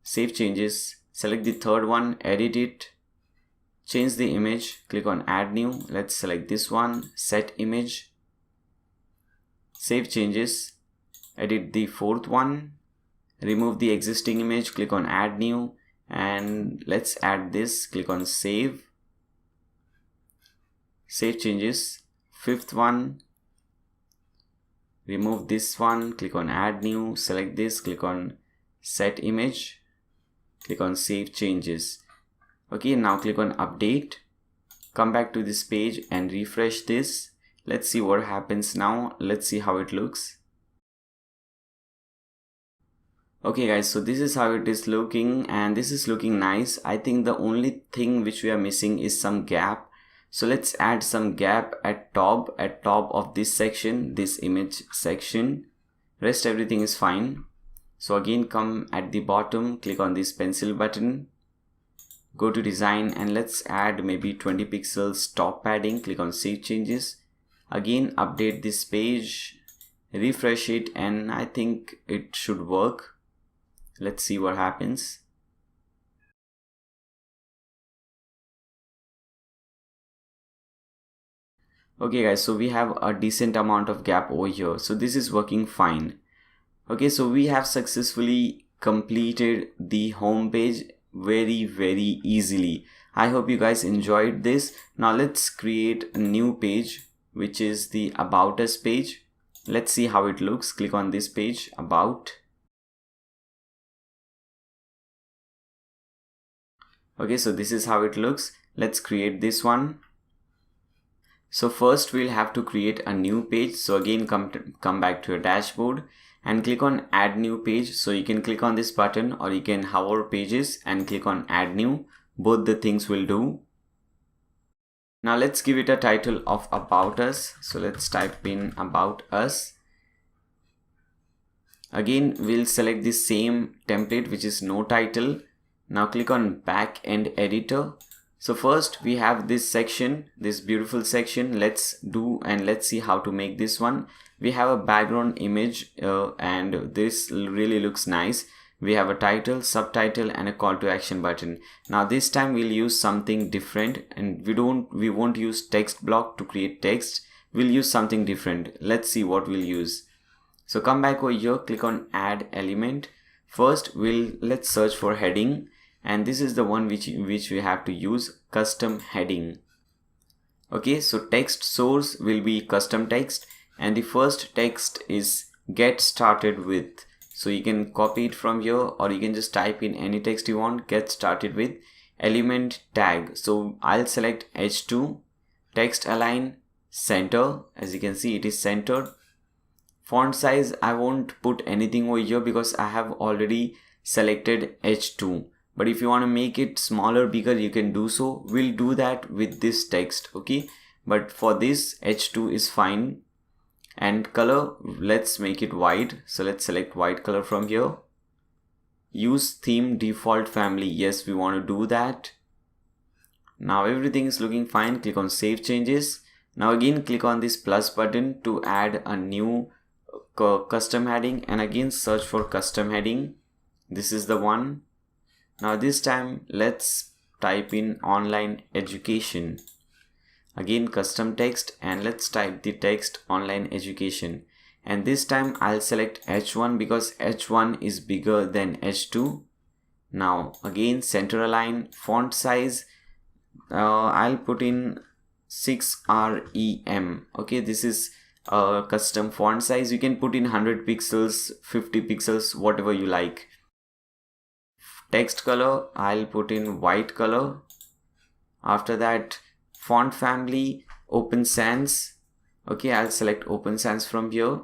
save changes, select the third one, edit it, change the image, click on add new. Let's select this one, set image, save changes, edit the fourth one, remove the existing image, click on add new, and let's add this, click on save changes, fifth one, remove this one, click on add new, select this, click on set image, click on save changes. Okay, now click on update, come back to this page and refresh this. Let's see what happens now. Let's see how it looks. Okay guys, so this is how it is looking, and this is looking nice. I think the only thing which we are missing is some gap. So let's add some gap at top of this section, this image section. Rest everything is fine. So again, come at the bottom, click on this pencil button, go to design, and let's add maybe 20 pixels top padding. Click on save changes. Again, update this page, refresh it, and I think it should work. Let's see what happens. Okay guys, so we have a decent amount of gap over here. So this is working fine. Okay, so we have successfully completed the home page very easily. I hope you guys enjoyed this. Now let's create a new page, which is the about us page. Let's see how it looks. Click on this page, about. Okay, so this is how it looks. Let's create this one. So first we'll have to create a new page. So again, come back to your dashboard and click on add new page. So you can click on this button, or you can hover pages and click on add new. Both the things will do. Now let's give it a title of about us. So let's type in about us. Again, we'll select the same template, which is no title. Now click on backend editor. So first we have this section, this beautiful section. Let's see how to make this one. We have a background image and this really looks nice. We have a title, subtitle, and a call to action button. Now this time we'll use something different, and we won't use text block to create text. We'll use something different. Let's see what we'll use. So come back over here, click on add element. First let's search for heading, and this is the one which we have to use, custom heading. Okay, so text source will be custom text, and the first text is get started with. So you can copy it from here, or you can just type in any text you want. Get started with element tag. So I'll select H2, text align, center. As you can see, it is centered. Font size, I won't put anything over here because I have already selected H2. But if you want to make it smaller, bigger, you can do so. We'll do that with this text, okay? But for this, H2 is fine. And color, let's make it white. So let's select white color from here. Use theme default family. Yes, we want to do that. Now everything is looking fine. Click on save changes. Now again, click on this plus button to add a new custom heading, and again search for custom heading. This is the one. Now this time let's type in online education. Again custom text, and let's type the text online education. And this time I'll select H1 because H1 is bigger than H2. Now again center align, font size, I'll put in 6REM. Okay, this is a custom font size. You can put in 100 pixels, 50 pixels, whatever you like. Text color, I'll put in white color. After that, font family, Open Sans. Okay, I'll select Open Sans from here.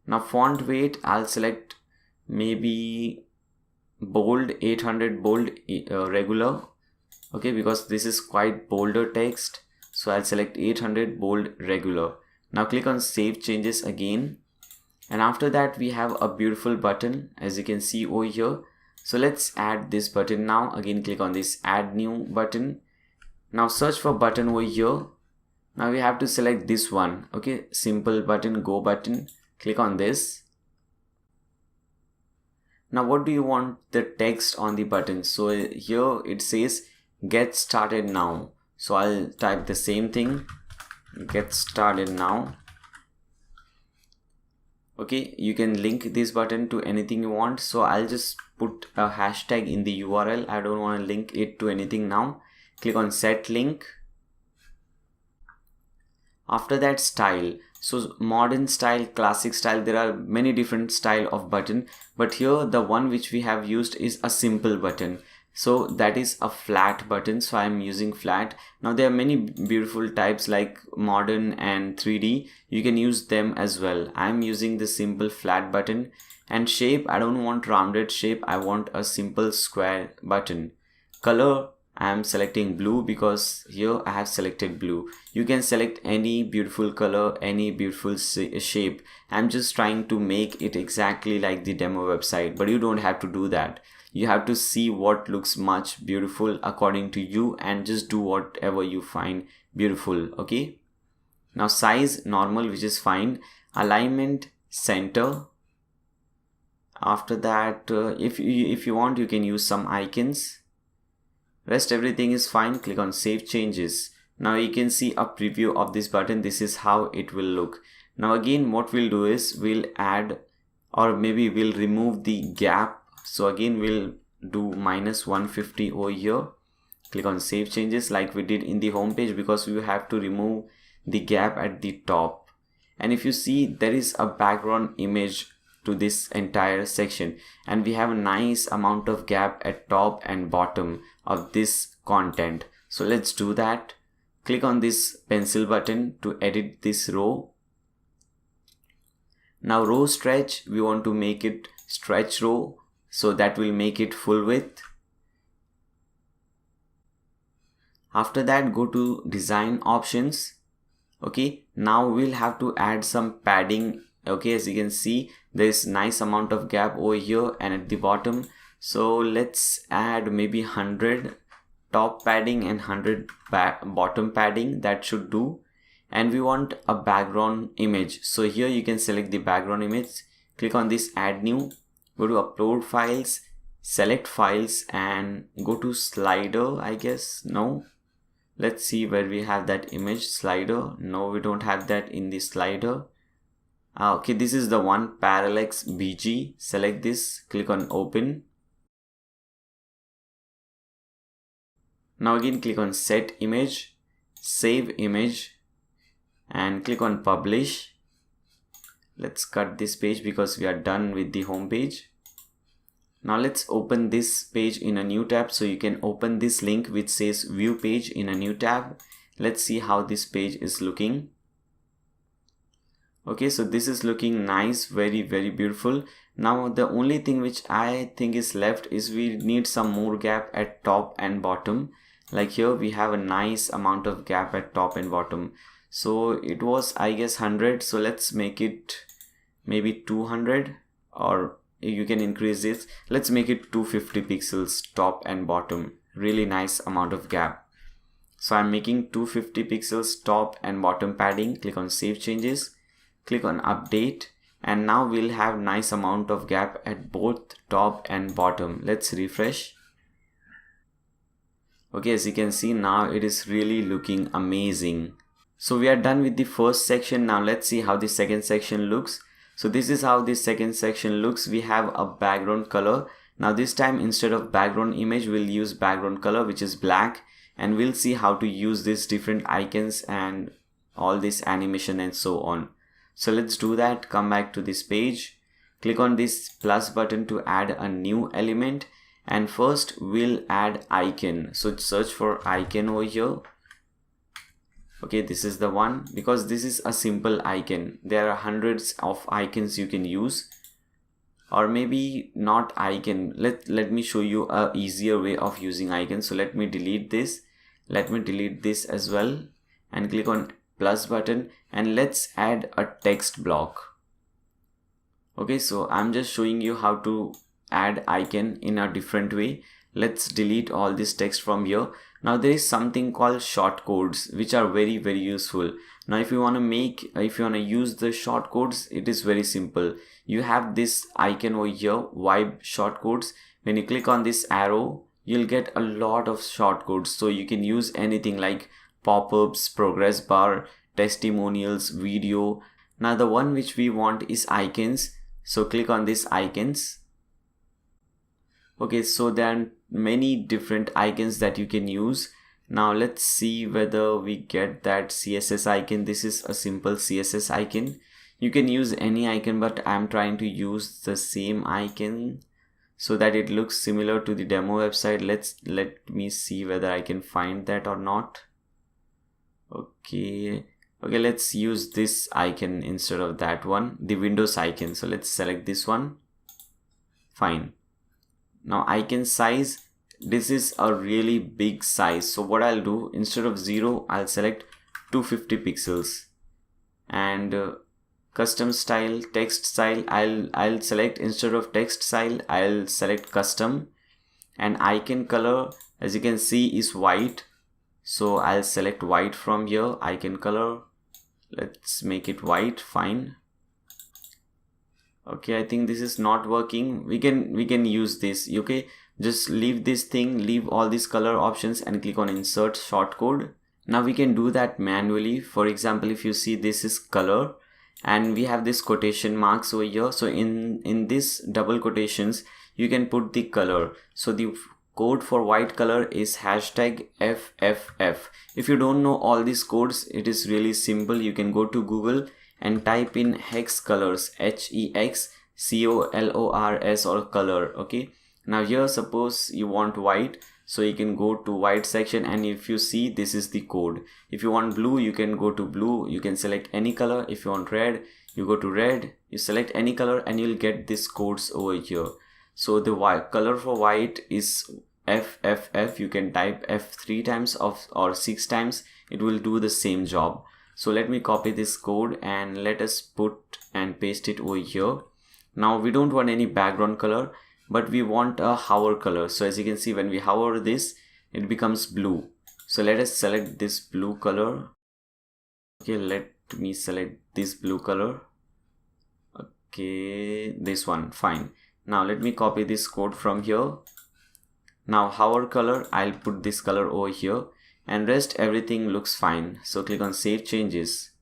Now font weight, I'll select maybe bold, 800 bold, regular. Okay, because this is quite bolder text, so I'll select 800 bold regular. Now click on save changes again, and after that we have a beautiful button, as you can see over here. So let's add this button now. Again click on this add new button. Now search for button over here. Now we have to select this one. Okay, simple button, go button. Click on this. Now what do you want the text on the button? So here it says get started now. So I'll type the same thing, get started now. Okay, you can link this button to anything you want. So I'll just put a hashtag in the URL. I don't want to link it to anything now. Click on set link. After that, style. So modern style, classic style, there are many different style of button, but here the one which we have used is a simple button. So that is a flat button, so I am using flat. Now there are many beautiful types like modern and 3D. You can use them as well. I am using the simple flat button. And shape, I don't want rounded shape, I want a simple square button. Color, I am selecting blue because here I have selected blue. You can select any beautiful color, any beautiful shape. I'm just trying to make it exactly like the demo website, but you don't have to do that. You have to see what looks much beautiful according to you and just do whatever you find beautiful. Okay. Now size, normal, which is fine. Alignment, center. After that, if you want, you can use some icons. Rest everything is fine. Click on save changes. Now you can see a preview of this button. This is how it will look. Now again, what we'll do is we'll add, or maybe we'll remove the gap. So again, we'll do -150 over here. Click on save changes like we did in the home page, because we have to remove the gap at the top. And if you see, there is a background image to this entire section, and we have a nice amount of gap at top and bottom of this content. So let's do that. Click on this pencil button to edit this row. Now row stretch, we want to make it stretch row, so that will make it full width. After that, go to design options. Okay, now we'll have to add some padding. Okay, as you can see, there's nice amount of gap over here and at the bottom. So let's add maybe 100 top padding and 100 bottom padding. That should do. And we want a background image. So here you can select the background image. Click on this add new. Go to upload files. Select files and go to slider, I guess. No. Let's see where we have that image. Slider. No, we don't have that in the slider. Okay, this is the one, Parallax BG. Select this, click on open. Now again, click on set image, save image, and click on publish. Let's cut this page because we are done with the home page. Now let's open this page in a new tab. So you can open this link which says view page in a new tab. Let's see how this page is looking. Okay, so this is looking nice, very beautiful. Now the only thing which I think is left is we need some more gap at top and bottom. Like here we have a nice amount of gap at top and bottom. So it was, I guess, 100. So let's make it maybe 200, or you can increase this. Let's make it 250 pixels top and bottom. Really nice amount of gap. So I'm making 250 pixels top and bottom padding. Click on save changes. Click on update, and now we'll have nice amount of gap at both top and bottom. Let's refresh. Okay, as you can see, now it is really looking amazing. So we are done with the first section. Now let's see how the second section looks. So this is how this second section looks. We have a background color. Now this time, instead of background image, we'll use background color, which is black, and we'll see how to use these different icons and all this animation and so on. So let's do that. Come back to this page. Click on this plus button to add a new element. And first we'll add icon. So search for icon over here. Okay, this is the one, because this is a simple icon. There are hundreds of icons you can use. Or maybe not icon. Let me show you a easier way of using icon. So let me delete this. Let me delete this as well. And click on plus button, and let's add a text block. Okay, so I'm just showing you how to add icon in a different way. Let's delete all this text from here. Now there is something called short codes, which are very useful. Now if you want to use the short codes, it is very simple. You have this icon over here, vibe short codes. When you click on this arrow, you'll get a lot of shortcodes. So you can use anything like pop-ups, progress bar, testimonials, video. Now the one which we want is icons. So click on this icons. Okay, so there are many different icons that you can use. Now let's see whether we get that CSS icon. This is a simple CSS icon. You can use any icon, but I'm trying to use the same icon so that it looks similar to the demo website. Let me see whether I can find that or not. Okay, let's use this icon instead of that one, the Windows icon. So let's select this one. Fine. Now icon size, this is a really big size. So what I'll do, instead of 0, I'll select 250 pixels. And custom style, text style, I'll select, instead of text style, I'll select custom. And icon color, as you can see, is white. So I'll select white from here. Icon color, let's make it white. Fine. Okay, I think this is not working. We can use this. Okay, just leave this thing, leave all these color options and click on insert shortcode. Now we can do that manually. For example, if you see, this is color and we have this quotation marks over here. So in this double quotations, you can put the color. So the code for white color is #FFF. If you don't know all these codes, it is really simple. You can go to Google and type in hex colors, HEXCOLORS or color. Okay, now here suppose you want white, so you can go to white section, and if you see, this is the code. If you want blue, you can go to blue. You can select any color. If you want red, you go to red. You select any color and you'll get these codes over here. So the white color for white is FFF. You can type F 3 times or 6 times. It will do the same job. So let me copy this code and let us put and paste it over here. Now we don't want any background color, but we want a hover color. So as you can see, when we hover this, it becomes blue. So let us select this blue color. Okay, let me select this blue color. Okay, this one. Fine. Now let me copy this code from here. Now hover color, I'll put this color over here. And rest everything looks fine. So click on save changes.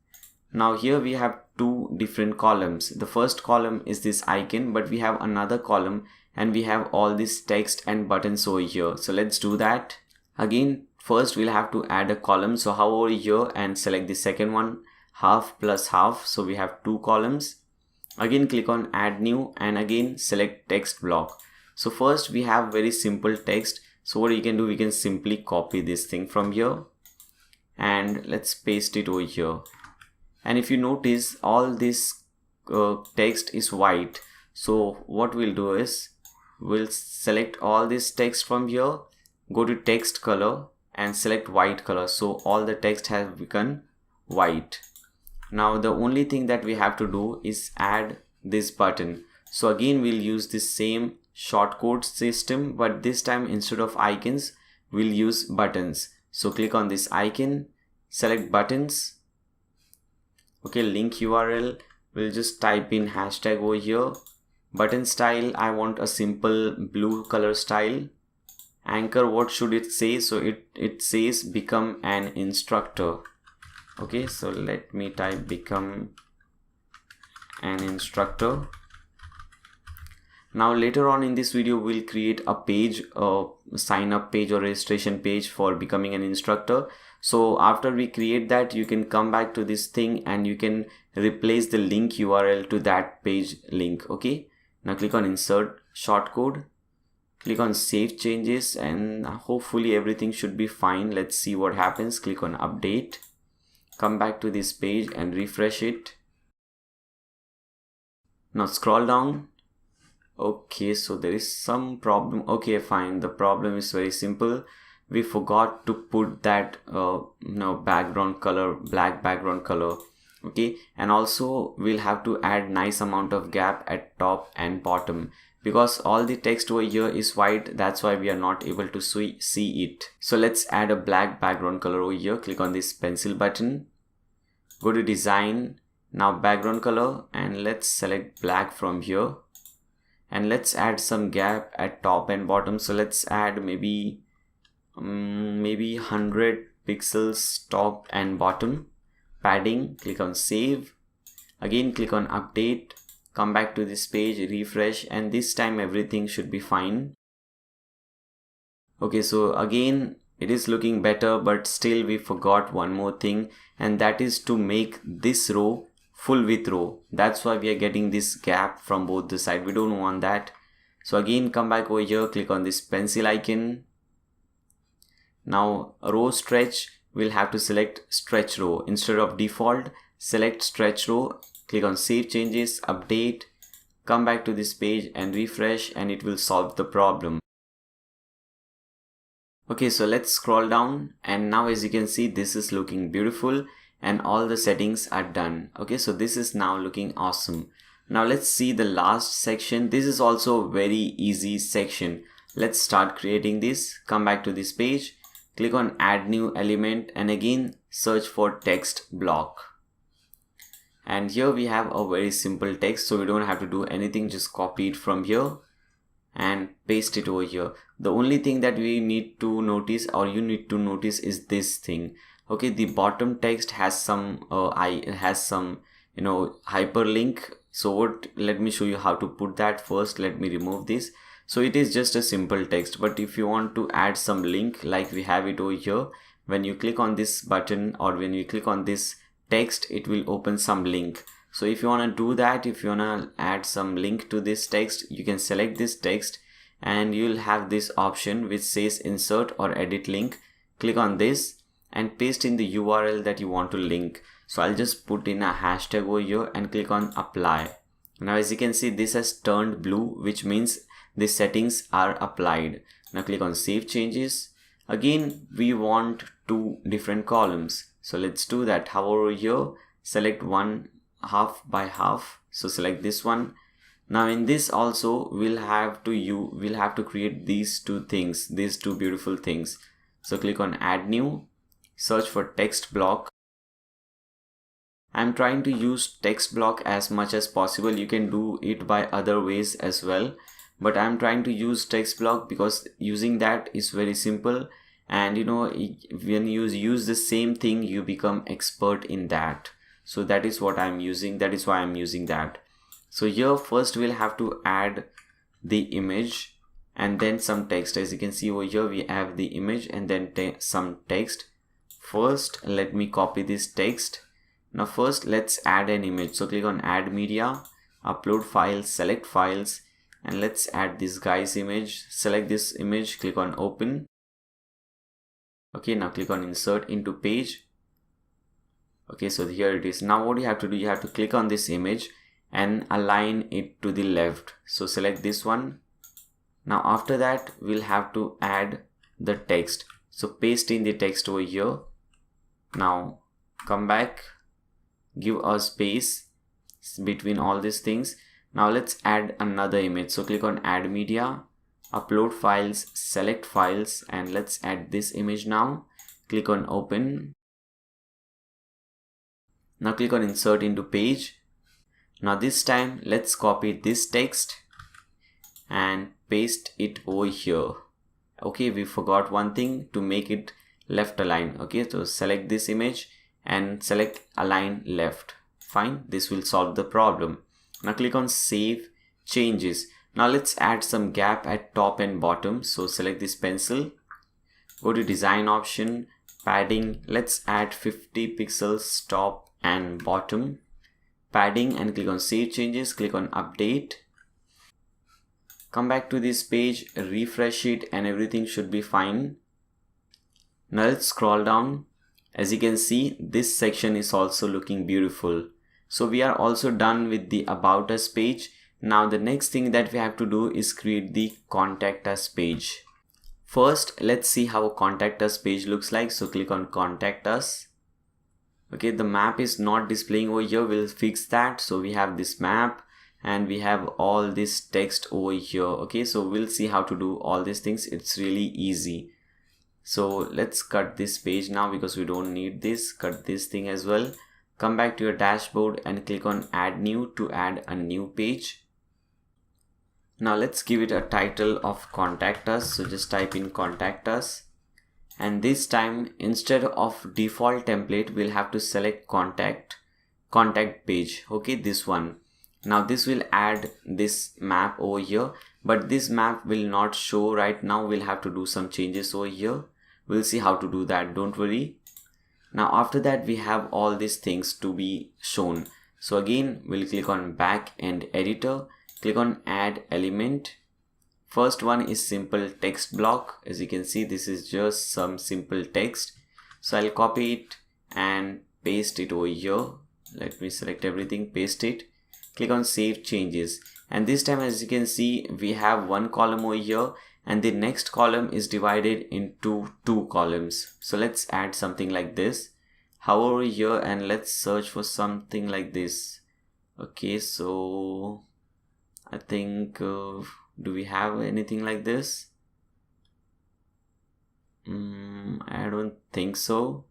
Now here we have two different columns. The first column is this icon, but we have another column and we have all this text and buttons over here. So let's do that. Again, first we'll have to add a column. So hover over here and select the second one, half plus half. So we have two columns. Again click on add new and again select text block. So first we have very simple text. So what you can do, we can simply copy this thing from here and let's paste it over here. And if you notice, all this text is white. So what we'll do is, we'll select all this text from here, go to text color and select white color. So all the text has become white. Now the only thing that we have to do is add this button. So again, we'll use the same shortcode system, but this time instead of icons, we'll use buttons. So click on this icon, select buttons. Okay, link URL, we'll just type in hashtag over here. Button style, I want a simple blue color style. Anchor, what should it say? So it says become an instructor. Okay, so let me type become an instructor. Now later on in this video, we'll create a page, a sign up page or registration page for becoming an instructor. So after we create that, you can come back to this thing and you can replace the link URL to that page link. Okay, now click on insert shortcode, click on save changes, and hopefully everything should be fine. Let's see what happens. Click on update, come back to this page and refresh it. Now scroll down. Okay, so there is some problem. Okay, fine. The problem is very simple. We forgot to put that background color, black background color. Okay, and also we'll have to add nice amount of gap at top and bottom, because all the text over here is white. That's why we are not able to see it. So let's add a black background color over here. Click on this pencil button, go to design, now background color, and let's select black from here. and let's add some gap at top and bottom. So let's add maybe 100 pixels top and bottom. Padding, click on save, again click on update, come back to this page, refresh, and this time everything should be fine. Okay, so again it is looking better, but still we forgot one more thing, and that is to make this row full width row. That's why we are getting this gap from both the side. We don't want that. So again come back over here, click on this pencil icon. Now row stretch, we'll have to select stretch row. Instead of default, select stretch row, click on save changes, update, come back to this page and refresh, and it will solve the problem. Okay, so let's scroll down, and now as you can see, this is looking beautiful and all the settings are done. Okay, so this is now looking awesome. Now let's see the last section. This is also a very easy section. Let's start creating this. Come back to this page, click on add new element, and again search for text block. And here we have a very simple text, so we don't have to do anything, just copy it from here and paste it over here. The only thing that we need to notice, or you need to notice, is this thing. Okay, the bottom text has some hyperlink. So let me show you how to put that. First let me remove this. So it is just a simple text, but if you want to add some link, like we have it over here, when you click on this button or when you click on this text, it will open some link. So if you want to do that, if you want to add some link to this text, you can select this text and you'll have this option which says insert or edit link. Click on this and paste in the URL that you want to link. So I'll just put in a hashtag over here and click on apply. Now as you can see, this has turned blue, which means the settings are applied. Now click on save changes. Again we want 2 different columns, so let's do that. Hover over here, select one half by half, so select this one. Now in this also we'll have to create these 2 things, these 2 beautiful things. So click on add new, search for text block. I'm trying to use text block as much as possible. You can do it by other ways as well, but I'm trying to use text block because using that is very simple, and when you use the same thing, you become expert in that. So that is what I'm using, that is why I'm using that. So here first we'll have to add the image and then some text. As you can see over here, we have the image and then some text. First let me copy this text. Now first let's add an image. So click on add media, upload files, select files, and let's add this guy's image. Select this image, click on open. Okay, now click on insert into page. Okay, so here it is. Now what you have to do, you have to click on this image and align it to the left. So select this one. Now after that we'll have to add the text. So paste in the text over here. Now come back, give a space between all these things. Now let's add another image. So click on add media, upload files, select files, and let's add this image now. Click on open. Now click on insert into page. Now this time let's copy this text and paste it over here. Okay, we forgot one thing, to make it left align. Okay, so select this image and select align left. Fine, this will solve the problem. Now click on save changes. Now let's add some gap at top and bottom. So select this pencil, go to design option, padding, let's add 50 pixels top and bottom, padding, and click on save changes, click on update. Come back to this page, refresh it, and everything should be fine. Now let's scroll down. As you can see, this section is also looking beautiful. So we are also done with the about us page. Now the next thing that we have to do is create the contact us page. First let's see how a contact us page looks like. So click on contact us. Okay, the map is not displaying over here, we'll fix that. So we have this map and we have all this text over here. Okay, so we'll see how to do all these things. It's really easy. So let's cut this page now because we don't need this. Cut this thing as well. Come back to your dashboard and click on add new to add a new page. Now let's give it a title of contact us. So just type in contact us, and this time instead of default template we'll have to select contact page. Okay, this one. Now this will add this map over here, but this map will not show right now. We'll have to do some changes over here. We'll see how to do that, don't worry. Now after that we have all these things to be shown. So again we'll click on backend editor, click on add element. First one is simple text block. As you can see, this is just some simple text. So I'll copy it and paste it over here. Let me select everything, paste it, click on save changes, and this time as you can see we have one column over here and the next column is divided into two columns. So let's add something like this. Hover over here and let's search for something like this. Okay, so I think do we have anything like this? I don't think so.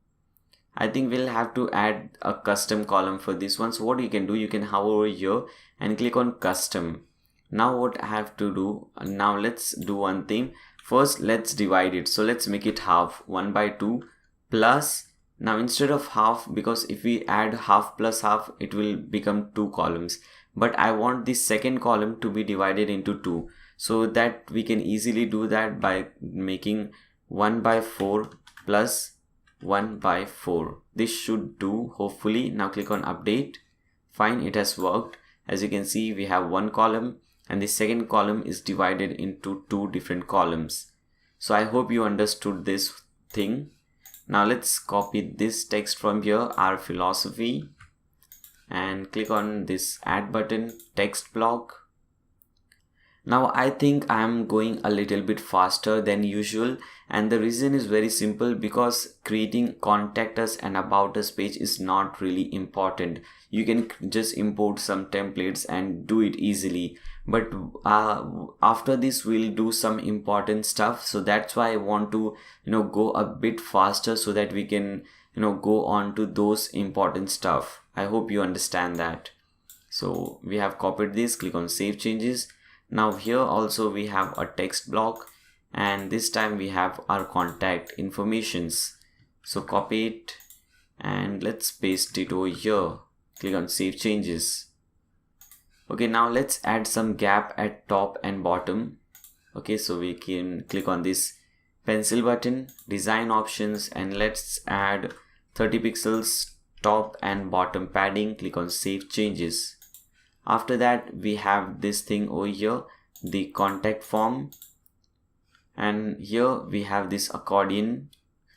I think we'll have to add a custom column for this one. So what you can do, you can hover over here and click on custom. Now what I have to do, now let's do one thing. First let's divide it. So let's make it half, 1 by 2 plus, now instead of half, because if we add half plus half it will become 2 columns, but I want this second column to be divided into 2, so that we can easily do that by making 1 by 4 plus 1 by 4. This should do, hopefully. Now click on update. Fine, it has worked. As you can see we have one column and the second column is divided into 2 different columns. So I hope you understood this thing. Now let's copy this text from here, our philosophy, and click on this add button, text block. Now I think I am going a little bit faster than usual, and the reason is very simple, because creating contact us and about us page is not really important. You can just import some templates and do it easily, but after this we'll do some important stuff. So that's why I want to go a bit faster so that we can go on to those important stuff. I hope you understand that. So we have copied this, click on save changes. Now here also we have a text block, and this time we have our contact informations. So copy it and let's paste it over here. Click on save changes. Okay, now let's add some gap at top and bottom. Okay, so we can click on this pencil button, design options, and let's add 30 pixels top and bottom padding. Click on save changes. After that we have this thing over here, the contact form, and here we have this accordion.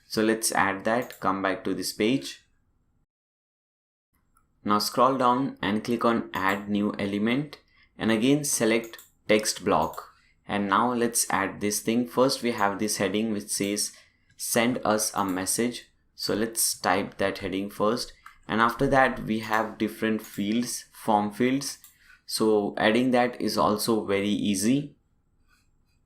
So let's add that. Come back to this page. Now scroll down and click on add new element, and again select text block, and now let's add this thing. First we have this heading which says send us a message. So let's type that heading first, and after that we have different fields, form fields. So adding that is also very easy.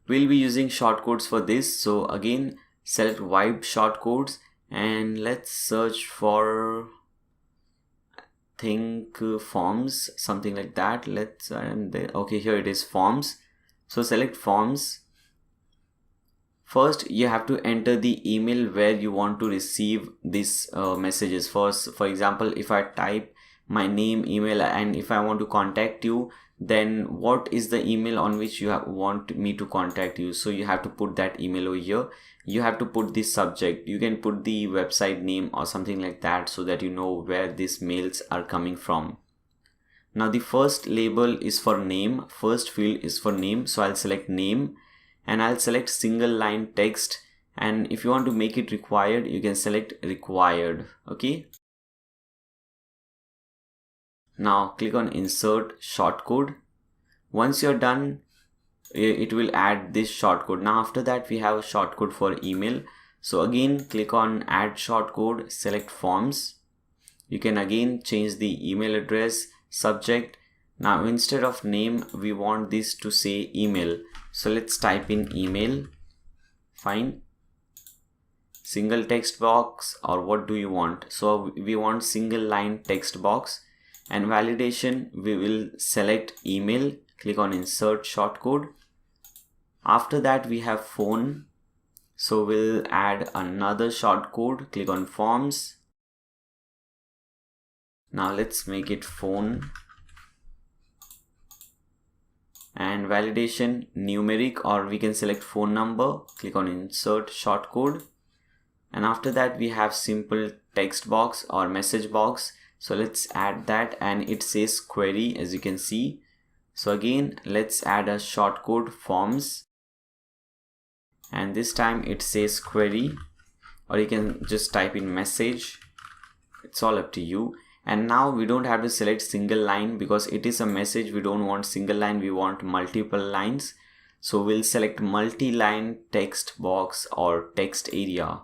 We'll be using shortcodes for this. So again select wipe shortcodes and let's search for, I think, forms, something like that. Let's okay, here it is, forms. So select forms. First you have to enter the email where you want to receive these messages. First, for example, if I type my name, email, and if I want to contact you, then what is the email on which you want me to contact you? So you have to put that email over here. You have to put the subject. You can put the website name or something like that, so that you know where these mails are coming from. Now the first label is for name, first field is for name. So I'll select name and I'll select single line text, and if you want to make it required you can select required. Okay, now click on insert shortcode. Once you're done, it will add this shortcode. Now after that we have a shortcode for email. So again click on add shortcode, select forms. You can again change the email address, subject. Now instead of name we want this to say email. So let's type in email. Fine. Single text box, or what do you want? So we want single line text box, and validation we will select email, click on insert shortcode. After that we have phone, so we'll add another shortcode, click on forms. Now let's make it phone. And validation numeric, or we can select phone number, click on insert shortcode. And after that we have simple text box or message box, so let's add that, and it says query, as you can see. So again let's add a shortcode forms, and this time it says query, or you can just type in message, it's all up to you. And now we don't have to select single line because it is a message. We don't want single line, we want multiple lines. So we'll select multi-line text box or text area.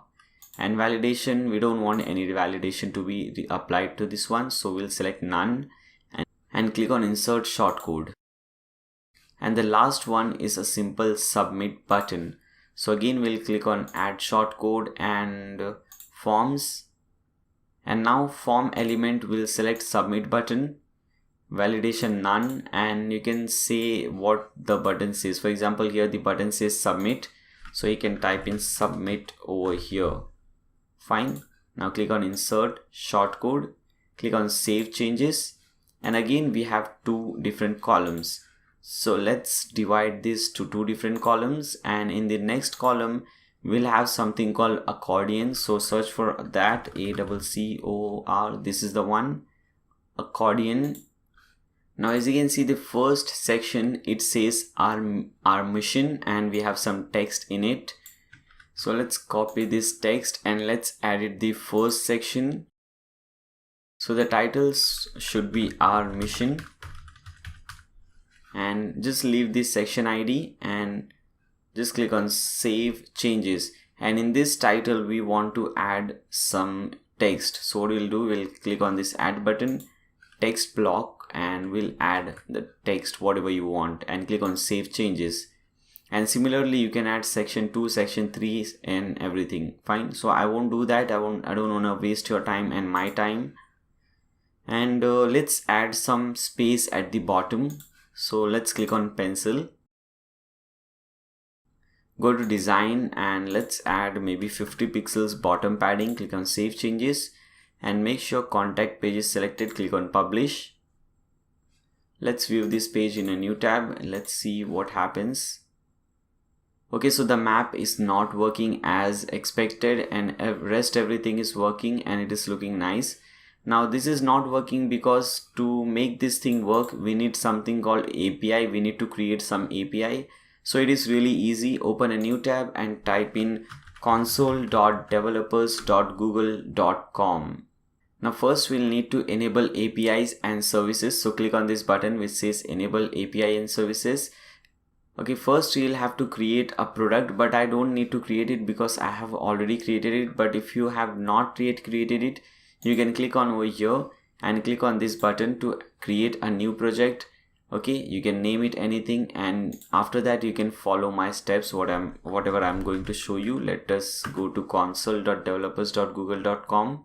And validation, we don't want any validation to be applied to this one, so we'll select none and click on insert shortcode. And the last one is a simple submit button. So again we'll click on add shortcode and forms. And now form element will select submit button, validation none, and you can say what the button says. For example, here the button says submit, so you can type in submit over here. Fine. Now click on insert shortcode, click on save changes, and again we have two different columns. So let's divide this to two different columns, and in the next column we'll have something called accordion. So search for that, ACCOR, this is the one, accordion. Now as you can see, the first section, it says our mission, and we have some text in it. So let's copy this text and let's edit the first section. So the titles should be our mission, and just leave this section ID and just click on save changes. And in this title we want to add some text. So what we'll do, we'll click on this add button, text block, and we'll add the text whatever you want, and click on save changes. And similarly you can add section 2, section 3 and everything. Fine. So I won't do that. I don't want to waste your time and my time. And let's add some space at the bottom. So let's click on pencil, go to design, and let's add maybe 50 pixels bottom padding. Click on save changes and make sure contact page is selected. Click on publish. Let's view this page in a new tab. Let's see what happens. Okay, so the map is not working as expected, and rest everything is working and it is looking nice. Now this is not working because to make this thing work we need something called API. We need to create some API. So it is really easy. Open a new tab and type in console.developers.google.com. Now first we'll need to enable APIs and services. So click on this button which says enable API and services. Okay, first you'll have to create a product, but I don't need to create it because I have already created it. But if you have not yet created it, you can click on over here and click on this button to create a new project. Okay, you can name it anything, and after that you can follow my steps, whatever I'm going to show you. Let us go to console.developers.google.com.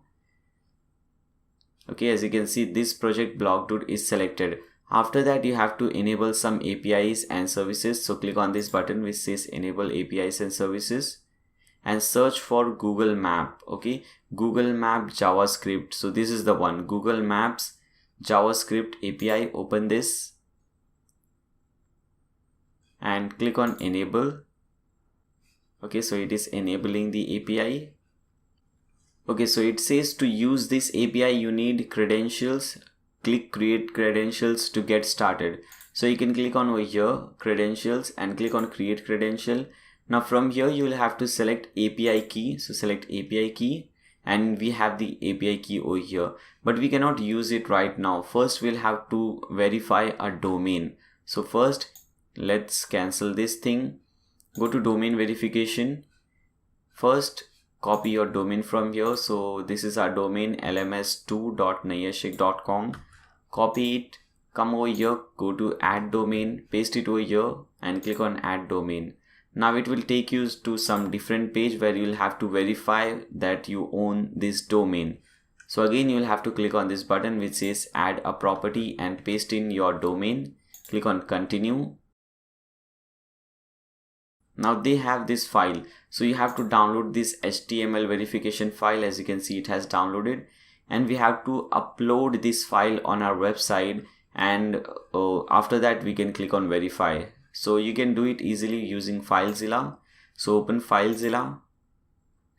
Okay, as you can see, this project block.dude is selected. After that you have to enable some APIs and services. So click on this button which says enable APIs and services and search for Google Map. Okay, Google Map JavaScript. So this is the one, Google Maps JavaScript API. Open this and click on enable. Okay, so it is enabling the API. Okay, so it says to use this API you need credentials. Click create credentials to get started. So you can click on over here credentials and click on create credential. Now from here you will have to select API key. So select API key, and we have the API key over here, but we cannot use it right now. First we'll have to verify a domain. So first let's cancel this thing. Go to domain verification. First copy your domain from here. So this is our domain lms2.nayashik.com. Copy it, come over here, go to add domain, paste it over here and click on add domain. Now it will take you to some different page where you will have to verify that you own this domain. So again you will have to click on this button which says add a property and paste in your domain. click on continue. Now they have this file, so you have to download this HTML verification file. As you can see, it has downloaded, and we have to upload this file on our website, and after that we can click on verify. So you can do it easily using FileZilla. So open FileZilla.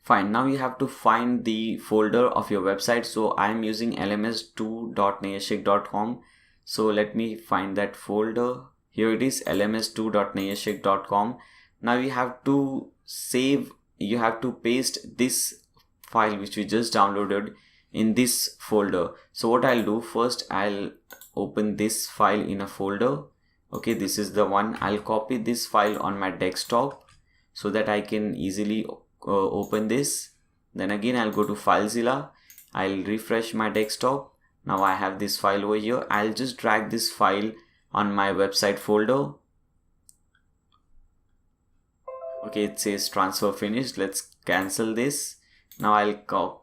Fine, now you have to find the folder of your website. So I am using lms2.nailshake.com. So let me find that folder. Here it is, lms2.nailshake.com. Now you have to save, you have to paste this file which we just downloaded in this folder. So what I'll do, first I'll open this file in a folder. Okay, this is the one. I'll copy this file on my desktop so that I can easily open this. Then again I'll go to FileZilla. I'll refresh my desktop. Now I have this file over here. I'll just drag this file on my website folder. Okay, it says transfer finished. Let's cancel this. Now I'll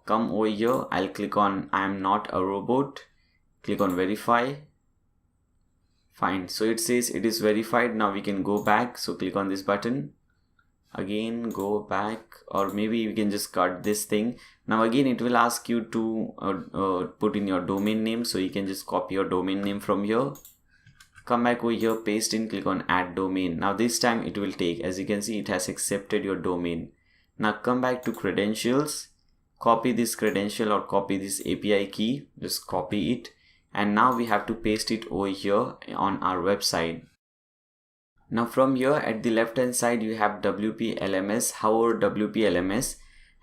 come over here. I'll click on I am not a robot. Click on verify. Fine, so it says it is verified. Now we can go back. So click on this button. Again go back, or maybe we can just cut this thing. Now again it will ask you to put in your domain name, so you can just copy your domain name from here. Come back over here, paste in, click on add domain. Now this time it will take, as you can see, it has accepted your domain. Now come back to credentials, copy this credential or copy this API key, just copy it, and now we have to paste it over here on our website. Now from here at the left hand side you have WP LMS, hover WP LMS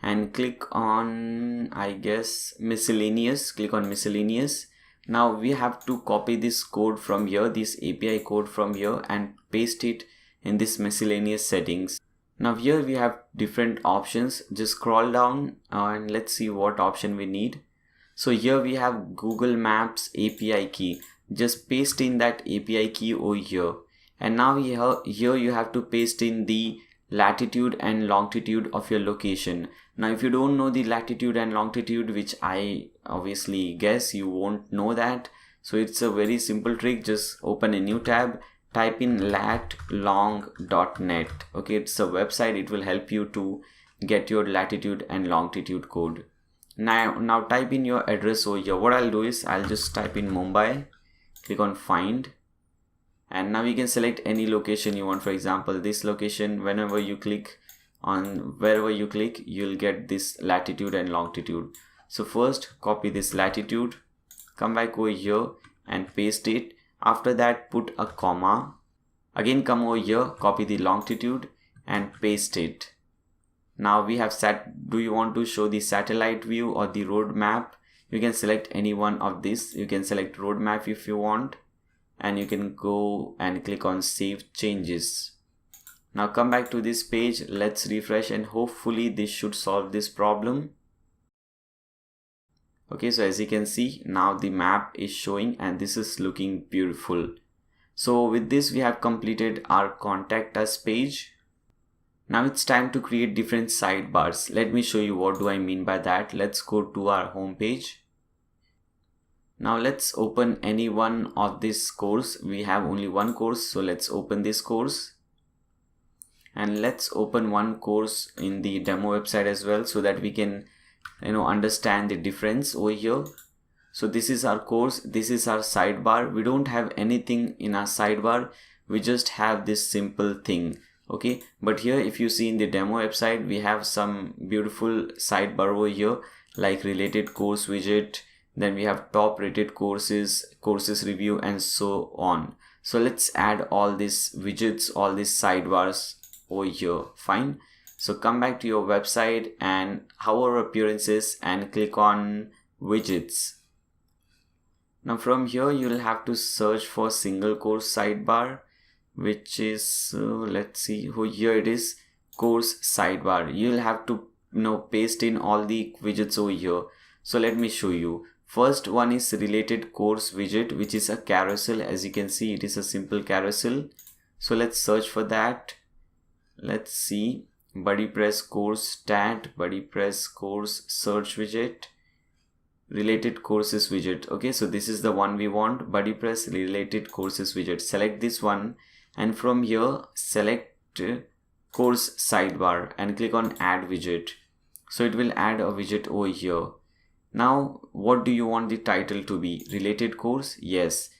and click on, I guess, miscellaneous. Click on miscellaneous. Now we have to copy this code from here, this API code from here, and paste it in this miscellaneous settings. Now here we have different options. Just scroll down and let's see what option we need. So here we have Google Maps API key. Just paste in that API key over here. And now here you have to paste in the latitude and longitude of your location. Now if you don't know the latitude and longitude, which I obviously guess you won't know that, so it's a very simple trick. Just open a new tab, type in latlong.net. okay, it's a website. It will help you to get your latitude and longitude code. Now type in your address over here. What I'll do is I'll just type in Mumbai, click on find, and now you can select any location you want. For example, this location. Whenever you click on wherever you click, you'll get this latitude and longitude. So first copy this latitude, come back over here and paste it. After that put a comma, again come over here, copy the longitude and paste it. Now we have do you want to show the satellite view or the road map? You can select any one of this. You can select road map if you want, and you can go and click on save changes. Now come back to this page. Let's refresh and hopefully this should solve this problem. Okay, so as you can see, now the map is showing and this is looking beautiful. So with this we have completed our contact us page. Now it's time to create different sidebars. Let me show you what do I mean by that. Let's go to our home page. Now let's open any one of this course. We have only one course, so let's open this course. And let's open one course in the demo website as well, so that we can understand the difference over here. So this is our course, this is our sidebar. We don't have anything in our sidebar, we just have this simple thing. Okay, but here if you see in the demo website, we have some beautiful sidebar over here, like related course widget, then we have top rated courses, courses review, and so on. So let's add all these widgets, all these sidebars over here. Fine, so come back to your website and hover appearances and click on widgets. Now from here you'll have to search for single course sidebar, which is let's see, here it is, course sidebar. You'll have to paste in all the widgets over here. So let me show you. First one is related course widget, which is a carousel. As you can see, it is a simple carousel. So let's search for that. Let's see, BuddyPress course stat, BuddyPress course search widget. related courses widget. Okay, so this is the one we want, BuddyPress related courses widget. Select this one, and from here select course sidebar and click on add widget. So it will add a widget over here. Now what do you want the title to be? Related course? Yes.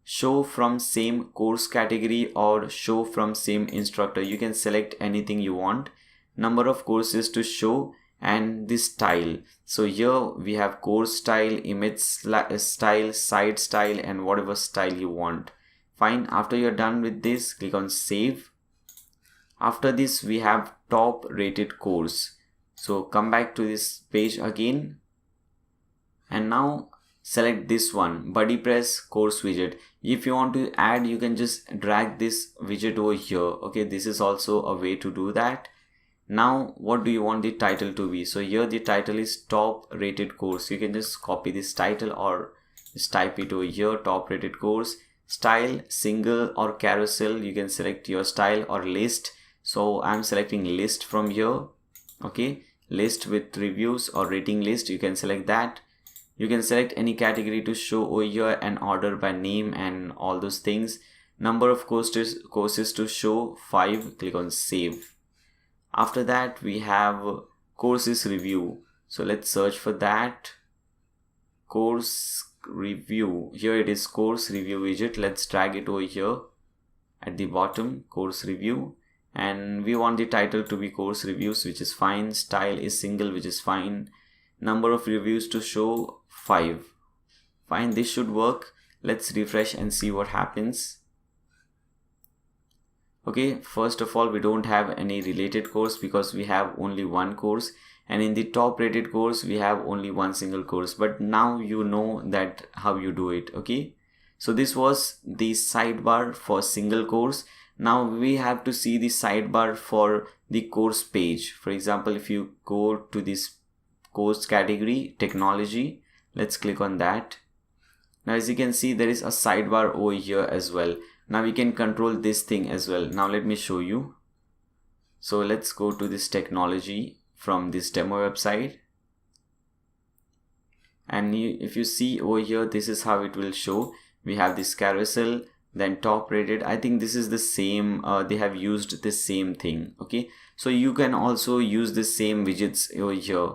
Show from same course category or show from same instructor. You can select anything you want. Number of courses to show and the style. So here we have course style, image style, site style, and whatever style you want. Fine. After you're done with this, click on save. After this we have top rated course. So come back to this page again, and now select this one, BuddyPress course widget. If you want to add, you can just drag this widget over here. Okay, this is also a way to do that. Now what do you want the title to be? So here the title is top rated course. You can just copy this title or just type it over here, top rated course. Style, single or carousel, you can select your style, or list. So I'm selecting list from here. Okay, list with reviews or rating list, you can select that. You can select any category to show over here and order by name and all those things. Number of courses to show 5. Click on save. After that we have courses review. So let's search for that. Course review. Here it is, course review widget. Let's drag it over here at the bottom, course review. And we want the title to be course reviews, which is fine. Style is single, which is fine. Number of reviews to show 5. Fine, this should work. Let's refresh and see what happens. Okay, first of all, we don't have any related course because we have only one course, and in the top rated course we have only one single course. But now you know that how you do it. Okay, so this was the sidebar for single course. Now we have to see the sidebar for the course page. For example, if you go to this course category, technology, let's click on that. Now as you can see, there is a sidebar over here as well. Now we can control this thing as well. Now let me show you. So let's go to this technology from this demo website, and if you see over here, this is how it will show. We have this carousel, then top rated. I think this is the same, they have used the same thing. Okay, so you can also use the same widgets over here.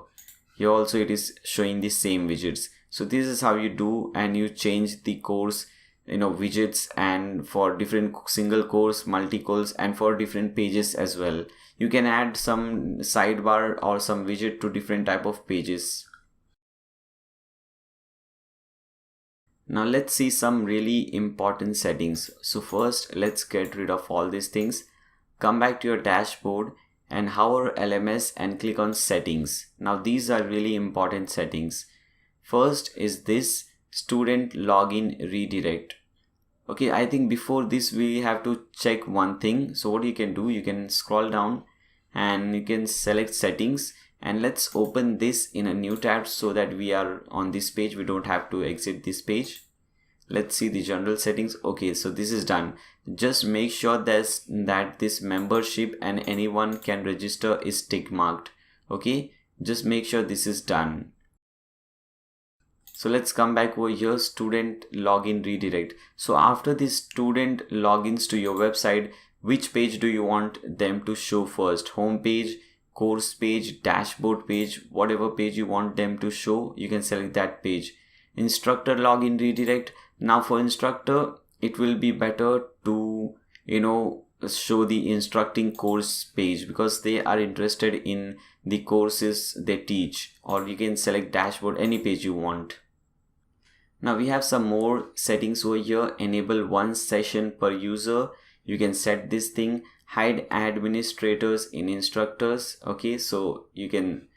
Here also it is showing the same widgets. So this is how you do, and you change the course widgets, and for different single course, multi course, and for different pages as well. You can add some sidebar or some widget to different type of pages. Now let's see some really important settings. So first, let's get rid of all these things. Come back to your dashboard and hover LMS and click on settings. Now these are really important settings. First is this student login redirect. Okay, I think before this we have to check one thing. So what you can do, you can scroll down and you can select settings, and let's open this in a new tab so that we are on this page. We don't have to exit this page. Let's see the general settings. Okay, so this is done. Just make sure that this membership and anyone can register is tick marked. Okay, just make sure this is done. So let's come back over here, student login redirect. So after this student logins to your website, which page do you want them to show first? Home page, course page, dashboard page, whatever page you want them to show, you can select that page. Instructor login redirect. Now for instructor, it will be better to show the instructing course page because they are interested in the courses they teach. Or you can select dashboard, any page you want. Now we have some more settings over here. Enable one session per user. You can set this thing. Hide administrators in instructors. Okay, so you can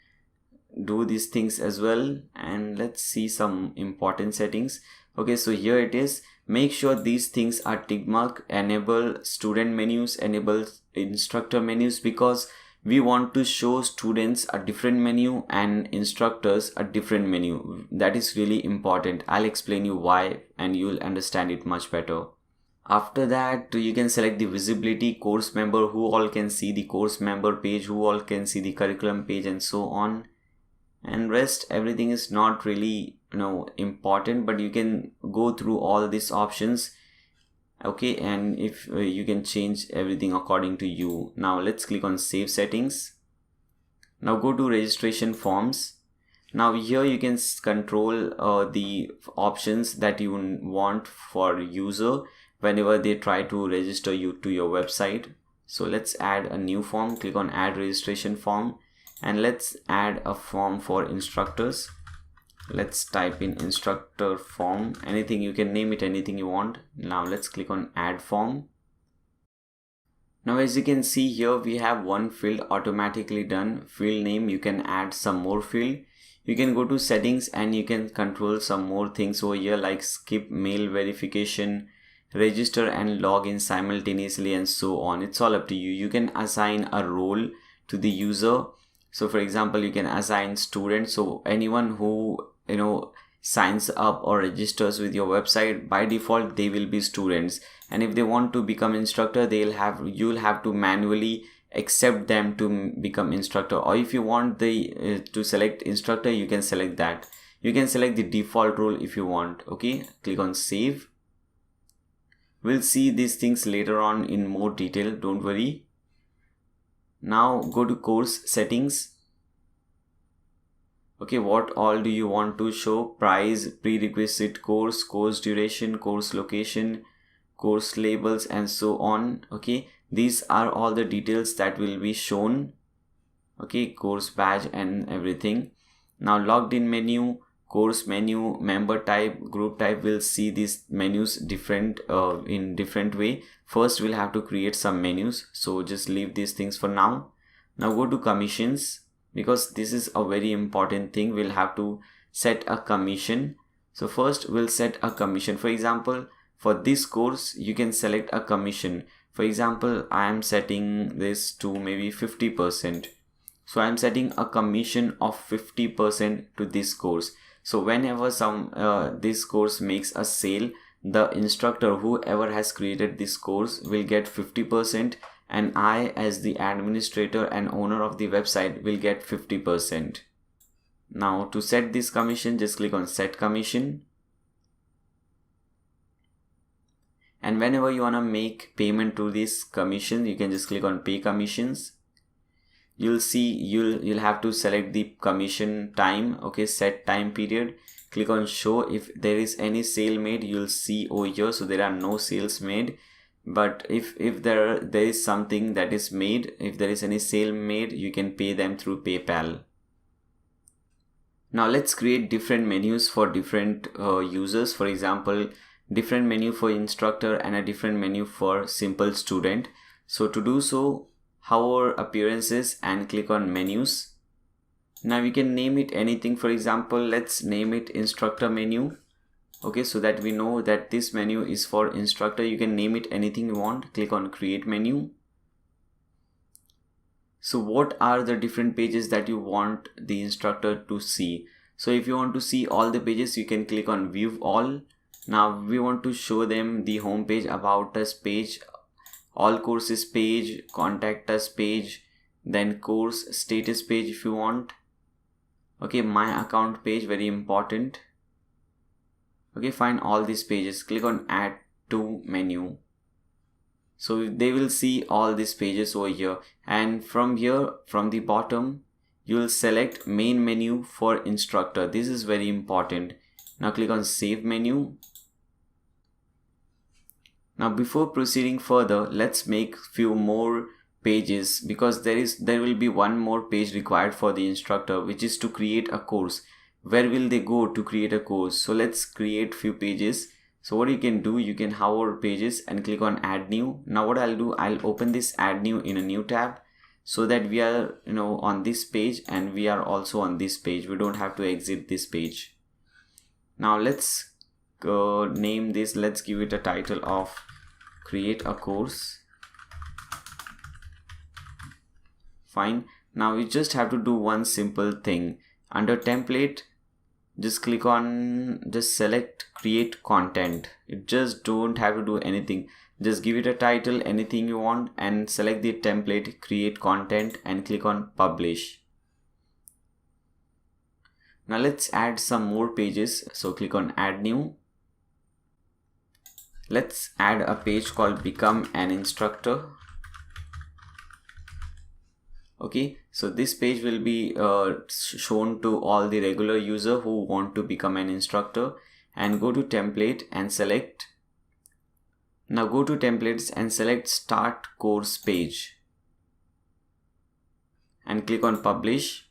do these things as well. And let's see some important settings. Okay, so here it is. Make sure these things are tick mark. Enable student menus, enable instructor menus, because we want to show students a different menu and instructors a different menu. That is really important. I'll explain you why and you'll understand it much better. After that, you can select the visibility, course member, who all can see the course member page, who all can see the curriculum page, and so on. and rest everything is not really important, but you can go through all these options. Okay, and if you can change everything according to you. Now let's click on save settings. Now go to registration forms. Now here you can control the options that you want for user whenever they try to register you to your website. So let's add a new form. Click on add registration form, and let's add a form for instructors. Let's type in instructor form, anything, you can name it anything you want. Now let's click on add form. Now as you can see here, we have one field automatically done. Field name, you can add some more field. You can go to settings and you can control some more things over here, like skip mail verification, register and log in simultaneously, and so on. It's all up to you. You can assign a role to the user. So for example, you can assign student. So anyone who signs up or registers with your website, by default they will be students, and if they want to become instructor, you'll have to manually accept them to become instructor. Or if you want to select instructor, you can select that. You can select the default role if you want. Okay, click on save. We'll see these things later on in more detail, don't worry. Now go to course settings. Okay, what all do you want to show? Price, prerequisite course, course duration, course location, course labels, and so on. Okay, these are all the details that will be shown. Okay, course badge and everything. Now logged in menu, course menu, member type, group type. We'll see these menus in different way. First we'll have to create some menus, so just leave these things for now. Now go to commissions, because this is a very important thing. We'll have to set a commission. So first we'll set a commission. For example, for this course you can select a commission. For example, I am setting this to maybe 50%. So I'm setting a commission of 50% to this course. So whenever this course makes a sale, the instructor, whoever has created this course, will get 50%, and I, as the administrator and owner of the website, will get 50%. Now to set this commission, just click on set commission. And whenever you want to make payment to this commission, you can just click on pay commissions. You'll see you'll have to select the commission time. Okay, set time period. Click on show. If there is any sale made, you'll see over here. So there are no sales made. But if there is something that is made, if there is any sale made, you can pay them through PayPal. Now let's create different menus for different users. For example, different menu for instructor and a different menu for simple student. So to do so, hover appearances and click on menus. Now you can name it anything. For example, let's name it instructor menu. Okay, so that we know that this menu is for instructor. You can name it anything you want. Click on create menu. So what are the different pages that you want the instructor to see? So if you want to see all the pages, you can click on view all. Now we want to show them the home page, about us page, all courses page, contact us page, then course status page if you want. Okay, my account page, very important. Okay, find all these pages. Click on add to menu. So they will see all these pages over here, and from here, from the bottom, you will select main menu for instructor. This is very important. Now click on save menu. Now before proceeding further, let's make few more pages, because there will be one more page required for the instructor, which is to create a course. Where will they go to create a course? So let's create few pages. So what you can do, you can hover pages and click on add new. Now what I'll do, I'll open this add new in a new tab, so that we are on this page and we are also on this page. We don't have to exit this page. Now let's name this, let's give it a title of create a course. Fine. Now we just have to do one simple thing. Under template, just select create content. You just don't have to do anything. Just give it a title, anything you want, and select the template create content and click on publish. Now let's add some more pages. So click on add new. Let's add a page called become an instructor. Okay, so this page will be shown to all the regular user who want to become an instructor, and go to template and select. Now go to templates and select start course page and click on publish.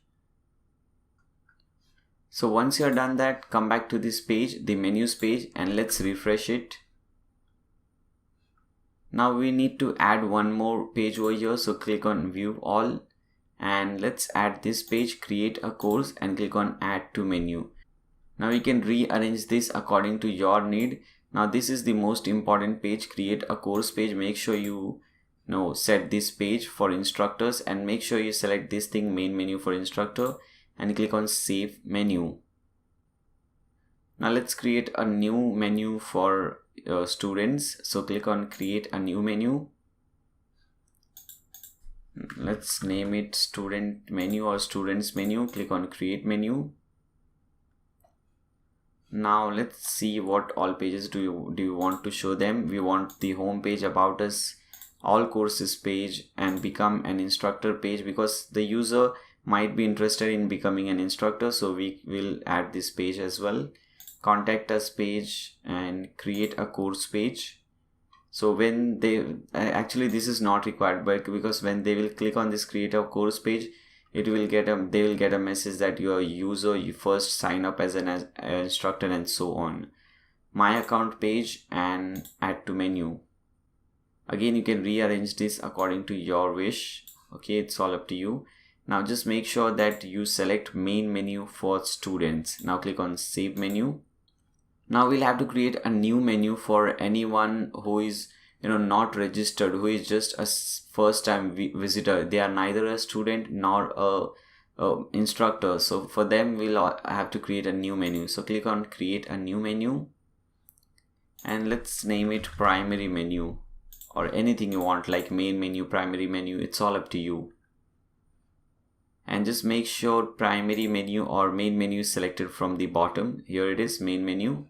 So once you are done that, come back to this page, the menus page, and let's refresh it. Now we need to add one more page over here, so click on view all, and let's add this page, create a course, and click on add to menu. Now you can rearrange this according to your need. Now this is the most important page, create a course page. Make sure you set this page for instructors, and make sure you select this thing, main menu for instructor, and click on save menu. Now let's create a new menu for students. So click on create a new menu. Let's name it student menu or students menu. Click on create menu. Now let's see what all pages do you want to show them. We want the home page, about us, all courses page, and become an instructor page, because the user might be interested in becoming an instructor, so we will add this page as well. Contact us page and create a course page. So when they actually this is not required, but because when they will click on this create a course page, they will get a message that your user, you first sign up as an instructor, and so on. My account page and add to menu. Again, you can rearrange this according to your wish. Okay, it's all up to you. Now just make sure that you select main menu for students. Now click on save menu. Now we'll have to create a new menu for anyone who is not registered, who is just a first time visitor. They are neither a student nor a instructor. So for them, we'll have to create a new menu. So click on create a new menu, and let's name it primary menu, or anything you want, like main menu, primary menu. It's all up to you. And just make sure primary menu or main menu is selected from the bottom. Here it is, main menu.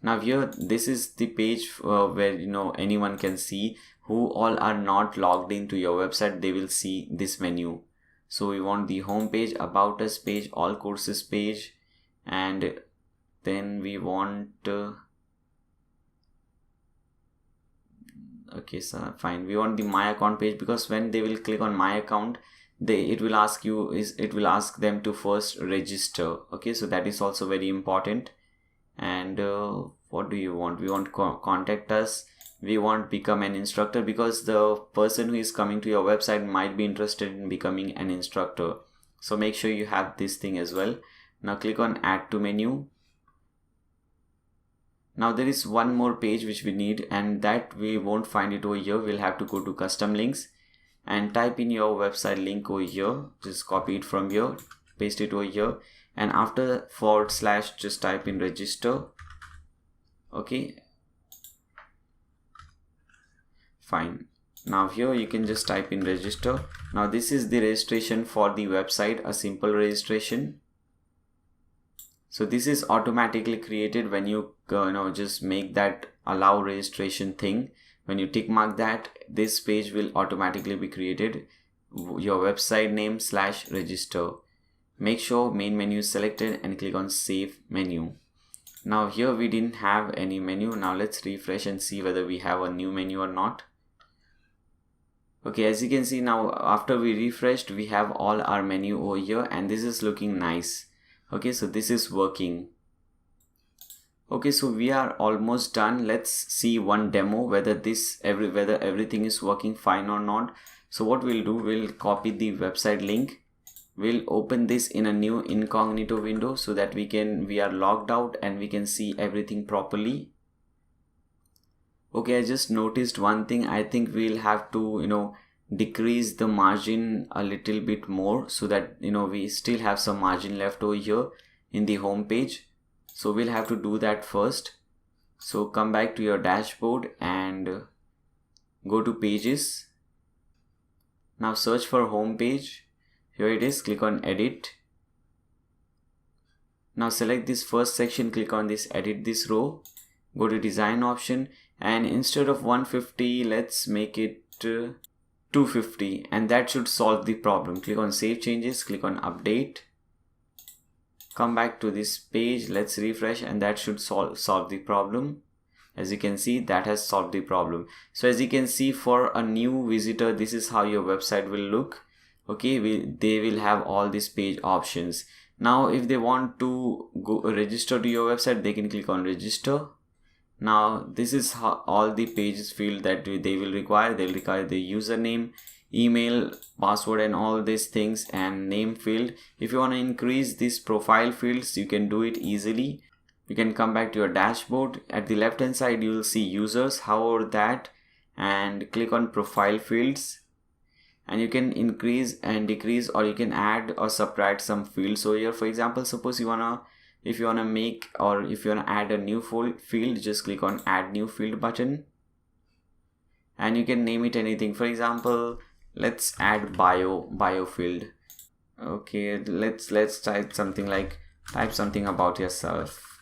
Now here, this is the page where anyone can see, who all are not logged into your website, they will see this menu. So we want the home page, about us page, all courses page, and then we want okay, so fine, we want the my account page, because when they will click on my account, it will ask them to first register. Okay, so that is also very important. And what do you want? We want contact us, we want become an instructor, because the person who is coming to your website might be interested in becoming an instructor. So make sure you have this thing as well. Now click on add to menu. Now there is one more page which we need, and that we won't find it over here. We'll have to go to custom links and type in your website link over here. Just copy it from here, paste it over here, and after / just type in register. Okay, fine. Now here you can just type in register. Now this is the registration for the website, a simple registration. So this is automatically created when you just make that allow registration thing. When you tick mark that, this page will automatically be created. Your website name / register. Make sure main menu is selected and click on save menu. Now here we didn't have any menu. Now let's refresh and see whether we have a new menu or not. Okay, as you can see now, after we refreshed, we have all our menu over here, and this is looking nice. Okay, so this is working. Okay, so we are almost done. Let's see one demo whether everything is working fine or not. So what we'll do, we'll copy the website link. We'll open this in a new incognito window so that we are logged out and we can see everything properly. Okay, I just noticed one thing. I think we'll have to decrease the margin a little bit more, so that we still have some margin left over here in the home page. So we'll have to do that first. So come back to your dashboard and go to pages. Now search for home page. Here it is, click on edit. Now select this first section, click on this edit this row, go to design option, and instead of 150 let's make it 250, and that should solve the problem. Click on save changes, click on update, come back to this page, let's refresh, and that should solve the problem. As you can see, that has solved the problem. So as you can see, for a new visitor, this is how your website will look. Okay, they will have all these page options. Now if they want to go register to your website, they can click on register. Now this is how all the pages field that they will require. They'll require the username, email, password, and all these things, and name field. If you want to increase these profile fields, you can do it easily. You can come back to your dashboard. At the left hand side you will see users, hover that and click on profile fields, and you can increase and decrease, or you can add or subtract some fields. So here, for example, suppose if you wanna make, or if you wanna add a new field, just click on add new field button, and you can name it anything. For example, let's add bio field. Okay, let's type something about yourself,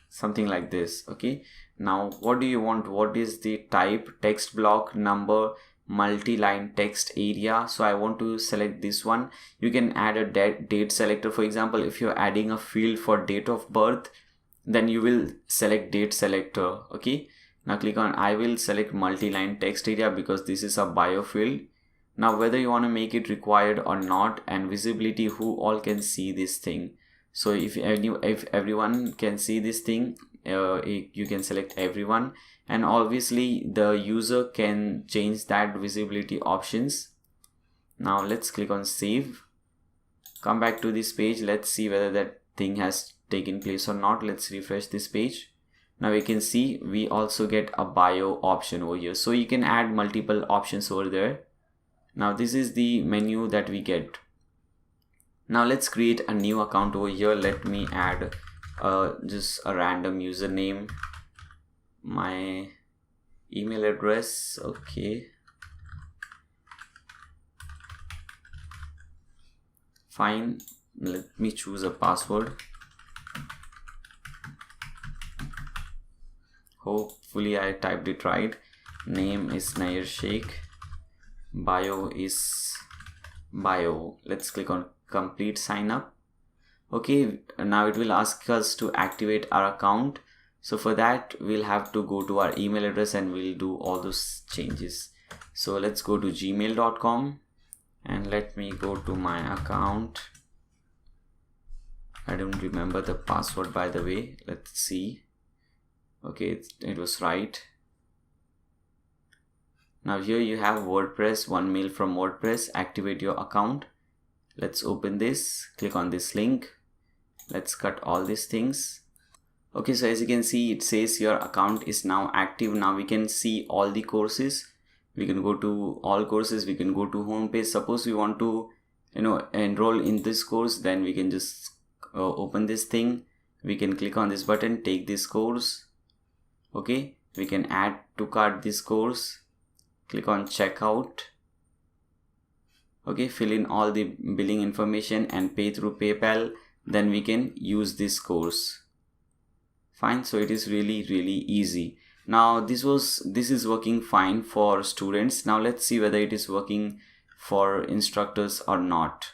something like this. Okay, now what do you want? What is the type? Text block, number, multi-line text area. So I want to select this one. You can add a date selector. For example, if you're adding a field for date of birth, then you will select date selector. Okay, now click on I will select multi-line text area because this is a bio field. Now whether you want to make it required or not, and visibility, who all can see this thing. So if everyone can see this thing, you can select everyone, and obviously the user can change that visibility options. Now let's click on save, come back to this page, let's see whether that thing has taken place or not. Let's refresh this page. Now we can see we also get a bio option over here, so you can add multiple options over there. Now this is the menu that we get. Now let's create a new account over here. Let me add just a random username, my email address. Okay, fine, let me choose a password. Hopefully I typed it right. Name is Nair Sheikh, bio is bio. Let's click on complete sign up. Okay, now it will ask us to activate our account. So for that we'll have to go to our email address and we'll do all those changes. So let's go to gmail.com and let me go to my account. I don't remember the password, by the way. Let's see. Okay, it was right. Now here you have WordPress, one mail from WordPress, activate your account. Let's open this, click on this link. Let's cut all these things. Okay, so as you can see, it says your account is now active. Now we can see all the courses. We can go to all courses, we can go to home page. Suppose we want to enroll in this course, then we can just open this thing. We can click on this button, take this course. Okay, we can add to cart this course, click on checkout. Okay, fill in all the billing information and pay through PayPal. Then we can use this course. Fine, so it is really easy. Now this is working fine for students. Now let's see whether it is working for instructors or not.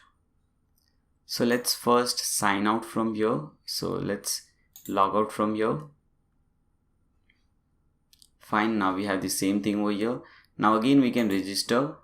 So let's first sign out from here. So let's log out from here. Fine, now we have the same thing over here. Now again we can register.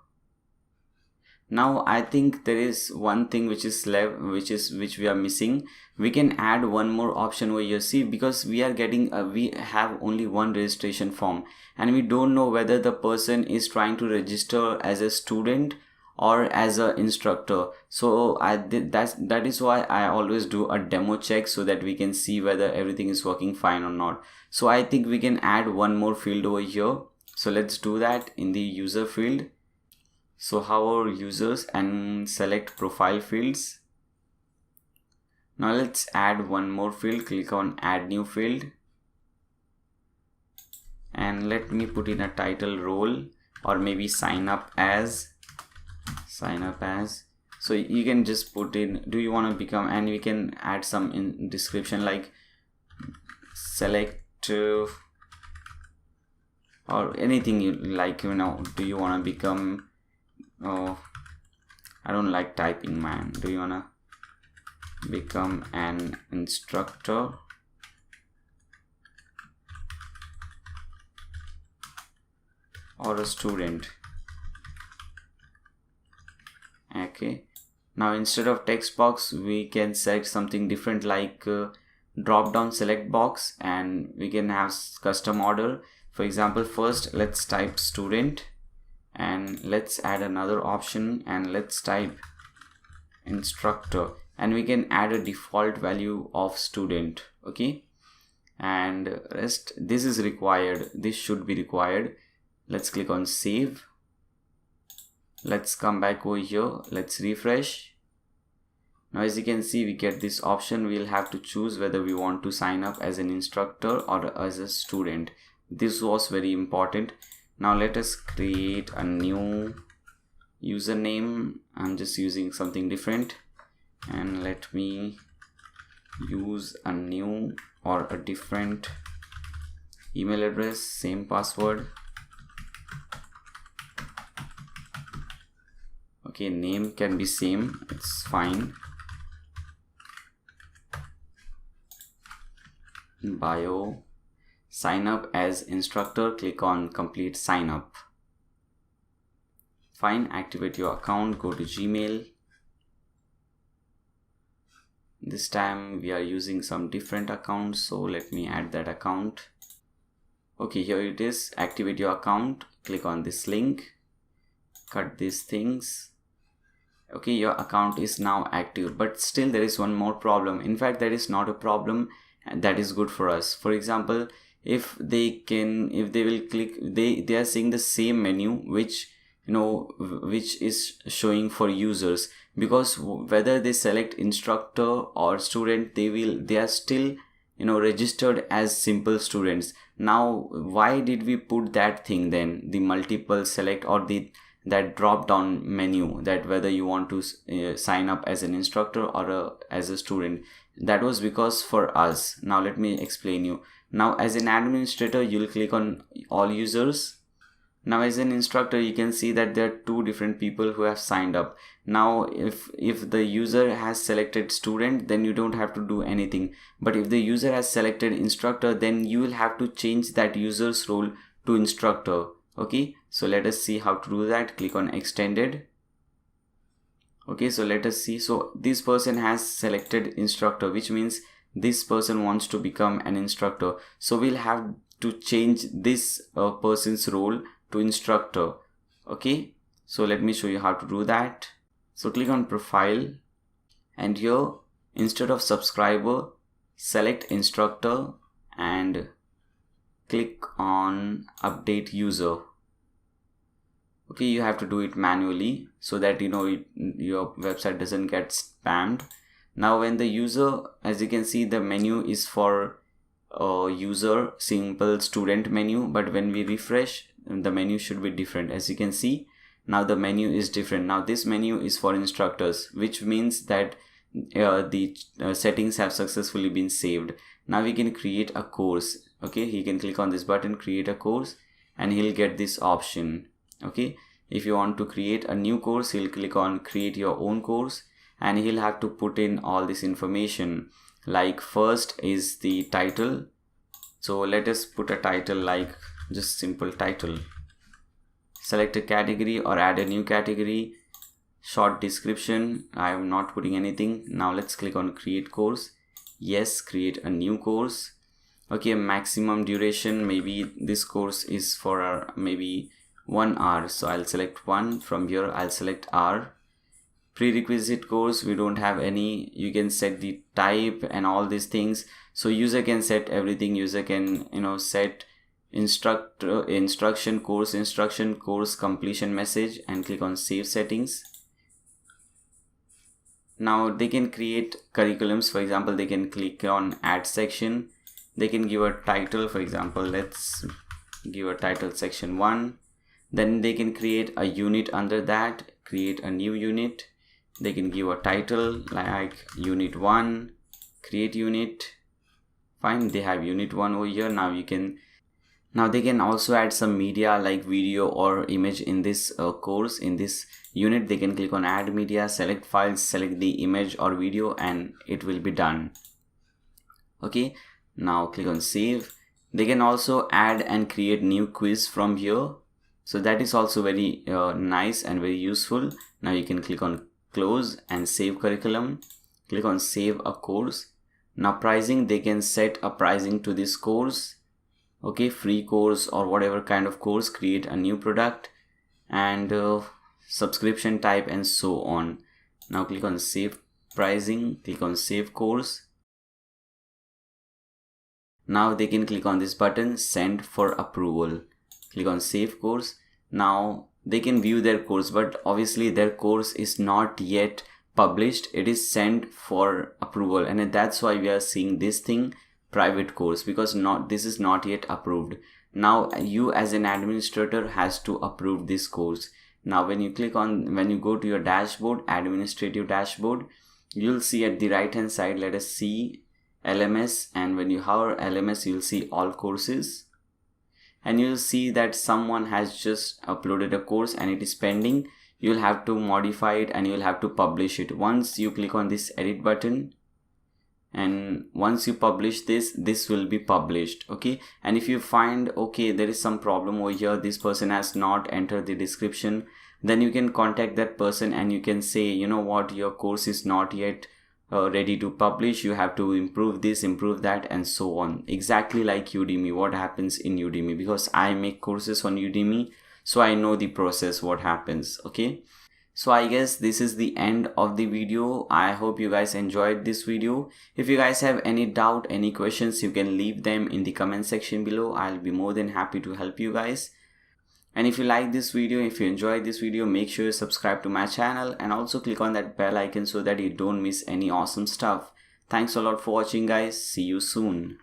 Now I think there is one thing which is left, which we are missing. We can add one more option over here. See, because we are getting we have only one registration form, and we don't know whether the person is trying to register as a student or as an instructor. So that is why I always do a demo check, so that we can see whether everything is working fine or not. So I think we can add one more field over here. So let's do that in the user field. So hover users and select profile fields. Now let's add one more field. Click on add new field, and let me put in a title role, or maybe sign up as. So you can just put in, do you want to become, and we can add some in description like select or anything you like, you know. Do you want to become, oh, I don't like typing, man. Do you want to become an instructor? Or a student? Okay, now instead of text box we can select something different like drop down select box, and we can have custom order. For example, first let's type student, and let's add another option, and let's type instructor, and we can add a default value of student. Okay, and rest, this is required, this should be required. Let's click on save. Let's come back over here, let's refresh. Now as you can see, we get this option. We'll have to choose whether we want to sign up as an instructor or as a student. This was very important. Now let us create a new username. I'm just using something different, and let me use a new or a different email address, same password. Okay, name can be same, it's fine. Bio, sign up as instructor, click on complete sign up. Fine, activate your account, go to Gmail. This time we are using some different account, so let me add that account. Okay, here it is, activate your account, click on this link, cut these things. Okay, your account is now active, but still there is one more problem. In fact, that is not a problem, and that is good for us. For example, if they will click, they are seeing the same menu which, you know, which is showing for users, because whether they select instructor or student, they are still, you know, registered as simple students. Now why did we put that thing then, the multiple select or that drop down menu, that whether you want to sign up as an instructor or as a student? That was because for us. Now let me explain you. Now as an administrator, you'll click on all users. Now as an instructor, you can see that there are two different people who have signed up. Now if the user has selected student, then you don't have to do anything, but if the user has selected instructor, then you will have to change that user's role to instructor. Okay, so let us see how to do that. Click on extended. Okay, so let us see. So this person has selected instructor, which means this person wants to become an instructor. So we'll have to change this person's role to instructor. Okay, so let me show you how to do that. So click on profile, and here instead of subscriber, select instructor and click on update user. Okay, you have to do it manually so that you know your website doesn't get spammed. Now when the user, as you can see, the menu is for user, simple student menu, but when we refresh, the menu should be different. As you can see, now the menu is different. Now this menu is for instructors, which means that the settings have successfully been saved. Now we can create a course. Okay, he can click on this button, create a course, and he'll get this option. Okay, if you want to create a new course, he'll click on create your own course, and he'll have to put in all this information. Like first is the title. So let us put a title like just simple title. Select a category or add a new category. Short description, I am not putting anything. Now let's click on create course. Yes, create a new course. Okay, maximum duration, maybe this course is for maybe 1 hour, so I'll select 1. From here I'll select hour. Prerequisite course, we don't have any. You can set the type and all these things, so user can set everything. User can, you know, set instruction, course completion message, and click on save settings. Now they can create curriculums. For example, they can click on add section. They can give a title. For example, let's give a title section 1. Then they can create a unit under that, create a new unit. They can give a title like unit 1, create unit. Fine, they have unit 1 over here. Now they can also add some media like video or image in this course. In this unit, they can click on add media, select files, select the image or video, and it will be done. Okay, now click on save. They can also add and create new quiz from here, so that is also very nice and very useful. Now you can click on close and save curriculum. Click on save a course. Now pricing, they can set a pricing to this course. Okay, free course or whatever kind of course, create a new product, and subscription type and so on. Now click on save pricing, click on save course. Now they can click on this button, send for approval. Click on save course. Now they can view their course, but obviously their course is not yet published. It is sent for approval, and that's why we are seeing this thing, private course, because this is not yet approved. Now you as an administrator has to approve this course. Now when you go to your dashboard, administrative dashboard, you'll see at the right hand side, let us see LMS, and when you hover LMS, you'll see all courses, and you'll see that someone has just uploaded a course and it is pending. You'll have to modify it and you'll have to publish it. Once you click on this edit button, and once you publish this will be published. Okay, and if you find okay there is some problem over here, this person has not entered the description, then you can contact that person and you can say, you know what, your course is not yet ready to publish, you have to improve this, improve that, and so on. Exactly like Udemy, what happens in Udemy, because I make courses on Udemy, so I know the process, what happens. Okay, so I guess this is the end of the video. I hope you guys enjoyed this video. If you guys have any doubt, any questions, you can leave them in the comment section below. I'll be more than happy to help you guys. And if you like this video, if you enjoyed this video, make sure you subscribe to my channel and also click on that bell icon so that you don't miss any awesome stuff. Thanks a lot for watching guys. See you soon.